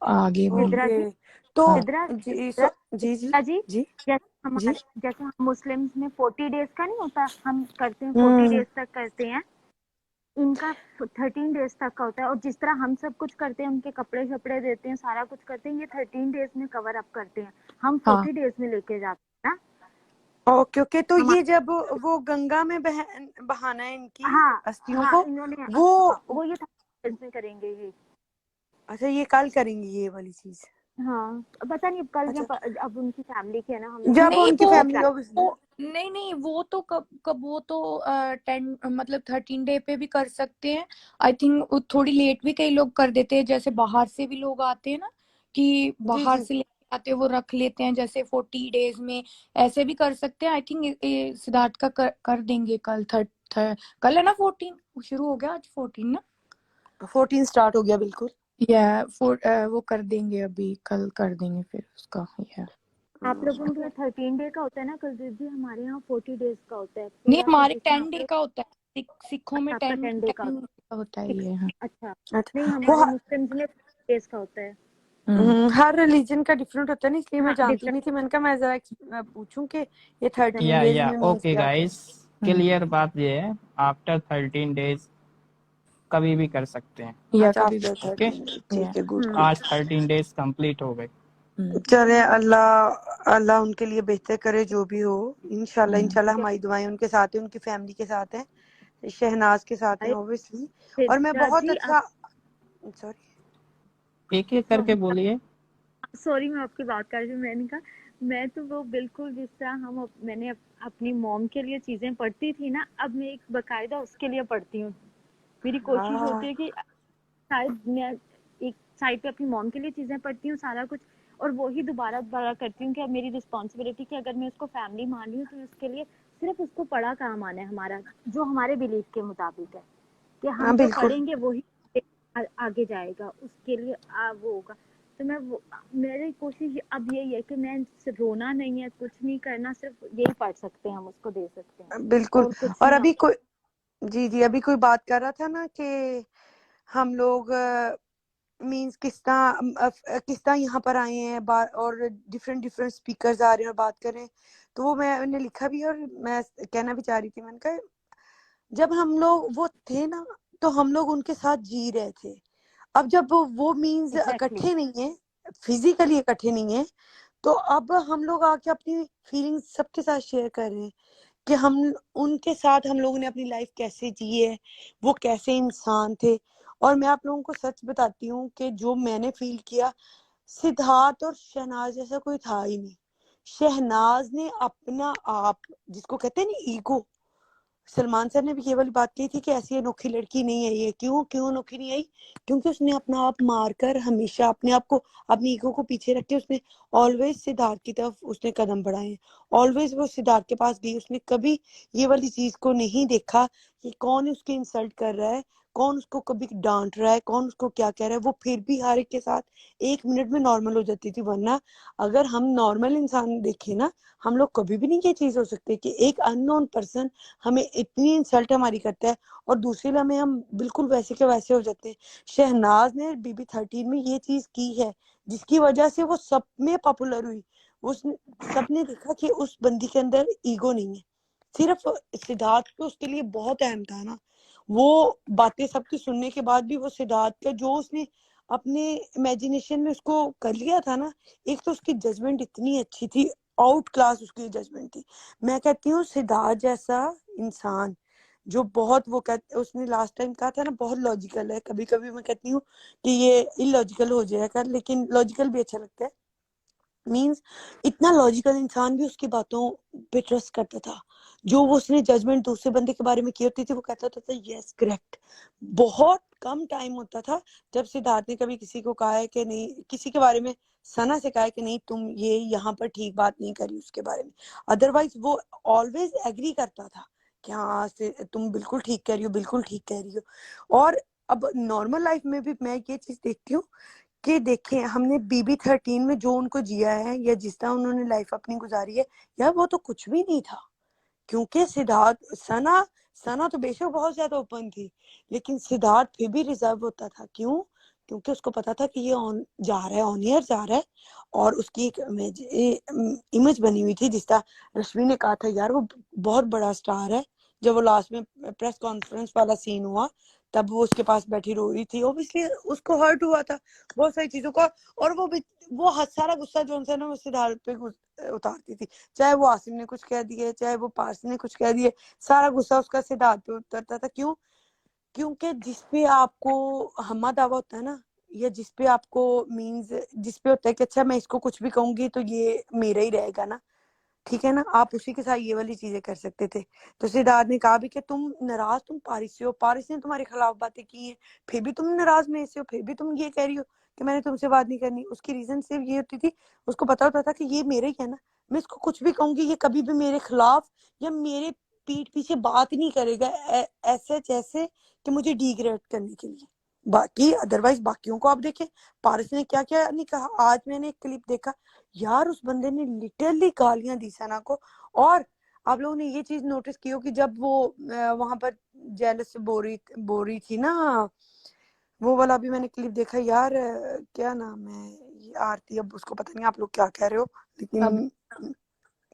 आगे वो। सिद्रा जी। ओके, तो हाँ जी सिद्रा जी जी जी, जी जी। जैसे हम मुस्लिम्स में 40 डेज का नहीं होता, हम करते हैं 40 हम्म डेज तक करते हैं। इनका 13 डेज तक का होता है, और जिस तरह हम सब कुछ करते हैं, उनके कपड़े शपड़े देते हैं, सारा कुछ करते हैं, ये 13 डेज में कवर अप करते हैं, हम हाँ 40 डेज में लेके जाते हैं ना। ओके ओके, तो हम ये जब वो गंगा में बहाना है इनकी हाँ अस्थियों हाँ, को, इन्होंने वो वो ये 13 डेज में करेंगे ये। अच्छा ये कल करेंगी ये वाली चीज? हाँ, पता नहीं अब कल या अच्छा, अब उनकी फैमिली के है ना, हम लोग जब नहीं उनकी वो फैमिली ट्राई। ऑब्वियसली। वो नहीं नहीं वो तो कब कब वो तो 10 मतलब 13 डे पे भी कर सकते हैं। आई थिंक थोड़ी लेट भी कई लोग कर देते हैं, जैसे बाहर से भी लोग आते हैं ना, कि जी बाहर जी। से लेके आते हैं वो रख लेते हैं, जैसे 40 डेज में ऐसे भी कर सकते हैं। आई थिंक सिद्धार्थ का कर देंगे कल। कल है ना 14, शुरू हो गया आज 14 ना। 14 स्टार्ट हो गया बिल्कुल। वो कर देंगे, अभी कल कर देंगे फिर उसका। या आप लोगों के यहाँ 13 डे का होता है ना कुलदीप जी, हमारे यहाँ 40 डेज का होता है नहीं, पूरा, हमारे जिसमें 10 आप डे लोग। का होता है। सिखों में अच्छा, आपका 10 10 डे का 10 का होता है सिक्स। ये। हाँ। अच्छा, नहीं अच्छा हमारे मुस्लिम्स में 40 डेज का होता है। हर रिलीजन का डिफरेंट होता है ना, इसलिए मैं हाँ, जानती नहीं डिफरेंट। थी। मैंने कहा मैं जरा पूछूं कि ये 13 डेज या में मीन्स ओके क्या होता है। गाइस, क्लियर बात ये है, आफ्टर 13 डेज कभी भी कर सकते हैं। या अच्छा कभी भी। आफ्टर ओके, 13 डेज, ठीक है, गुड हम्म। गुड। आज 13 डेज कंप्लीट हो गए। चले, अल्लाह अल्लाह उनके लिए बेहतर करे जो भी हो। इंशाल्लाह इंशाल्लाह क्या हमारी दुआएं उनके साथ है, उनकी फैमिली के साथ है, शहनाज के साथ है है ऑब्वियसली। और मैं सिद्धार्थ बहुत जी, आप अच्छा, सॉरी। एक एक करके बोलिए। सॉरी मैं आपकी बात कर रही हूँ। मैंने कहा मैं तो वो बिल्कुल जिस तरह मैंने अपनी मॉम के लिए चीजें पढ़ती थी ना, अब मैं एक बकायदा उसके लिए पढ़ती हूँ। मेरी कोशिश हाँ होती है कि शायद मैं एक साइड पे अपनी मॉम के लिए चीजें पढ़ती हूँ सारा कुछ, और वो ही दोबारा दोबारा करती हूँ कि अब मेरी रिस्पॉन्सिबिलिटी कि अगर मैं उसको फैमिली मान रही हूँ तो उसके लिए सिर्फ उसको पढ़ा काम आना है, हमारा जो हमारे बिलीफ के मुताबिक है कि हाँ हम जो बिल्कुल। पढ़ेंगे वही आगे जाएगा, उसके लिए वो होगा। तो मेरी कोशिश अब यही है कि मैं रोना नहीं है, कुछ नहीं करना, सिर्फ यही पढ़ सकते हैं, हम उसको दे सकते हैं बिल्कुल। और कुछ और नहीं अभी होगा। कोई, जी जी, अभी कोई बात कर रहा था ना कि हम लोग मींस किस तरह यहाँ पर आए हैं बात, और डिफरेंट डिफरेंट स्पीकर्स आ रहे हैं और बात कर रहे हैं। तो वो मैंने लिखा भी, और मैं कहना भी चाह रही थी। मैंने कहा जब हम लोग वो थे ना, तो हम लोग उनके साथ जी रहे थे। अब जब वो मींस एग्जैक्टली। इकट्ठे नहीं है, फिजिकली इकट्ठे नहीं है, तो अब हम लोग आके अपनी फीलिंग्स सबके साथ शेयर कर रहे हैं कि हम उनके साथ हम लोगों ने अपनी लाइफ कैसे जी है, वो कैसे इंसान थे। और मैं आप लोगों को सच बताती हूँ कि जो मैंने फील किया, सिद्धार्थ और शहनाज जैसा कोई था ही नहीं। शहनाज ने अपना आप, जिसको कहते हैं ना ईगो, सलमान सर ने भी ये वाली बात कही थी कि ऐसी अनोखी लड़की नहीं आई है। क्यों क्यों अनोखी नहीं आई? क्योंकि उसने अपना आप मारकर हमेशा अपने आप को, अपनी ईगो को पीछे रख के उसने ऑलवेज सिद्धार्थ की तरफ उसने कदम बढ़ाए। ऑलवेज वो सिद्धार्थ के पास गई। उसने कभी ये वाली चीज को नहीं देखा कि कौन उसके इंसल्ट कर रहा है, कौन उसको कभी डांट रहा है, कौन उसको क्या कह रहा है। वो फिर भी हर एक के साथ 1 मिनट में नॉर्मल हो जाती थी। वरना अगर हम नॉर्मल इंसान देखें ना, हम लोग कभी भी नहीं ये चीज हो सकती कि एक अननोन पर्सन हमें इतनी इंसल्ट हमारी करता है और दूसरे लम्हे हम बिल्कुल वैसे के वैसे हो जाते हैं। शहनाज ने बीबी 13 में ये चीज की है, जिसकी वजह से वो सब में पॉपुलर हुई। उसने, सबने देखा कि उस बंदी के अंदर ईगो नहीं है। सिर्फ सिद्धार्थ तो उसके लिए बहुत अहम था ना। वो बातें सबकी सुनने के बाद भी वो सिद्धार्थ का जो उसने अपने इमेजिनेशन में उसको कर लिया था ना, एक तो उसकी जजमेंट इतनी अच्छी थी, आउट क्लास उसकी जजमेंट थी। मैं कहती हूँ सिद्धार्थ जैसा इंसान जो बहुत, वो कहते, उसने लास्ट टाइम कहा था ना बहुत लॉजिकल है। कभी कभी मैं कहती हूँ कि ये इलॉजिकल हो जाएगा, लेकिन लॉजिकल भी अच्छा लगता है। मींस इतना लॉजिकल इंसान भी उसकी बातों पे ट्रस्ट करता था। जो वो उसने जजमेंट दूसरे बंदे के बारे में की होती थी, वो कहता था यस करेक्ट। बहुत कम टाइम होता था जब सिद्धार्थ ने कभी किसी को कहा है कि नहीं, किसी के बारे में सना से कहा है कि नहीं तुम ये यहाँ पर ठीक बात नहीं करी उसके बारे में। अदरवाइज वो ऑलवेज एग्री करता था कि हाँ तुम बिल्कुल ठीक कह रही हो, बिल्कुल ठीक कह रही हो। और अब नॉर्मल लाइफ में भी मैं ये चीज देखती हूँ कि देखें हमने बीबी 13 में जो उनको जिया है, या जिस तरह उन्होंने लाइफ अपनी गुजारी है, यार वो तो कुछ भी नहीं था। क्योंकि सिद्धार्थ, सना सना तो बेशक बहुत ज्यादा ओपन थी, लेकिन सिद्धार्थ फिर भी रिजर्व होता था। क्यों? क्योंकि उसको पता था कि ये ऑन जा रहा है, ऑन एयर जा रहा है। और उसकी एक इमेज बनी हुई थी, जिस तरह रश्मि ने कहा था यार वो बहुत बड़ा स्टार है, जब वो लास्ट में प्रेस कॉन्फ्रेंस वाला सीन हुआ तब वो उसके पास बैठी रो रही थी, ऑब्वियसली उसको हर्ट हुआ था बहुत सारी चीजों का। और वो सारा गुस्सा जो है ना वो सिद्धार्थ पे उतारती थी, चाहे वो आसिम ने कुछ कह दिए, चाहे वो पारसी ने कुछ कह दिए, सारा गुस्सा उसका सिद्धार्थ पे उतरता था। क्यों? क्योंकि जिसपे आपको हम्मा दावा होता है ना, या जिसपे आपको मीन्स जिसपे होता है कि अच्छा मैं इसको कुछ भी कहूंगी तो ये मेरा ही रहेगा ना, ठीक है ना, आप उसी के साथ ये वाली चीजें कर सकते थे। तो सिद्धार्थ ने कहा भी कि तुम नाराज तुम पारिस से हो, पारिस ने तुम्हारे खिलाफ बातें की हैं, फिर भी तुम नाराज में से हो, फिर भी तुम ये कह रही हो कि मैंने तुमसे बात नहीं करनी। उसकी रीजन सिर्फ ये होती थी, उसको पता होता था कि ये मेरे ही है ना, मैं इसको कुछ भी कहूंगी ये कभी भी मेरे खिलाफ या मेरे पीठ पीछे बात नहीं करेगा ऐसे जैसे कि मुझे डिग्रेड करने के लिए। बाकी अदरवाइज बाकियों को आप देखें, पारस ने क्या क्या नहीं कहा। आज मैंने एक क्लिप देखा यार, उस बंदे ने लिटरली गालियां दी सना को। और आप लोगों ने ये चीज नोटिस की हो कि जब वो वहां पर जेलस से बोरी थी ना, वो वाला भी मैंने क्लिप देखा यार, क्या नाम है ये आरती, अब उसको पता नहीं आप लोग क्या कह रहे हो, अब लेकिन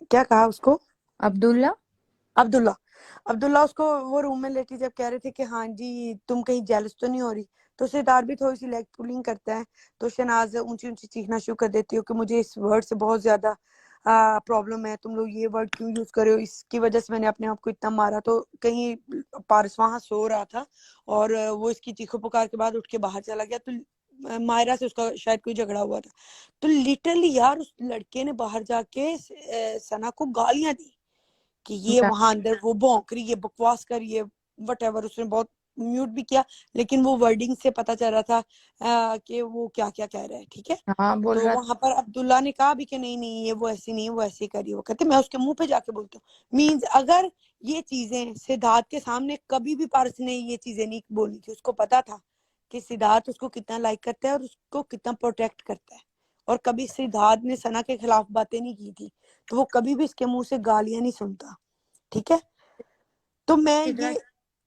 क्या कहा उसको, अब्दुल्ला अब्दुल्ला। अब्दुल्ला उसको वो रूम में लेटी जब कह रहे थे कि हाँ जी तुम कहीं जेलस तो नहीं हो रही, तो सितार भी थोड़ी सी लेग पुलिंग करता है, तो शनाज ऊंची ऊंची चीखना शुरू कर देती हो कि मुझे इस वर्ड से बहुत ज्यादा प्रॉब्लम है, तुम लोग ये वर्ड क्यों यूज कर रहे हो, इसकी वजह से मैंने अपने आप को इतना मारा। तो कहीं पारस वहां सो रहा था और वो इसकी चीखो पुकार के बाद उठ के बाहर चला गया, तो मायरा से उसका शायद कोई झगड़ा हुआ था। तो लिटरली यार उस लड़के ने बाहर जाके सना को गालियां दी कि ये वहां अंदर वो भौंक रही है, बकवास कर रही है, वट उसने बहुत म्यूट भी किया, लेकिन वो वर्डिंग से पता चल रहा था कि वो क्या क्या कह रहा है, ठीक है। हाँ बोल तो रहा वहां पर अब्दुल्ला ने कहा भी कि नहीं नहीं ये वो ऐसी नहीं है, वो ऐसी करी, वो कहते मैं उसके मुंह पे जाके बोलता हूँ। मीन्स अगर ये चीजें सिद्धार्थ के सामने कभी भी पारस ने ये चीजें नहीं बोली थी, उसको पता था कि सिद्धार्थ उसको कितना लाइक करता है और उसको कितना प्रोटेक्ट करता है, और कभी सिद्धार्थ ने सना के खिलाफ बातें नहीं की थी, तो वो कभी भी इसके मुंह से गालियां नहीं सुनता, ठीक है। तो मैं ये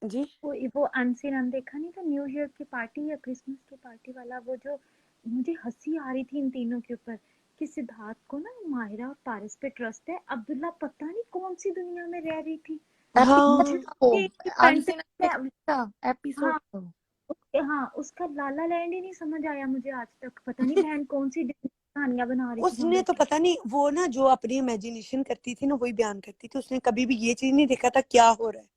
जी वो अनसीन अनदेखा नहीं था, न्यू ईयर की पार्टी या क्रिसमस की पार्टी वाला, वो जो मुझे हंसी आ रही थी इन तीनों के ऊपर कि सिद्धार्थ को ना माहिरा और पारस पे ट्रस्ट है, अब्दुल्ला पता नहीं कौन सी दुनिया में रह रही थी। हाँ मुझे एक एपिसोड हाँ था। हाँ उसका लाला लैंड ही नहीं समझ आया मुझे आज तक, पता नहीं बहन कौन सी कहानियां बना रही थी वहां उसने तो बैठ के। पता नहीं वो ना जो अपनी इमेजिनेशन करती थी ना वही बयान करती थी, उसने कभी भी ये चीज नहीं देखा था क्या हो रहा है,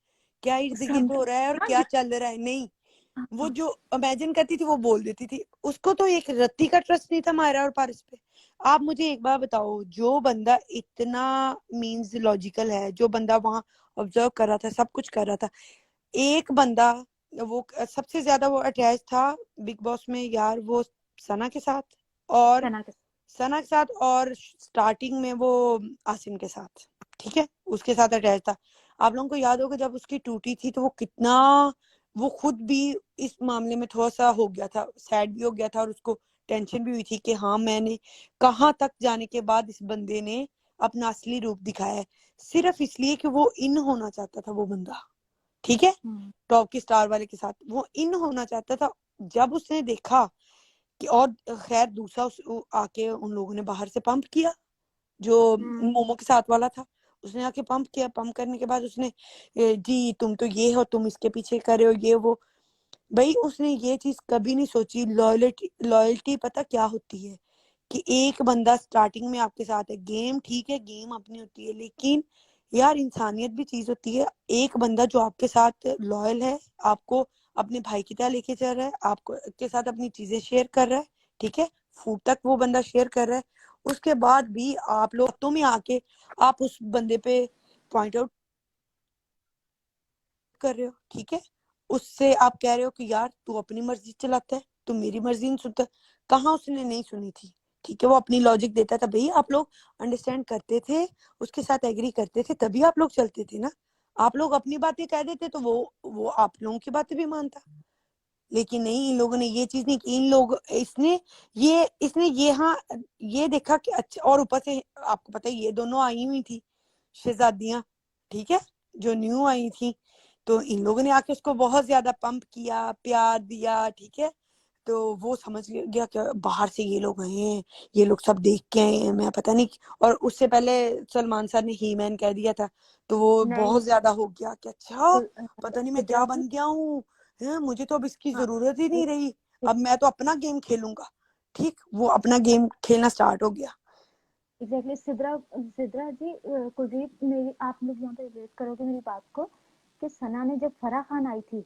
क्या इर्द गिर्द हो समझ रहा है और हाँ क्या चल रहा है, नहीं। वो हाँ, जो इमेजिन करती थी वो बोल देती थी। उसको तो एक रत्ती का ट्रस्ट नहीं था मायरा और पारस पे। आप मुझे एक बार बताओ, जो बंदा इतना मींस लॉजिकल है, जो बंदा वहां ऑब्जर्व कर रहा था, सब कुछ कर रहा था, एक बंदा वो सबसे ज्यादा वो अटैच था बिग बॉस में यार, वो सना के साथ, और सना के सना के साथ, और स्टार्टिंग में वो आसिम के साथ, ठीक है, उसके साथ अटैच था। आप लोगों को याद होगा जब उसकी टूटी थी तो वो कितना, वो खुद भी इस मामले में थोड़ा सा हो गया था, सैड भी हो गया था, और उसको टेंशन भी हुई थी कि हाँ मैंने कहाँ तक जाने के बाद इस बंदे ने अपना असली रूप दिखाया है, सिर्फ इसलिए कि वो इन होना चाहता था वो बंदा, ठीक है, टॉप की स्टार वाले के साथ वो इन होना चाहता था। जब उसने देखा कि, और खैर दूसरा आके उन लोगों ने बाहर से पंप किया, जो मोमो के साथ वाला था, उसने आके पंप किया, पंप करने के बाद उसने जी तुम तो ये हो, तुम इसके पीछे कर रहे हो ये वो, भाई उसने ये चीज कभी नहीं सोची। लॉयल्टी लॉयल्टी पता क्या होती है, कि एक बंदा स्टार्टिंग में आपके साथ है, गेम ठीक है, गेम अपनी होती है, लेकिन यार इंसानियत भी चीज होती है। एक बंदा जो आपके साथ लॉयल है, आपको अपने भाई की तरह लेके चल रहा है, आपको के साथ अपनी चीजें शेयर कर रहा है, ठीक है, फूड तक वो बंदा शेयर कर रहा है, उसके बाद भी आप लोग तुम ही आके आप उस बंदे पे पॉइंट आउट कर रहे हो, ठीक है, उससे आप कह रहे हो कि यार तू अपनी मर्जी चलाता है, तू मेरी मर्जी नहीं सुनता। कहाँ उसने नहीं सुनी थी, ठीक है, वो अपनी लॉजिक देता था, भाई आप लोग अंडरस्टैंड करते थे, उसके साथ एग्री करते थे, तभी आप लोग चलते थे ना। आप लोग अपनी बातें कह देते तो वो आप लोगों की बातें भी मानता, लेकिन नहीं, इन लोगों ने ये चीज नहीं की। इन लोग इसने ये हाँ ये देखा कि अच्छा, और ऊपर से आपको पता है ये दोनों आई हुई थी शहजादियां, ठीक है, जो न्यू आई थी, तो इन लोगों ने आके उसको बहुत ज्यादा पंप किया, प्यार दिया, ठीक है, तो वो समझ गया कि बाहर से ये लोग आए हैं, ये लोग सब देख के आए हैं, मैं पता नहीं। और उससे पहले सलमान सर ने ही मैन कह दिया था, तो वो नहीं बहुत ज्यादा हो गया कि अच्छा पता नहीं मैं सिद्रा क्या जी, बन गया हूँ, है मुझे तो अब इसकी हाँ जरूरत ही नहीं रही, अब मैं तो अपना गेम खेलूंगा। ठीक, वो अपना गेम खेलना स्टार्ट हो गया। एग्जैक्टली सिद्रा सिद्रा जी, कुलदीप, मेरी आप लोग यहाँ पे रिलेट करोगे मेरी बात को, कि सना ने जब फराह खान आई थी,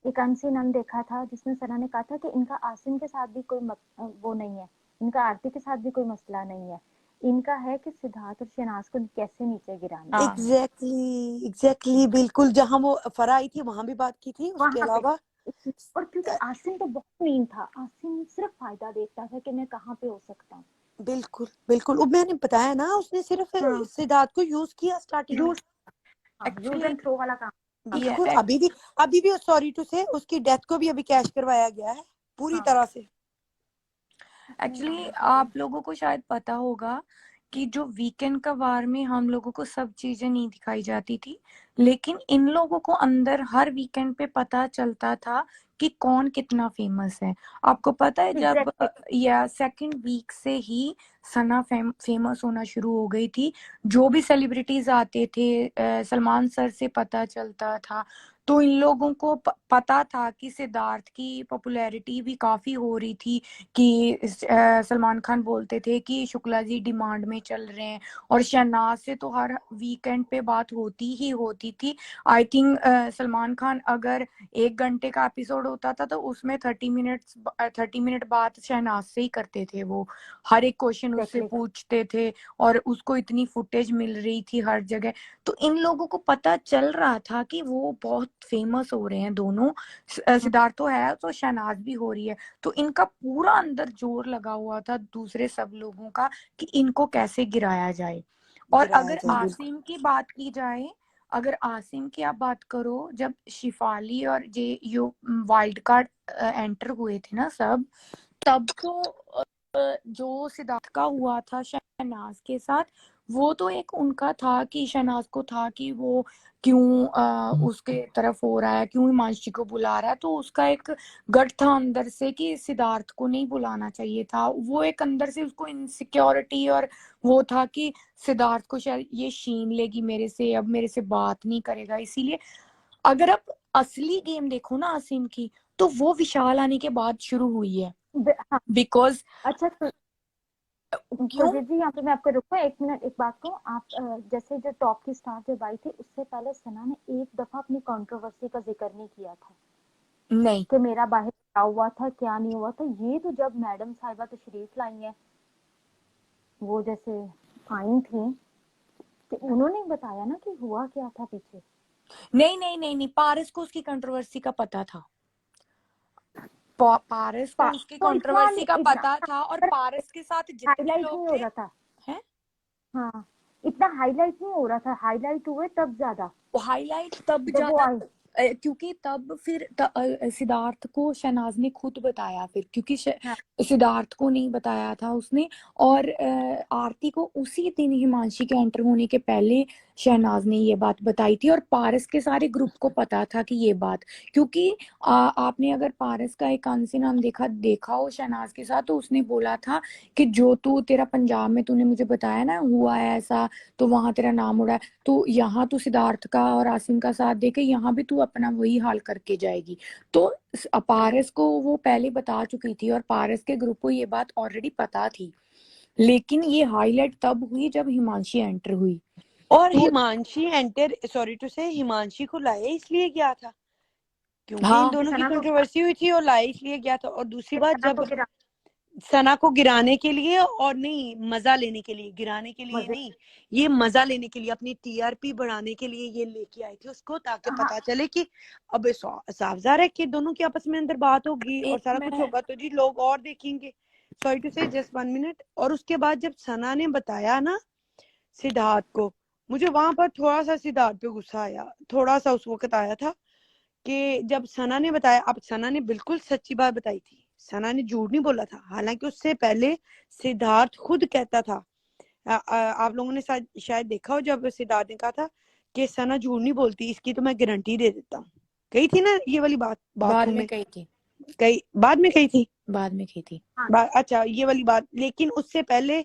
एक अनसीन अन देखा था जिसमें सना ने कहा था कि इनका आसिम के साथ भी कोई वो नहीं है, इनका आरती के साथ भी कोई मसला नहीं है, इनका है कि सिद्धार्थ और शहनाज को कैसे नीचे गिराना है। हाँ एग्जैक्टली बिल्कुल, जहां वो फरा आई थी वहां भी बात की थी, उसके वहां पे, अलावा और क्योंकि आसिम तो बहुत मीन था, आसिम सिर्फ फायदा देखता था कि मैं कहाँ पे हो सकता हूँ। बिल्कुल बिल्कुल, वो मैंने बताया ना, उसने सिर्फ हाँ सिद्धार्थ को यूज किया स्टार्टिंग में। यूज, हाँ यूज एक्चुअली एंड थ्रो वाला काम था ये बिल्कुल, उसका। अभी भी सॉरी टू से उसकी डेथ को भी अभी कैश करवाया गया है पूरी हाँ तरह से। एक्चुअली आप लोगों को शायद पता होगा कि जो वीकेंड का वार में हम लोगों को सब चीजें नहीं दिखाई जाती थी, लेकिन इन लोगों को अंदर हर वीकेंड पे पता चलता था कि कौन कितना फेमस है। आपको पता है जब एग्जैक्टली या सेकंड वीक से ही सना फेमस होना शुरू हो गई थी। जो भी सेलिब्रिटीज आते थे, सलमान सर से पता चलता था, तो इन लोगों को पता था कि सिद्धार्थ की पॉपुलैरिटी भी काफी हो रही थी, कि सलमान खान बोलते थे कि शुक्ला जी डिमांड में चल रहे हैं, और शहनाज से तो हर वीकेंड पे बात होती ही होती थी। आई थिंक सलमान खान अगर 1 घंटे का एपिसोड होता था तो उसमें 30 मिनट बात शहनाज से ही करते थे। वो हर एक क्वेश्चन उससे पूछते थे और उसको इतनी फुटेज मिल रही थी हर जगह। तो इन लोगों को पता चल रहा था कि वो बहुत फेमस हो रहे हैं दोनों, सिद्धार्थ तो है तो शहनाज भी हो रही है। तो इनका पूरा अंदर जोर लगा हुआ था दूसरे सब लोगों का कि इनको कैसे गिराया जाए। और गिराया अगर जाए, बिल्कुल आसिम की बात की जाए, अगर आसिम की आप बात करो, जब शिफाली और जे यो वाइल्ड कार्ड एंटर हुए थे ना सब, तब तो जो सिद्धार्थ का हुआ था शहनाज के साथ, वो तो एक उनका था कि शहनाज को था कि वो क्यों उसके तरफ हो रहा है, क्यों हिमांशी को बुला रहा है। तो उसका एक गट था अंदर से कि सिद्धार्थ को नहीं बुलाना चाहिए था। वो एक अंदर से उसको इनसिक्योरिटी और वो था कि सिद्धार्थ को शायद ये छीन लेगी मेरे से, अब मेरे से बात नहीं करेगा। इसीलिए अगर आप असली गेम देखो ना आसिम की, तो वो विशाल आने के बाद शुरू हुई है। हाँ बिकॉज अच्छा क्यों कुलदीप जी, यहाँ पे मैं आपको रुको एक मिनट, एक बात को आप जैसे जो टॉप की स्टार जब आई थी उससे पहले सना ने एक दफा अपनी कंट्रोवर्सी का जिक्र नहीं किया था नहीं, कि मेरा बाहर क्या हुआ था क्या नहीं हुआ था। ये तो जब मैडम साहिबा तशरीफ लाई है, वो जैसे आई थी, तो उन्होंने बताया ना कि हुआ क्या था पीछे। नहीं, नहीं, नहीं, नहीं, पारस को उसकी कंट्रोवर्सी का पता था। पारस को उसकी तो इतना कंट्रोवर्सी का पता था, और पारस के साथ जितने हाईलाइट लोग नहीं हो थे रहा था। हैं, हाँ इतना हाईलाइट नहीं हो रहा था, हाईलाइट हुए तब ज्यादा हाईलाइट तब जब वो ज्यादा, आई। क्योंकि तब फिर सिद्धार्थ को शहनाज ने खुद बताया फिर, क्योंकि हाँ सिद्धार्थ को नहीं बताया था उसने। और आरती को उसी दिन हिमांशी के एंटर होने के पहले शहनाज ने ये बात बताई थी, और पारस के सारे ग्रुप को पता था कि ये बात, क्योंकि आपने अगर पारस का एक अनसीन नाम देखा हो शहनाज के साथ, तो उसने बोला था कि जो तू तेरा पंजाब में तूने मुझे बताया ना हुआ है ऐसा, तो वहां तेरा नाम उड़ा है, तो यहाँ तू सिद्धार्थ का और आसिम का साथ देके यहाँ भी तू अपना वही हाल करके जाएगी। तो पारस को वो पहले बता चुकी थी, और पारस के ग्रुप को ये बात ऑलरेडी पता थी। लेकिन ये हाईलाइट तब हुई जब हिमांशी एंटर हुई। और तो हिमांशी एंटर, सॉरी टू से, हिमांशी को लाया इसलिए गया था क्योंकि इन हाँ, दोनों की सना को कंट्रोवर्सी हुई थी, और लाया इसलिए गया था। और दूसरी बात, सना को जब गिरा सना को गिराने के लिए, और नहीं मजा लेने के लिए, गिराने के लिए मजे। नहीं, ये मजा लेने के लिए, अपनी टीआरपी बढ़ाने के लिए ये लेके आए थे उसको, ताकि हाँ पता चले कि अब साफ ज़ाहिर है कि दोनों की आपस में अंदर बात होगी और एक सारा कुछ मैं होगा, तो जी लोग और देखेंगे। सॉरी टू से, जस्ट 1 मिनट। और उसके बाद जब सना ने बताया ना सिद्धार्थ को, मुझे वहां पर थोड़ा सा सिद्धार्थ पे गुस्सा आया, थोड़ा सा उस वक्त आया था कि जब सना ने बताया। अब सना ने बिल्कुल सच्ची बात बताई थी, सना ने झूठ नहीं बोला था। हालांकि उससे पहले सिद्धार्थ खुद कहता था, आप लोगों ने शायद देखा हो, जब सिद्धार्थ ने कहा था कि सना झूठ नहीं बोलती, इसकी तो मैं गारंटी दे देता हूँ। कही थी ना ये वाली बात बाद बाथरूम में में। कही थी। कई बाद में कही थी, बाद में की थी। अच्छा ये वाली बात। लेकिन उससे पहले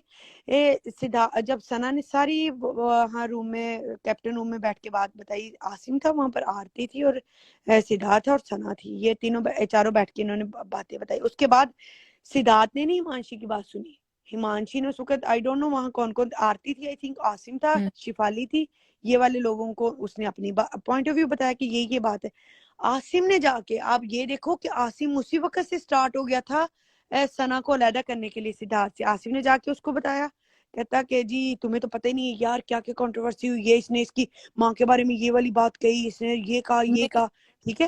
जब सना ने सारी वहाँ रूम में कैप्टन रूम में बैठ के बात बताई, आसिम था वहां पर, आरती थी और सिद्धार्थ और सना थी, ये तीनों चारों बैठ के इन्होंने बातें बताई। उसके बाद सिद्धार्थ ने नहीं हिमांशी की बात सुनी, हिमांशी ने सुकत, आई डोंट नो वहां कौन कौन, आरती थी आई थिंक, आसिम था, शिफाली थी, ये वाले लोगों को उसने अपनी पॉइंट ऑफ व्यू बताया कि ये बात है। आसिम ने जाके, आप ये देखो कि आसिम उसी वक्त से स्टार्ट हो गया था सना को अलहदा करने के लिए सिद्धार्थ से। आसिम ने जाके उसको बताया, कहता कि जी तुम्हें तो पता ही नहीं है यार क्या क्या कंट्रोवर्सी हुई है, इसने इसकी माँ के बारे में ये वाली बात कही, इसने ये कहा, ठीक है।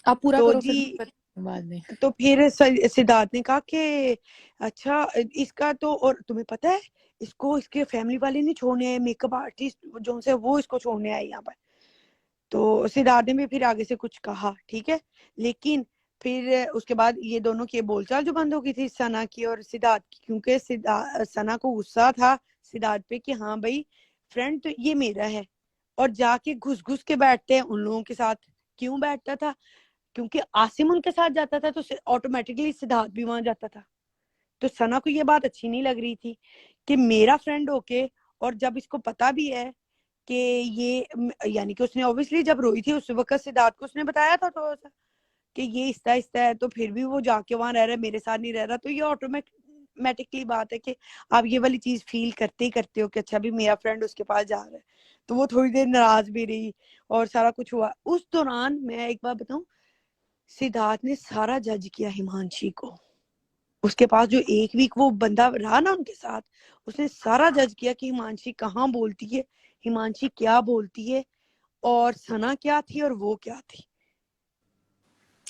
आप पूरा तो करो जी फिर बाद में। तो फिर सिद्धार्थ ने कहा कि अच्छा इसका तो, और तुम्हें पता है इसको इसके फैमिली वाले नहीं छोड़ने आए, मेकअप आर्टिस्ट जो से वो इसको छोड़ने आए यहाँ पर। तो सिद्धार्थ ने भी फिर आगे से कुछ कहा, ठीक है। लेकिन फिर उसके बाद ये दोनों की बोलचाल जो बंद हो गई थी सना की और सिद्धार्थ की, क्योंकि सना को गुस्सा था सिद्धार्थ पे कि हाँ भाई फ्रेंड तो ये मेरा है, और जाके घुस घुस के बैठते हैं उन लोगों के साथ। क्यों बैठता था? क्योंकि आसिम उनके साथ जाता था तो ऑटोमेटिकली सिद्धार्थ भी वहां जाता था। तो सना को ये बात अच्छी नहीं लग रही थी कि मेरा फ्रेंड होके, और जब इसको पता भी है कि ये, यानी कि उसने ऑब्वियसली जब रोई थी उस वक्त सिद्धार्थ को उसने बताया था थोड़ा सा कि ये इस्ता इस्ता है, तो फिर भी वो जाके वहां रह रहा है, मेरे साथ नहीं रह रहा, तो ये ऑटोमेटिकली बात है कि आप ये वाली चीज फील करते ही करते हो कि अच्छा भी मेरा फ्रेंड उसके पास जा रहा है। तो वो थोड़ी देर नाराज भी रही और सारा कुछ हुआ। उस दौरान मैं एक बात बताऊं, सिद्धार्थ ने सारा जज किया हिमांशी को। उसके पास जो एक वीक वो बंदा रहा ना उनके साथ, उसने सारा जज किया कि हिमांशी कहाँ बोलती है, हिमांशी क्या बोलती है, और सना क्या थी और वो क्या थी।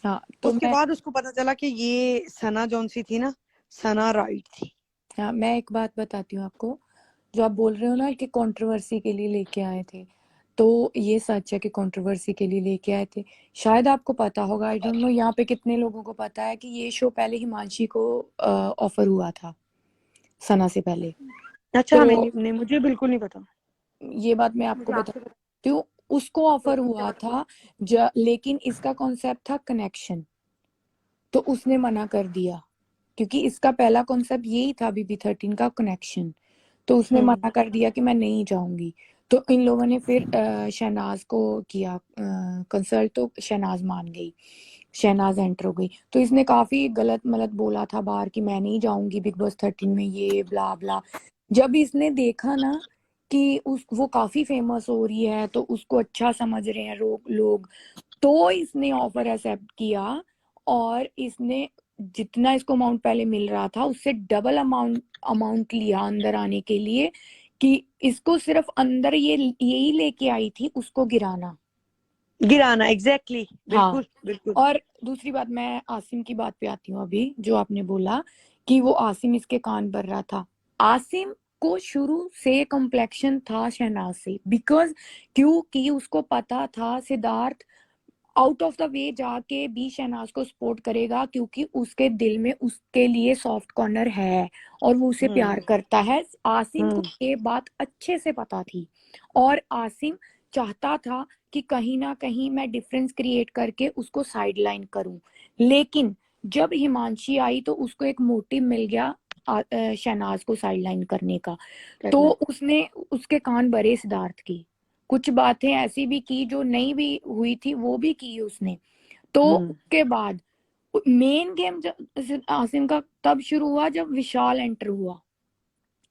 हाँ तो उसके बाद उसको पता चला कि ये सना जौन सी थी ना, सना राइट थी। हाँ मैं एक बात बताती हूँ आपको, जो आप बोल रहे हो ना कि कंट्रोवर्सी के लिए लेके आए थे, तो ये सच है कि कंट्रोवर्सी के लिए लेके आए थे। शायद आपको पता होगा, आई डोंट नो यहाँ पे कितने लोगों को पता है कि ये शो पहले हिमांशी को ऑफर हुआ था सना से पहले। अच्छा तो हमें नहीं, मुझे बिल्कुल नहीं पता। ये बात मैं आपको बताती हूँ, उसको ऑफर हुआ था लेकिन इसका कॉन्सेप्ट था कनेक्शन, तो उसने मना कर दिया क्योंकि इसका पहला कॉन्सेप्ट यही था BB13 का कनेक्शन। तो उसने मना कर दिया कि मैं नहीं जाऊंगी। तो इन लोगों ने फिर शहनाज को किया कंसल्ट, तो शहनाज मान गई, शहनाज एंटर हो गई। तो इसने काफी गलत मलत बोला था बाहर कि मैं नहीं जाऊंगी बिग बॉस 13 में, ये ब्ला ब्ला। जब इसने देखा ना कि वो काफी फेमस हो रही है, तो उसको अच्छा समझ रहे हैं लोग, तो इसने ऑफर एक्सेप्ट किया और इसने जितना इसको अमाउंट पहले मिल रहा था उससे डबल अमाउंट लिया अंदर आने के लिए, कि इसको सिर्फ अंदर यही लेके आई थी उसको गिराना। एग्जैक्टली बिल्कुल बिल्कुल। और दूसरी बात, मैं आसिम की बात पे आती हूँ अभी, जो आपने बोला कि वो आसिम इसके कान भर रहा था। आसिम को शुरू से कॉम्प्लेक्शन था शहनाज से, बिकॉज क्योंकि उसको पता था Siddharth out of the way जाके भी शहनाज को सपोर्ट करेगा, क्योंकि उसके दिल में उसके लिए सॉफ्ट कॉर्नर है और वो उसे प्यार करता है। आसिम को ये बात अच्छे से पता थी और आसिम चाहता था कि कहीं ना कहीं मैं डिफरेंस क्रिएट करके उसको साइडलाइन करूं। लेकिन जब हिमांशी आई तो उसको एक मोटिव मिल गया शहनाज को साइडलाइन करने का, तो उसने उसके कान भरे सिद्धार्थ की। कुछ बातें ऐसी भी की जो नहीं भी हुई थी, वो भी की उसने। तो उसके बाद मेन गेम आसिम का तब शुरू हुआ जब विशाल एंटर हुआ।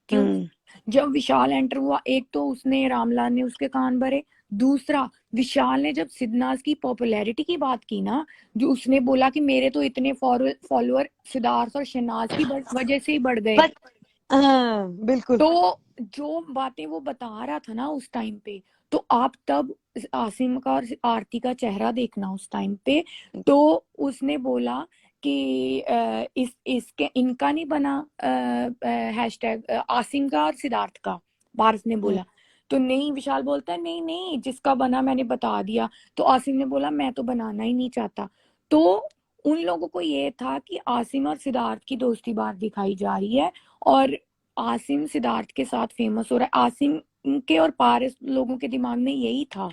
क्यों? जब विशाल एंटर हुआ, एक तो उसने रामलाल ने उसके कान भरे, दूसरा विशाल ने जब सिद्धनाज की पॉपुलैरिटी की बात की ना, जो उसने बोला कि मेरे तो इतने फॉलोअर सिद्धार्थ और शहनाज की वजह से ही बढ़ गए। बिल्कुल। तो जो बातें वो बता रहा था ना उस टाइम पे, तो आप तब आसिम का और आरती का चेहरा देखना उस टाइम पे। तो उसने बोला कि इसके इनका नहीं बना हैशटैग आसिम का और सिद्धार्थ का, पारस ने बोला। तो नहीं, विशाल बोलता है नहीं नहीं जिसका बना मैंने बता दिया। तो आसिम ने बोला मैं तो बनाना ही नहीं चाहता। तो उन लोगों को ये था कि आसिम और सिद्धार्थ की दोस्ती बात दिखाई जा रही है और आसिम सिद्धार्थ के साथ फेमस हो रहा है। आसिम के और पारस लोगों के दिमाग में यही था।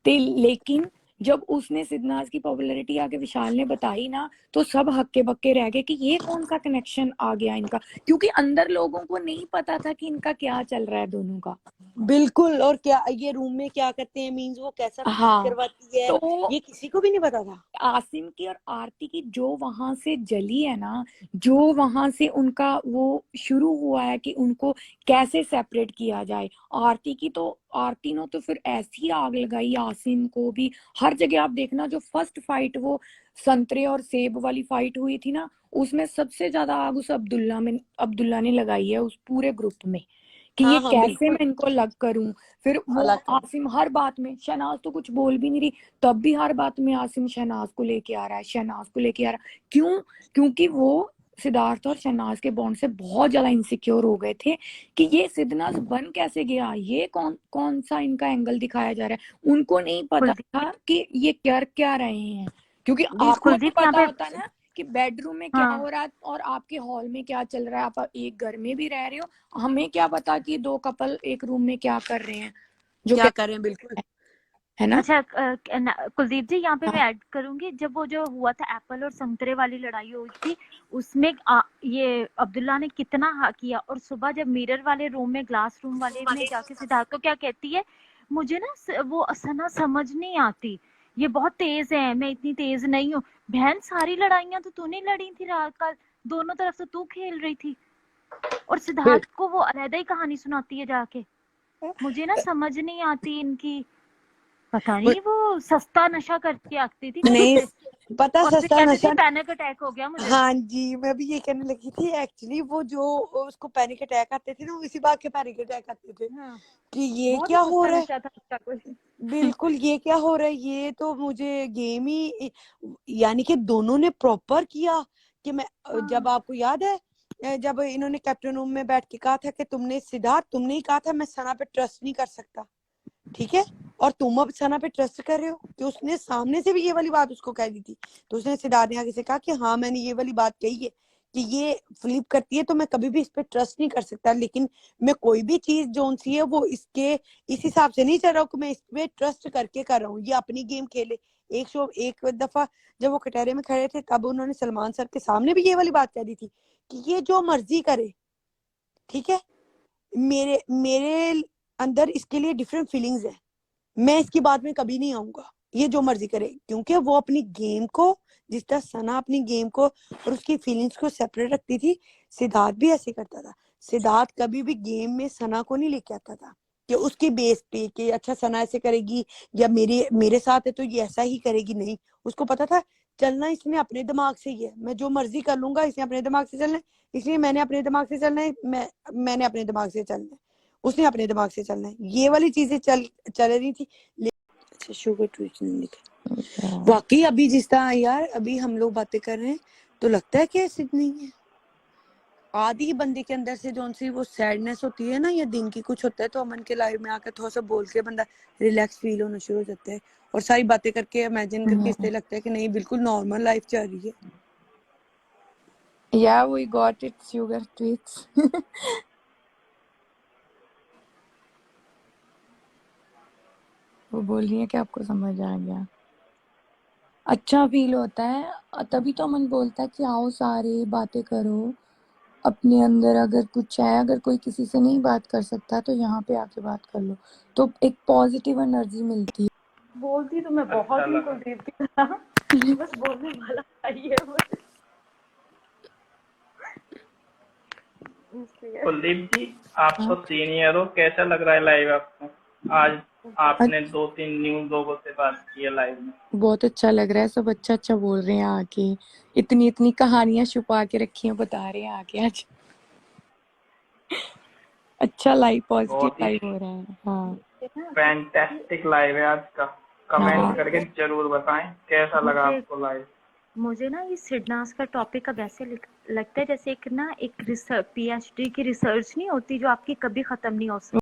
लेकिन जब उसने सिद्धनाथ की पॉपुलैरिटी आके विशाल ने बताई ना, तो सब हक्के बक्के रह गए कि ये कौन सा कनेक्शन आ गया इनका, क्योंकि अंदर लोगों को नहीं पता था कि इनका क्या चल रहा है दोनों का। बिल्कुल। और क्या ये रूम में क्या करते हैं, मींस वो कैसा फील हाँ, करवाती है, तो ये किसी को भी नहीं पता था। आसिम की और आरती की जो वहां से जली है ना, जो वहां से उनका वो शुरू हुआ है कि उनको कैसे सेपरेट किया जाए, आरती ने तो फिर ऐसी आग लगाई आसिम को भी। हर जगह आप देखना, जो फर्स्ट फाइट वो संतरे और सेब वाली फाइट हुई थी ना, उसमें सबसे ज्यादा आग उस अब्दुल्ला ने लगाई है उस पूरे ग्रुप में, कि ये हाँ हाँ कैसे बिल्कुल। मैं इनको अलग करूं। फिर वो अलग कर। आसिम हर बात में, शहनाज तो कुछ बोल भी नहीं रही, तब भी हर बात में आसिम शहनाज को लेके आ रहा है, शहनाज को लेके आ रहा है। क्यों? क्योंकि वो सिद्धार्थ और शहनाज के बॉन्ड से बहुत ज्यादा इनसिक्योर हो गए थे कि ये सिद्धनाथ बन कैसे गया, ये कौन कौन सा इनका एंगल दिखाया जा रहा है। उनको नहीं पता कुलदीप था कि ये कर क्या रहे हैं, क्योंकि आपको बिल्कुल। तो कुलदीप यहाँ पता पे होता ना कि बेडरूम में क्या हाँ हो रहा है और आपके हॉल में क्या चल रहा है, आप एक घर में भी रह रहे हो, हमें क्या पता कि दो कपल एक रूम में क्या कर रहे हैं, जो क्या क्या करें, बिल्कुल। है ना। अच्छा कुलदीप जी यहाँ पे मैं हाँ ऐड करूंगी, जब वो जो हुआ था एप्पल और संतरे वाली लड़ाई हुई थी, उसमें ये अब्दुल्ला ने कितना किया, और सुबह जब मिरर वाले रूम में, ग्लास रूम वाले में जाके सिद्धार्थ को क्या कहती है, मुझे ना वो सना समझ नहीं आती, ये बहुत तेज है, मैं इतनी तेज नहीं हूँ। बहन सारी लड़ाइयां तो तूने लड़ी थी रात कल, दोनों तरफ से तू खेल रही थी, और सिद्धार्थ को वो अलग ही कहानी सुनाती है जाके। मुझे ना समझ नहीं आती इनकी, पता नहीं वो सस्ता नशा करके आती थी कहीं नहीं से, पता, और फिर सस्ता कहती थी नशा। पैनिक अटैक हो गया मुझे। हाँ जी, मैं भी ये कहने लगी थी एक्चुअली, वो जो उसको पैनिक अटैक आते थे ना, इसी बात के पैनिक अटैक आते थे हाँ, कि ये बहुत ही क्या हो सस्ता रहा है। नशा था उसका कोई। बिल्कुल, ये क्या हो रहा है, ये तो मुझे गेम ही, यानी कि दोनों ने प्रॉपर किया कि मैं जब हाँ आपको याद है, जब इन्होंने कैप्टन रूम में बैठ के कहा था कि तुमने सिद्धार्थ, तुमने ही कहा था मैं सना पे ट्रस्ट नहीं कर सकता, ठीक है, और तुम अब सना पे ट्रस्ट कर रहे हो, कि उसने सामने से भी ये वाली बात उसको कह दी थी, तो उसने सिद्धार्थ ने आगे से कहा कि हाँ मैंने ये वाली बात कही है कि ये फ्लिप करती है तो मैं कभी भी इस पे ट्रस्ट नहीं कर सकता, लेकिन मैं कोई भी चीज जो सी है वो इसके इस हिसाब से नहीं चल रहा हूँ कि मैं इस पे ट्रस्ट करके कर रहा हूँ, ये अपनी गेम खेले। एक दफा जब वो कटहरे में खड़े थे, तब उन्होंने सलमान सर के सामने भी ये वाली बात कह दी थी कि ये जो मर्जी करे, ठीक है, मेरे मेरे अंदर इसके लिए डिफरेंट फीलिंग्स है, मैं इसकी बात में कभी नहीं आऊंगा, ये जो मर्जी करे, क्योंकि वो अपनी गेम को, जिस तरह सना अपनी गेम को और उसकी फीलिंग्स को सेपरेट रखती थी, सिद्धार्थ भी ऐसे करता था। सिद्धार्थ कभी भी गेम में सना को नहीं लेके आता था कि उसके बेस पे कि अच्छा सना ऐसे करेगी या मेरे मेरे साथ है तो ये ऐसा ही करेगी, नहीं, उसको पता था चलना इसने अपने दिमाग से ही है, मैं जो मर्जी कर लूंगा, इसने अपने दिमाग से चलना है, इसलिए मैंने अपने दिमाग से चलना है, मैंने अपने दिमाग से चलना है, उसने अपने दिमाग से चलना है, ये वाली चीजें चल रही थी। अच्छा, शुगर ट्वीट नहीं लिखा। वाकई अभी जिस तरह यार अभी हम लोग बातें कर रहे हैं तो लगता है कि ऐसे नहीं है, आधी बंदे के अंदर से जो सी वो सैडनेस होती है ना, या दिन की कुछ होता है, तो अमन के लाइव में आकर थोड़ा सा बोल के बंदा रिलैक्स फील होना शुरू हो जाता है, और सारी बातें करके इमेजिन करके इससे लगता है कि नहीं बिल्कुल नॉर्मल लाइफ चल रही है। Yeah, we got it, sugar tweets. वो बोल रही है कि आपको समझ आ गया, अच्छा फील होता है, तभी तो मन बोलता है कि आओ सारे बातें करो अपने अंदर, अगर कुछ है, अगर कोई किसी से नहीं बात कर सकता तो यहाँ पे आके बात कर लो, तो एक पॉजिटिव एनर्जी मिलती बोलती तो मैं बहुत अच्छा हूँ लगा। कुलदीप की तरह, है। बस बोलने वाला चाहिए मुझे, इसलिए। कुलदीप जी, आप तो हाँ, सीनियर हो, कैसा लग रहा है लाइव आपको? आज आपने अच्छा, 2-3 न्यू लोगों से बात की है लाइव में। बहुत अच्छा लग रहा है, सब अच्छा अच्छा बोल रहे हैं आके, इतनी इतनी कहानियां छुपा के रखी हैं, बता रहे हैं आके आज। अच्छा लाइव, पॉजिटिव बहुत ही लाइव हो रहा है। हाँ फैंटास्टिक लाइव है आज का। कमेंट हाँ, करके जरूर बताएं कैसा लगा मुझे आपको लाइव। मुझे ना ये सिडनास का टॉपिक अब ऐसे लगता है जैसे एक ना एक रिसर्च, पीएचडी की रिसर्च नहीं होती जो आपकी कभी खत्म नहीं हो सकती।